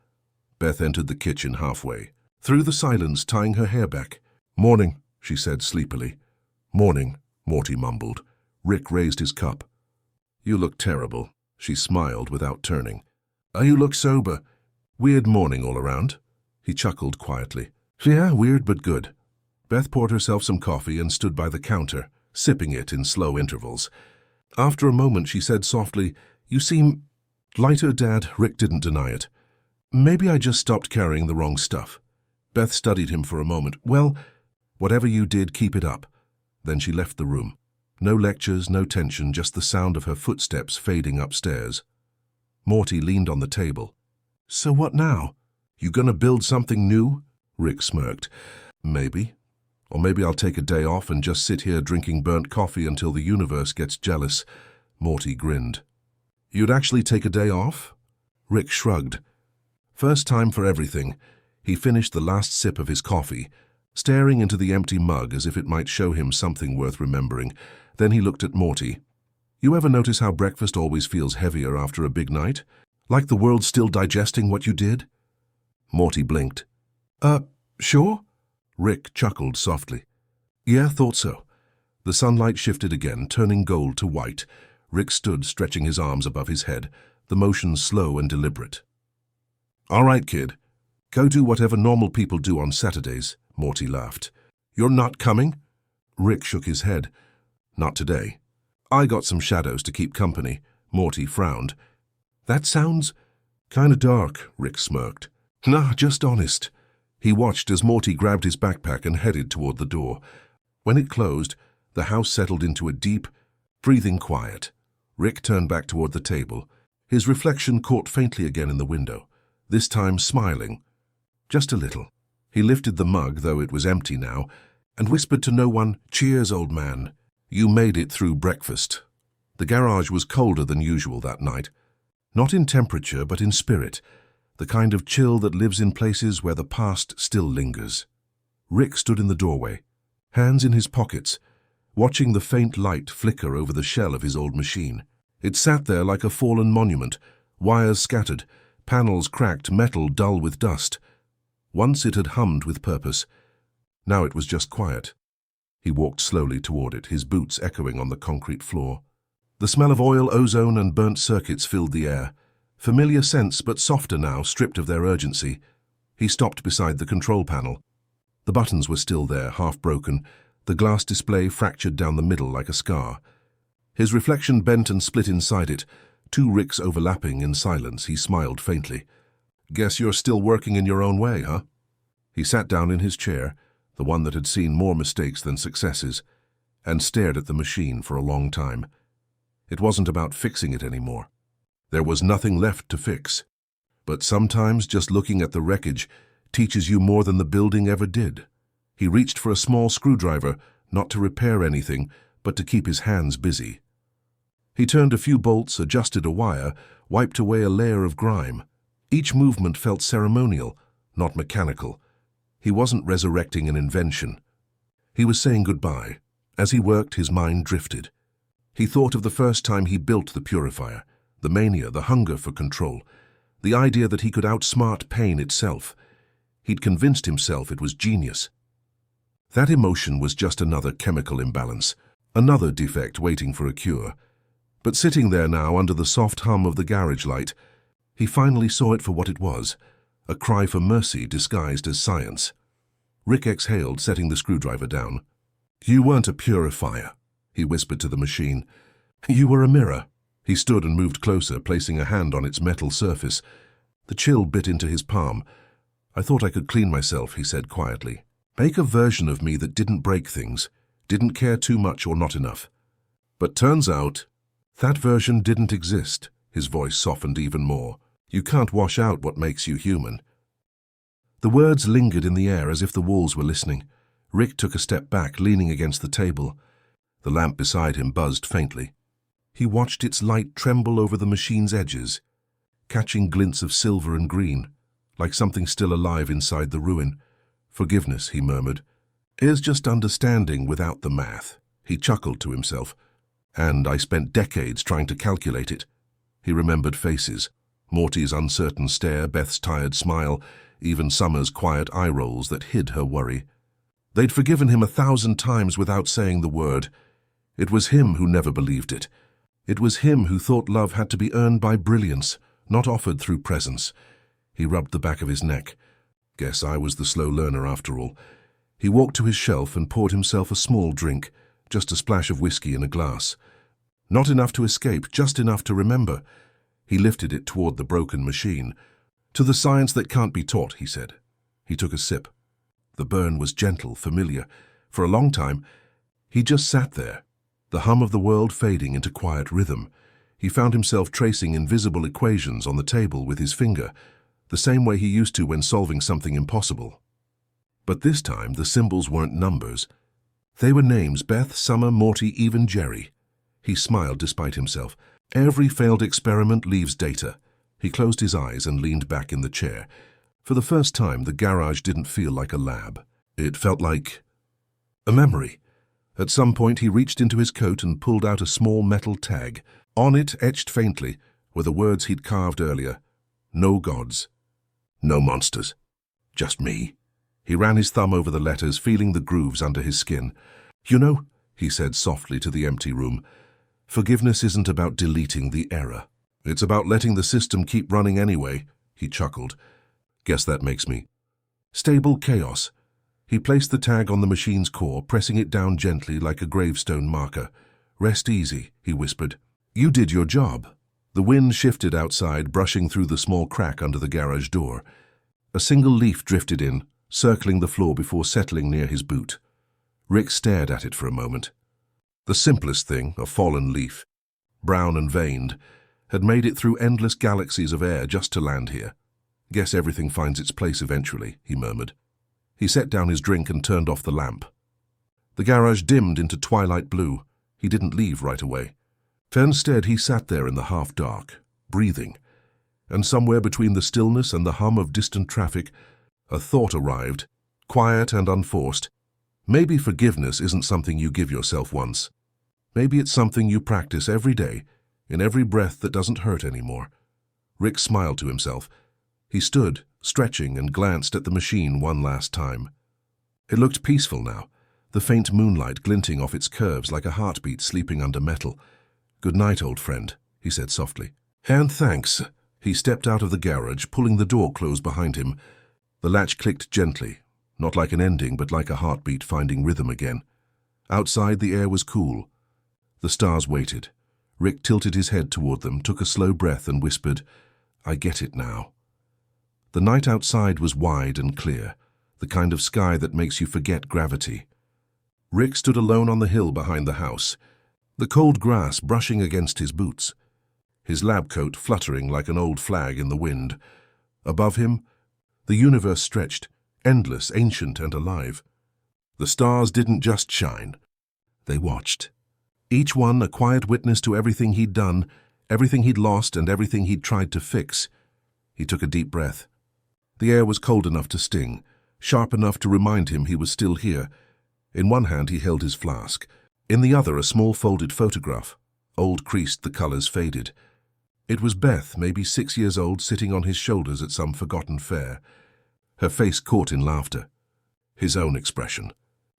Beth entered the kitchen halfway, through the silence, tying her hair back. Morning, she said sleepily. Morning, Morty mumbled. Rick raised his cup. You look terrible, she smiled without turning. You look sober. Weird morning all around. He chuckled quietly. Yeah, weird but good. Beth poured herself some coffee and stood by the counter, sipping it in slow intervals. After a moment, she said softly, You seem lighter, Dad. Rick didn't deny it. Maybe I just stopped carrying the wrong stuff. Beth studied him for a moment. Well, whatever you did, keep it up. Then she left the room. No lectures, no tension, just the sound of her footsteps fading upstairs. Morty leaned on the table. So what now? You gonna build something new? Rick smirked. Maybe. Or maybe I'll take a day off and just sit here drinking burnt coffee until the universe gets jealous. Morty grinned. You'd actually take a day off? Rick shrugged. First time for everything. He finished the last sip of his coffee, staring into the empty mug as if it might show him something worth remembering. Then he looked at Morty. You ever notice how breakfast always feels heavier after a big night? Like the world's still digesting what you did? Morty blinked. Sure? Rick chuckled softly. Yeah, thought so. The sunlight shifted again, turning gold to white. Rick stood, stretching his arms above his head, the motion slow and deliberate. All right, kid. Go do whatever normal people do on Saturdays, Morty laughed. You're not coming? Rick shook his head. Not today. I got some shadows to keep company. Morty frowned. That sounds kinda dark, Rick smirked. Nah, just honest. He watched as Morty grabbed his backpack and headed toward the door. When it closed, the house settled into a deep, breathing quiet. Rick turned back toward the table. His reflection caught faintly again in the window, this time smiling. Just a little. He lifted the mug, though it was empty now, and whispered to no one, Cheers, old man. You made it through breakfast. The garage was colder than usual that night. Not in temperature, but in spirit. The kind of chill that lives in places where the past still lingers. Rick stood in the doorway, hands in his pockets, watching the faint light flicker over the shell of his old machine. It sat there like a fallen monument, wires scattered, panels cracked, metal dull with dust. Once it had hummed with purpose. Now it was just quiet. He walked slowly toward it, his boots echoing on the concrete floor. The smell of oil, ozone, and burnt circuits filled the air. Familiar scents, but softer now, stripped of their urgency. He stopped beside the control panel. The buttons were still there, half broken, the glass display fractured down the middle like a scar. His reflection bent and split inside it, two Ricks overlapping in silence. He smiled faintly. "Guess you're still working in your own way, huh?" He sat down in his chair, the one that had seen more mistakes than successes, and stared at the machine for a long time. It wasn't about fixing it anymore. There was nothing left to fix. But sometimes just looking at the wreckage teaches you more than the building ever did. He reached for a small screwdriver, not to repair anything, but to keep his hands busy. He turned a few bolts, adjusted a wire, wiped away a layer of grime. Each movement felt ceremonial, not mechanical. He wasn't resurrecting an invention. He was saying goodbye. As he worked, his mind drifted. He thought of the first time he built the purifier, the mania, the hunger for control, the idea that he could outsmart pain itself. He'd convinced himself it was genius. That emotion was just another chemical imbalance, another defect waiting for a cure. But sitting there now under the soft hum of the garage light, he finally saw it for what it was, a cry for mercy disguised as science. Rick exhaled, setting the screwdriver down. "You weren't a purifier," he whispered to the machine. "You were a mirror." He stood and moved closer, placing a hand on its metal surface. The chill bit into his palm. "I thought I could clean myself," he said quietly. "Make a version of me that didn't break things, didn't care too much or not enough. But turns out, that version didn't exist." His voice softened even more. "You can't wash out what makes you human." The words lingered in the air as if the walls were listening. Rick took a step back, leaning against the table. The lamp beside him buzzed faintly. He watched its light tremble over the machine's edges, catching glints of silver and green, like something still alive inside the ruin. "Forgiveness," he murmured, "is just understanding without the math." He chuckled to himself. "And I spent decades trying to calculate it." He remembered faces. Morty's uncertain stare, Beth's tired smile, even Summer's quiet eye rolls that hid her worry. They'd forgiven him 1,000 times without saying the word. It was him who never believed it. It was him who thought love had to be earned by brilliance, not offered through presence. He rubbed the back of his neck. Guess I was the slow learner after all. He walked to his shelf and poured himself a small drink, just a splash of whiskey in a glass. Not enough to escape, just enough to remember. He lifted it toward the broken machine. "To the science that can't be taught," he said. He took a sip. The burn was gentle, familiar. For a long time, he just sat there, the hum of the world fading into quiet rhythm. He found himself tracing invisible equations on the table with his finger, the same way he used to when solving something impossible. But this time, the symbols weren't numbers. They were names: Beth, Summer, Morty, even Jerry. He smiled despite himself. Every failed experiment leaves data. He closed his eyes and leaned back in the chair. For the first time, the garage didn't feel like a lab. It felt like a memory. At some point, he reached into his coat and pulled out a small metal tag. On it, etched faintly, were the words he'd carved earlier. "No gods. No monsters. Just me." He ran his thumb over the letters, feeling the grooves under his skin. "You know," he said softly to the empty room, "forgiveness isn't about deleting the error. It's about letting the system keep running anyway." He chuckled. "Guess that makes me stable chaos." He placed the tag on the machine's core, pressing it down gently like a gravestone marker. "Rest easy," he whispered. "You did your job." The wind shifted outside, brushing through the small crack under the garage door. A single leaf drifted in, circling the floor before settling near his boot. Rick stared at it for a moment. The simplest thing, a fallen leaf, brown and veined, had made it through endless galaxies of air just to land here. "Guess everything finds its place eventually," he murmured. He set down his drink and turned off the lamp. The garage dimmed into twilight blue. He didn't leave right away. Instead, he sat there in the half-dark, breathing, and somewhere between the stillness and the hum of distant traffic, a thought arrived, quiet and unforced. Maybe forgiveness isn't something you give yourself once. Maybe it's something you practice every day, in every breath that doesn't hurt anymore. Rick smiled to himself. He stood, stretching, and glanced at the machine one last time. It looked peaceful now, the faint moonlight glinting off its curves like a heartbeat sleeping under metal. "Good night, old friend," he said softly. "And thanks." He stepped out of the garage, pulling the door closed behind him. The latch clicked gently, not like an ending, but like a heartbeat finding rhythm again. Outside, the air was cool. The stars waited. Rick tilted his head toward them, took a slow breath, and whispered, "I get it now." The night outside was wide and clear, the kind of sky that makes you forget gravity. Rick stood alone on the hill behind the house, the cold grass brushing against his boots, his lab coat fluttering like an old flag in the wind. Above him, the universe stretched, endless, ancient, and alive. The stars didn't just shine. They watched. Each one a quiet witness to everything he'd done, everything he'd lost, and everything he'd tried to fix. He took a deep breath. The air was cold enough to sting, sharp enough to remind him he was still here. In one hand he held his flask, in the other a small folded photograph. Old creased, the colors faded. It was Beth, maybe 6 years old, sitting on his shoulders at some forgotten fair. Her face caught in laughter. His own expression.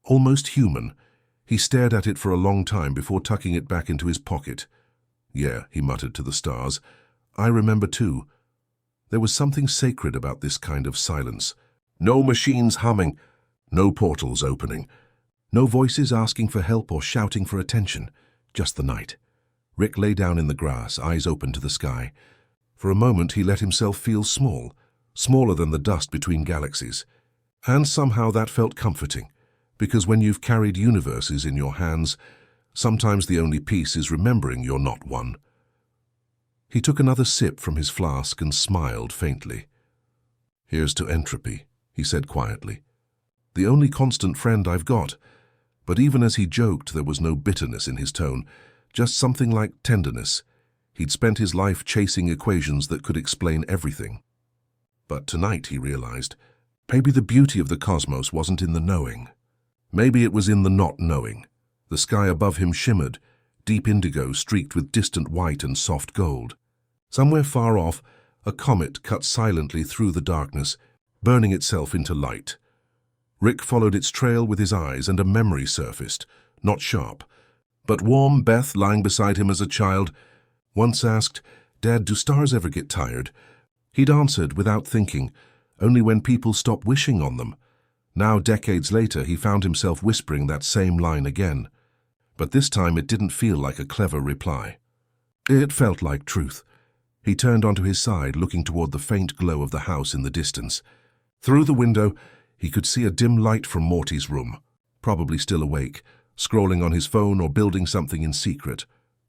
Almost human. He stared at it for a long time before tucking it back into his pocket. "Yeah," he muttered to the stars. "I remember too." There was something sacred about this kind of silence. No machines humming, no portals opening, no voices asking for help or shouting for attention, just the night. Rick lay down in the grass, eyes open to the sky. For a moment he let himself feel small, smaller than the dust between galaxies. And somehow that felt comforting, because when you've carried universes in your hands, sometimes the only peace is remembering you're not one. He took another sip from his flask and smiled faintly. "Here's to entropy," he said quietly. "The only constant friend I've got." But even as he joked, there was no bitterness in his tone, just something like tenderness. He'd spent his life chasing equations that could explain everything. But tonight, he realized, maybe the beauty of the cosmos wasn't in the knowing. Maybe it was in the not knowing. The sky above him shimmered, deep indigo streaked with distant white and soft gold. Somewhere far off, a comet cut silently through the darkness, burning itself into light. Rick followed its trail with his eyes, and a memory surfaced, not sharp, but warm. Beth, lying beside him as a child, once asked, "Dad, do stars ever get tired?" He'd answered without thinking, "Only when people stop wishing on them." Now, decades later, he found himself whispering that same line again. But this time it didn't feel like a clever reply. It felt like truth. He turned onto his side, looking toward the faint glow of the house in the distance. Through the window, he could see a dim light from Morty's room, probably still awake, scrolling on his phone or building something in secret.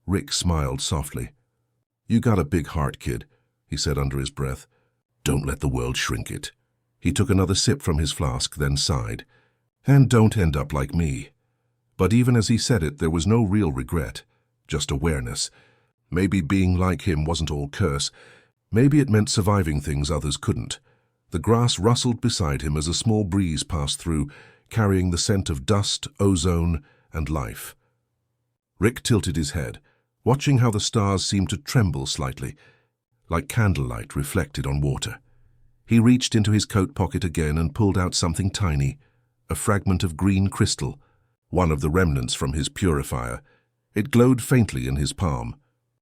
Rick smiled softly. "You got a big heart, kid," he said under his breath. "Don't let the world shrink it." He took another sip from his flask, then sighed. "And don't end up like me." But even as he said it, there was no real regret, just awareness. Maybe being like him wasn't all curse. Maybe it meant surviving things others couldn't. The grass rustled beside him as a small breeze passed through, carrying the scent of dust, ozone, and life. Rick tilted his head, watching how the stars seemed to tremble slightly, like candlelight reflected on water. He reached into his coat pocket again and pulled out something tiny, a fragment of green crystal, one of the remnants from his purifier. It glowed faintly in his palm.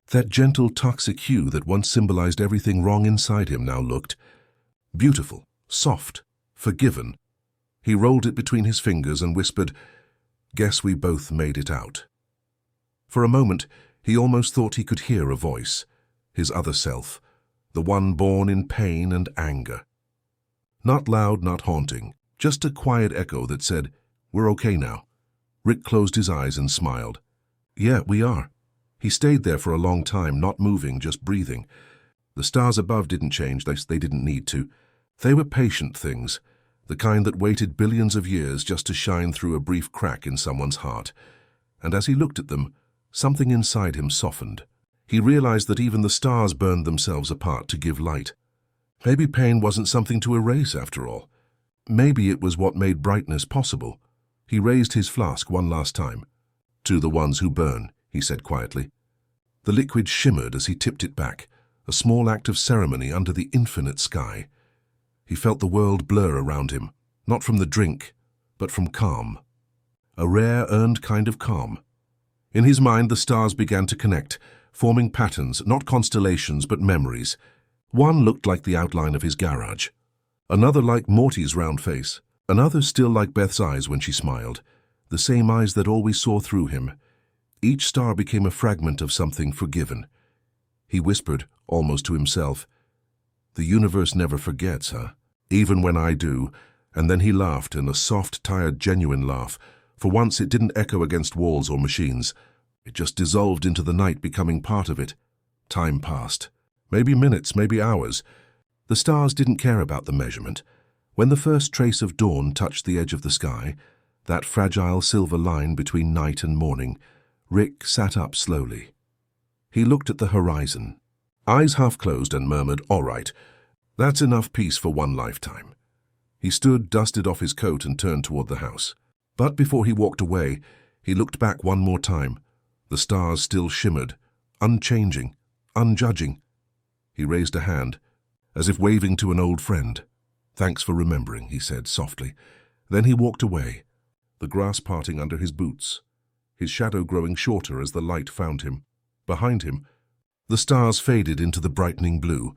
That gentle, toxic hue that once symbolized everything wrong inside him now looked beautiful, soft, forgiven. He rolled it between his fingers and whispered, "Guess we both made it out." For a moment, he almost thought he could hear a voice, his other self, the one born in pain and anger. Not loud, not haunting, just a quiet echo that said, "We're okay now." Rick closed his eyes and smiled. "Yeah, we are." He stayed there for a long time, not moving, just breathing. The stars above didn't change, they didn't need to. They were patient things, the kind that waited billions of years just to shine through a brief crack in someone's heart. And as he looked at them, Something inside him softened. He realized that even the stars burned themselves apart to give light. Maybe pain wasn't something to erase after all. Maybe it was what made brightness possible. He raised his flask one last time. "To the ones who burn," he said quietly. The liquid shimmered as he tipped it back, a small act of ceremony under the infinite sky. He felt the world blur around him, not from the drink, but from calm. A rare, earned kind of calm. In his mind, the stars began to connect, forming patterns, not constellations, but memories. One looked like the outline of his garage, another like Morty's round face, another still like Beth's eyes when she smiled, the same eyes that always saw through him. Each star became a fragment of something forgiven. He whispered, almost to himself, "The universe never forgets, huh? Even when I do." And then he laughed in a soft, tired, genuine laugh. For once it didn't echo against walls or machines. It just dissolved into the night, becoming part of it. Time passed. Maybe minutes, maybe hours. The stars didn't care about the measurement. When the first trace of dawn touched the edge of the sky, that fragile silver line between night and morning, Rick sat up slowly. He looked at the horizon, eyes half closed, and murmured, "All right, that's enough peace for one lifetime." He stood, dusted off his coat, and turned toward the house. But before he walked away, he looked back one more time. The stars still shimmered, unchanging, unjudging. He raised a hand, as if waving to an old friend. "Thanks for remembering," he said softly. Then he walked away, the grass parting under his boots, his shadow growing shorter as the light found him. Behind him, the stars faded into the brightening blue,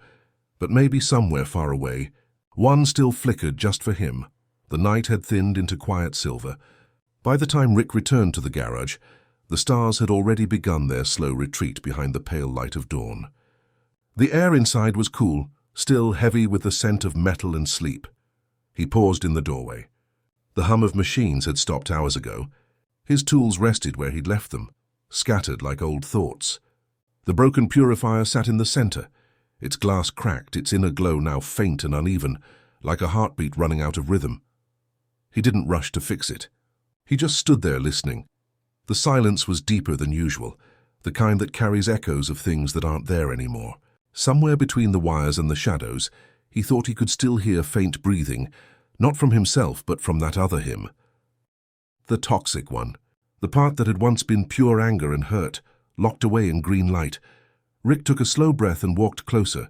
but maybe somewhere far away, one still flickered just for him. The night had thinned into quiet silver. By the time Rick returned to the garage, the stars had already begun their slow retreat behind the pale light of dawn. The air inside was cool, still heavy with the scent of metal and sleep. He paused in the doorway. The hum of machines had stopped hours ago. His tools rested where he'd left them, scattered like old thoughts. The broken purifier sat in the center, its glass cracked, its inner glow now faint and uneven, like a heartbeat running out of rhythm. He didn't rush to fix it. He just stood there listening. The silence was deeper than usual, the kind that carries echoes of things that aren't there anymore. Somewhere between the wires and the shadows, he thought he could still hear faint breathing, not from himself but from that other him. The toxic one, the part that had once been pure anger and hurt, locked away in green light. Rick took a slow breath and walked closer.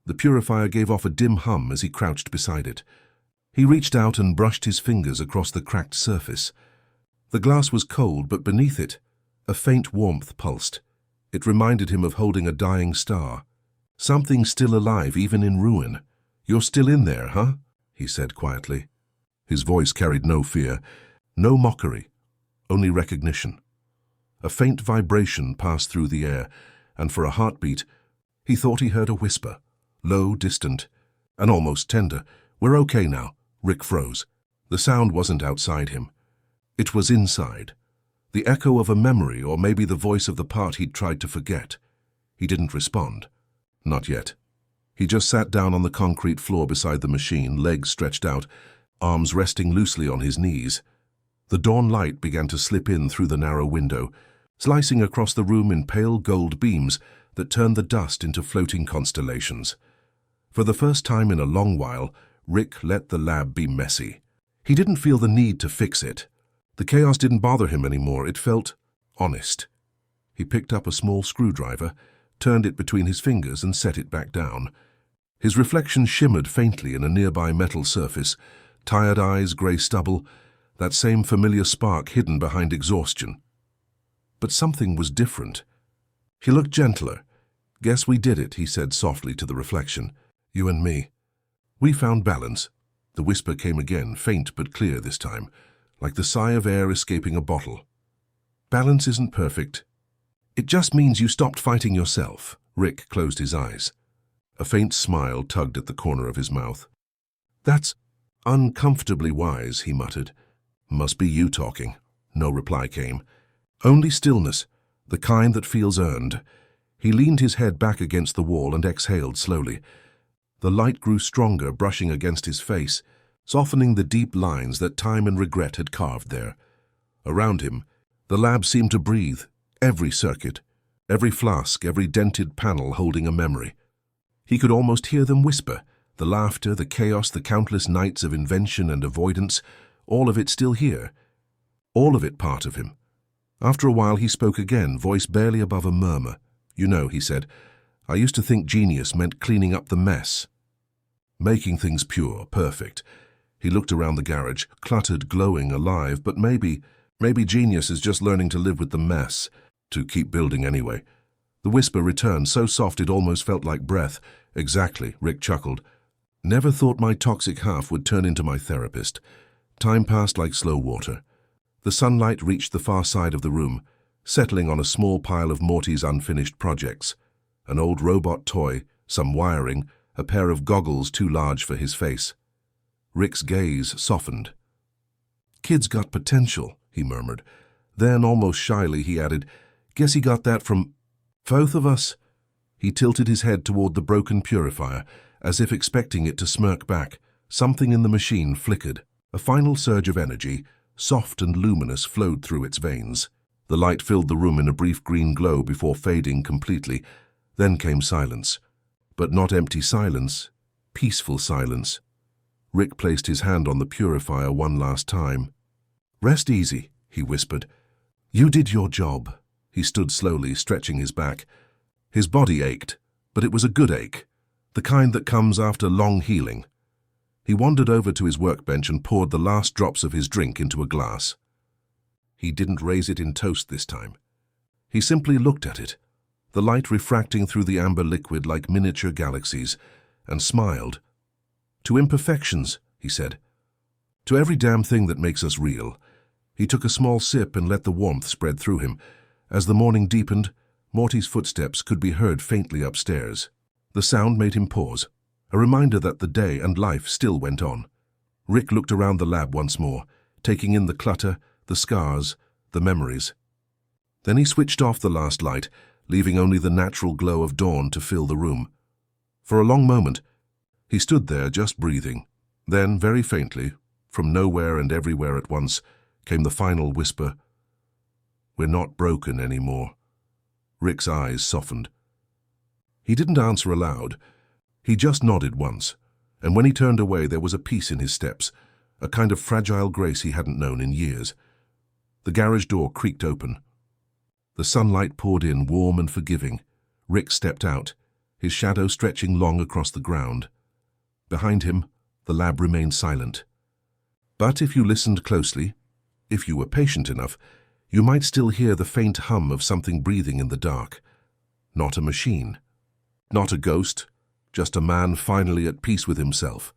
The purifier gave off a dim hum as he crouched beside it. He reached out and brushed his fingers across the cracked surface. The glass was cold, but beneath it, a faint warmth pulsed. It reminded him of holding a dying star. Something still alive, even in ruin. "You're still in there, huh?" he said quietly. His voice carried no fear, no mockery, only recognition. A faint vibration passed through the air, and for a heartbeat, he thought he heard a whisper, low, distant, and almost tender. "We're okay now." Rick froze. The sound wasn't outside him. It was inside. The echo of a memory, or maybe the voice of the part he'd tried to forget. He didn't respond. Not yet. He just sat down on the concrete floor beside the machine, legs stretched out, arms resting loosely on his knees. The dawn light began to slip in through the narrow window, slicing across the room in pale gold beams that turned the dust into floating constellations. For the first time in a long while, Rick let the lab be messy. He didn't feel the need to fix it. The chaos didn't bother him anymore. It felt honest. He picked up a small screwdriver, turned it between his fingers, and set it back down. His reflection shimmered faintly in a nearby metal surface, tired eyes, grey stubble, that same familiar spark hidden behind exhaustion. But something was different. He looked gentler. "Guess we did it," he said softly to the reflection. "You and me. We found balance." The whisper came again, faint but clear this time, like the sigh of air escaping a bottle. "Balance isn't perfect. It just means you stopped fighting yourself." Rick closed his eyes. A faint smile tugged at the corner of his mouth. "That's uncomfortably wise," he muttered. "Must be you talking." No reply came. Only stillness, the kind that feels earned. He leaned his head back against the wall and exhaled slowly. The light grew stronger, brushing against his face, softening the deep lines that time and regret had carved there. Around him, the lab seemed to breathe, Every circuit, every flask, every dented panel holding a memory. He could almost hear them whisper, the laughter, the chaos, the countless nights of invention and avoidance, all of it still here. All of it part of him. After a while he spoke again, voice barely above a murmur. "You know," he said, "I used to think genius meant cleaning up the mess. Making things pure, perfect." He looked around the garage, cluttered, glowing, alive, but maybe genius is just learning to live with the mess, to keep building anyway. The whisper returned, so soft it almost felt like breath. "Exactly," Rick chuckled. "Never thought my toxic half would turn into my therapist." Time passed like slow water. The sunlight reached the far side of the room, settling on a small pile of Morty's unfinished projects. An old robot toy, some wiring, a pair of goggles too large for his face. Rick's gaze softened. "Kid's got potential," he murmured. Then, almost shyly, he added, "Guess he got that from both of us." He tilted his head toward the broken purifier, as if expecting it to smirk back. Something in the machine flickered. A final surge of energy, soft and luminous, flowed through its veins. The light filled the room in a brief green glow before fading completely. Then came silence. But not empty silence, peaceful silence. Rick placed his hand on the purifier one last time. "Rest easy," he whispered. "You did your job." He stood slowly, stretching his back. His body ached, but it was a good ache, the kind that comes after long healing. He wandered over to his workbench and poured the last drops of his drink into a glass. He didn't raise it in toast this time. He simply looked at it, the light refracting through the amber liquid like miniature galaxies, and smiled. "To imperfections," he said. "To every damn thing that makes us real." He took a small sip and let the warmth spread through him. As the morning deepened, Morty's footsteps could be heard faintly upstairs. The sound made him pause, a reminder that the day and life still went on. Rick looked around the lab once more, taking in the clutter, the scars, the memories. Then he switched off the last light, leaving only the natural glow of dawn to fill the room. For a long moment, he stood there just breathing. Then, very faintly, from nowhere and everywhere at once, came the final whisper, "We're not broken anymore." Rick's eyes softened. He didn't answer aloud. He just nodded once, and when he turned away there was a peace in his steps, a kind of fragile grace he hadn't known in years. The garage door creaked open. The sunlight poured in, warm and forgiving. Rick stepped out, his shadow stretching long across the ground. Behind him, the lab remained silent. But if you listened closely, if you were patient enough, you might still hear the faint hum of something breathing in the dark. Not a machine, not a ghost, just a man finally at peace with himself.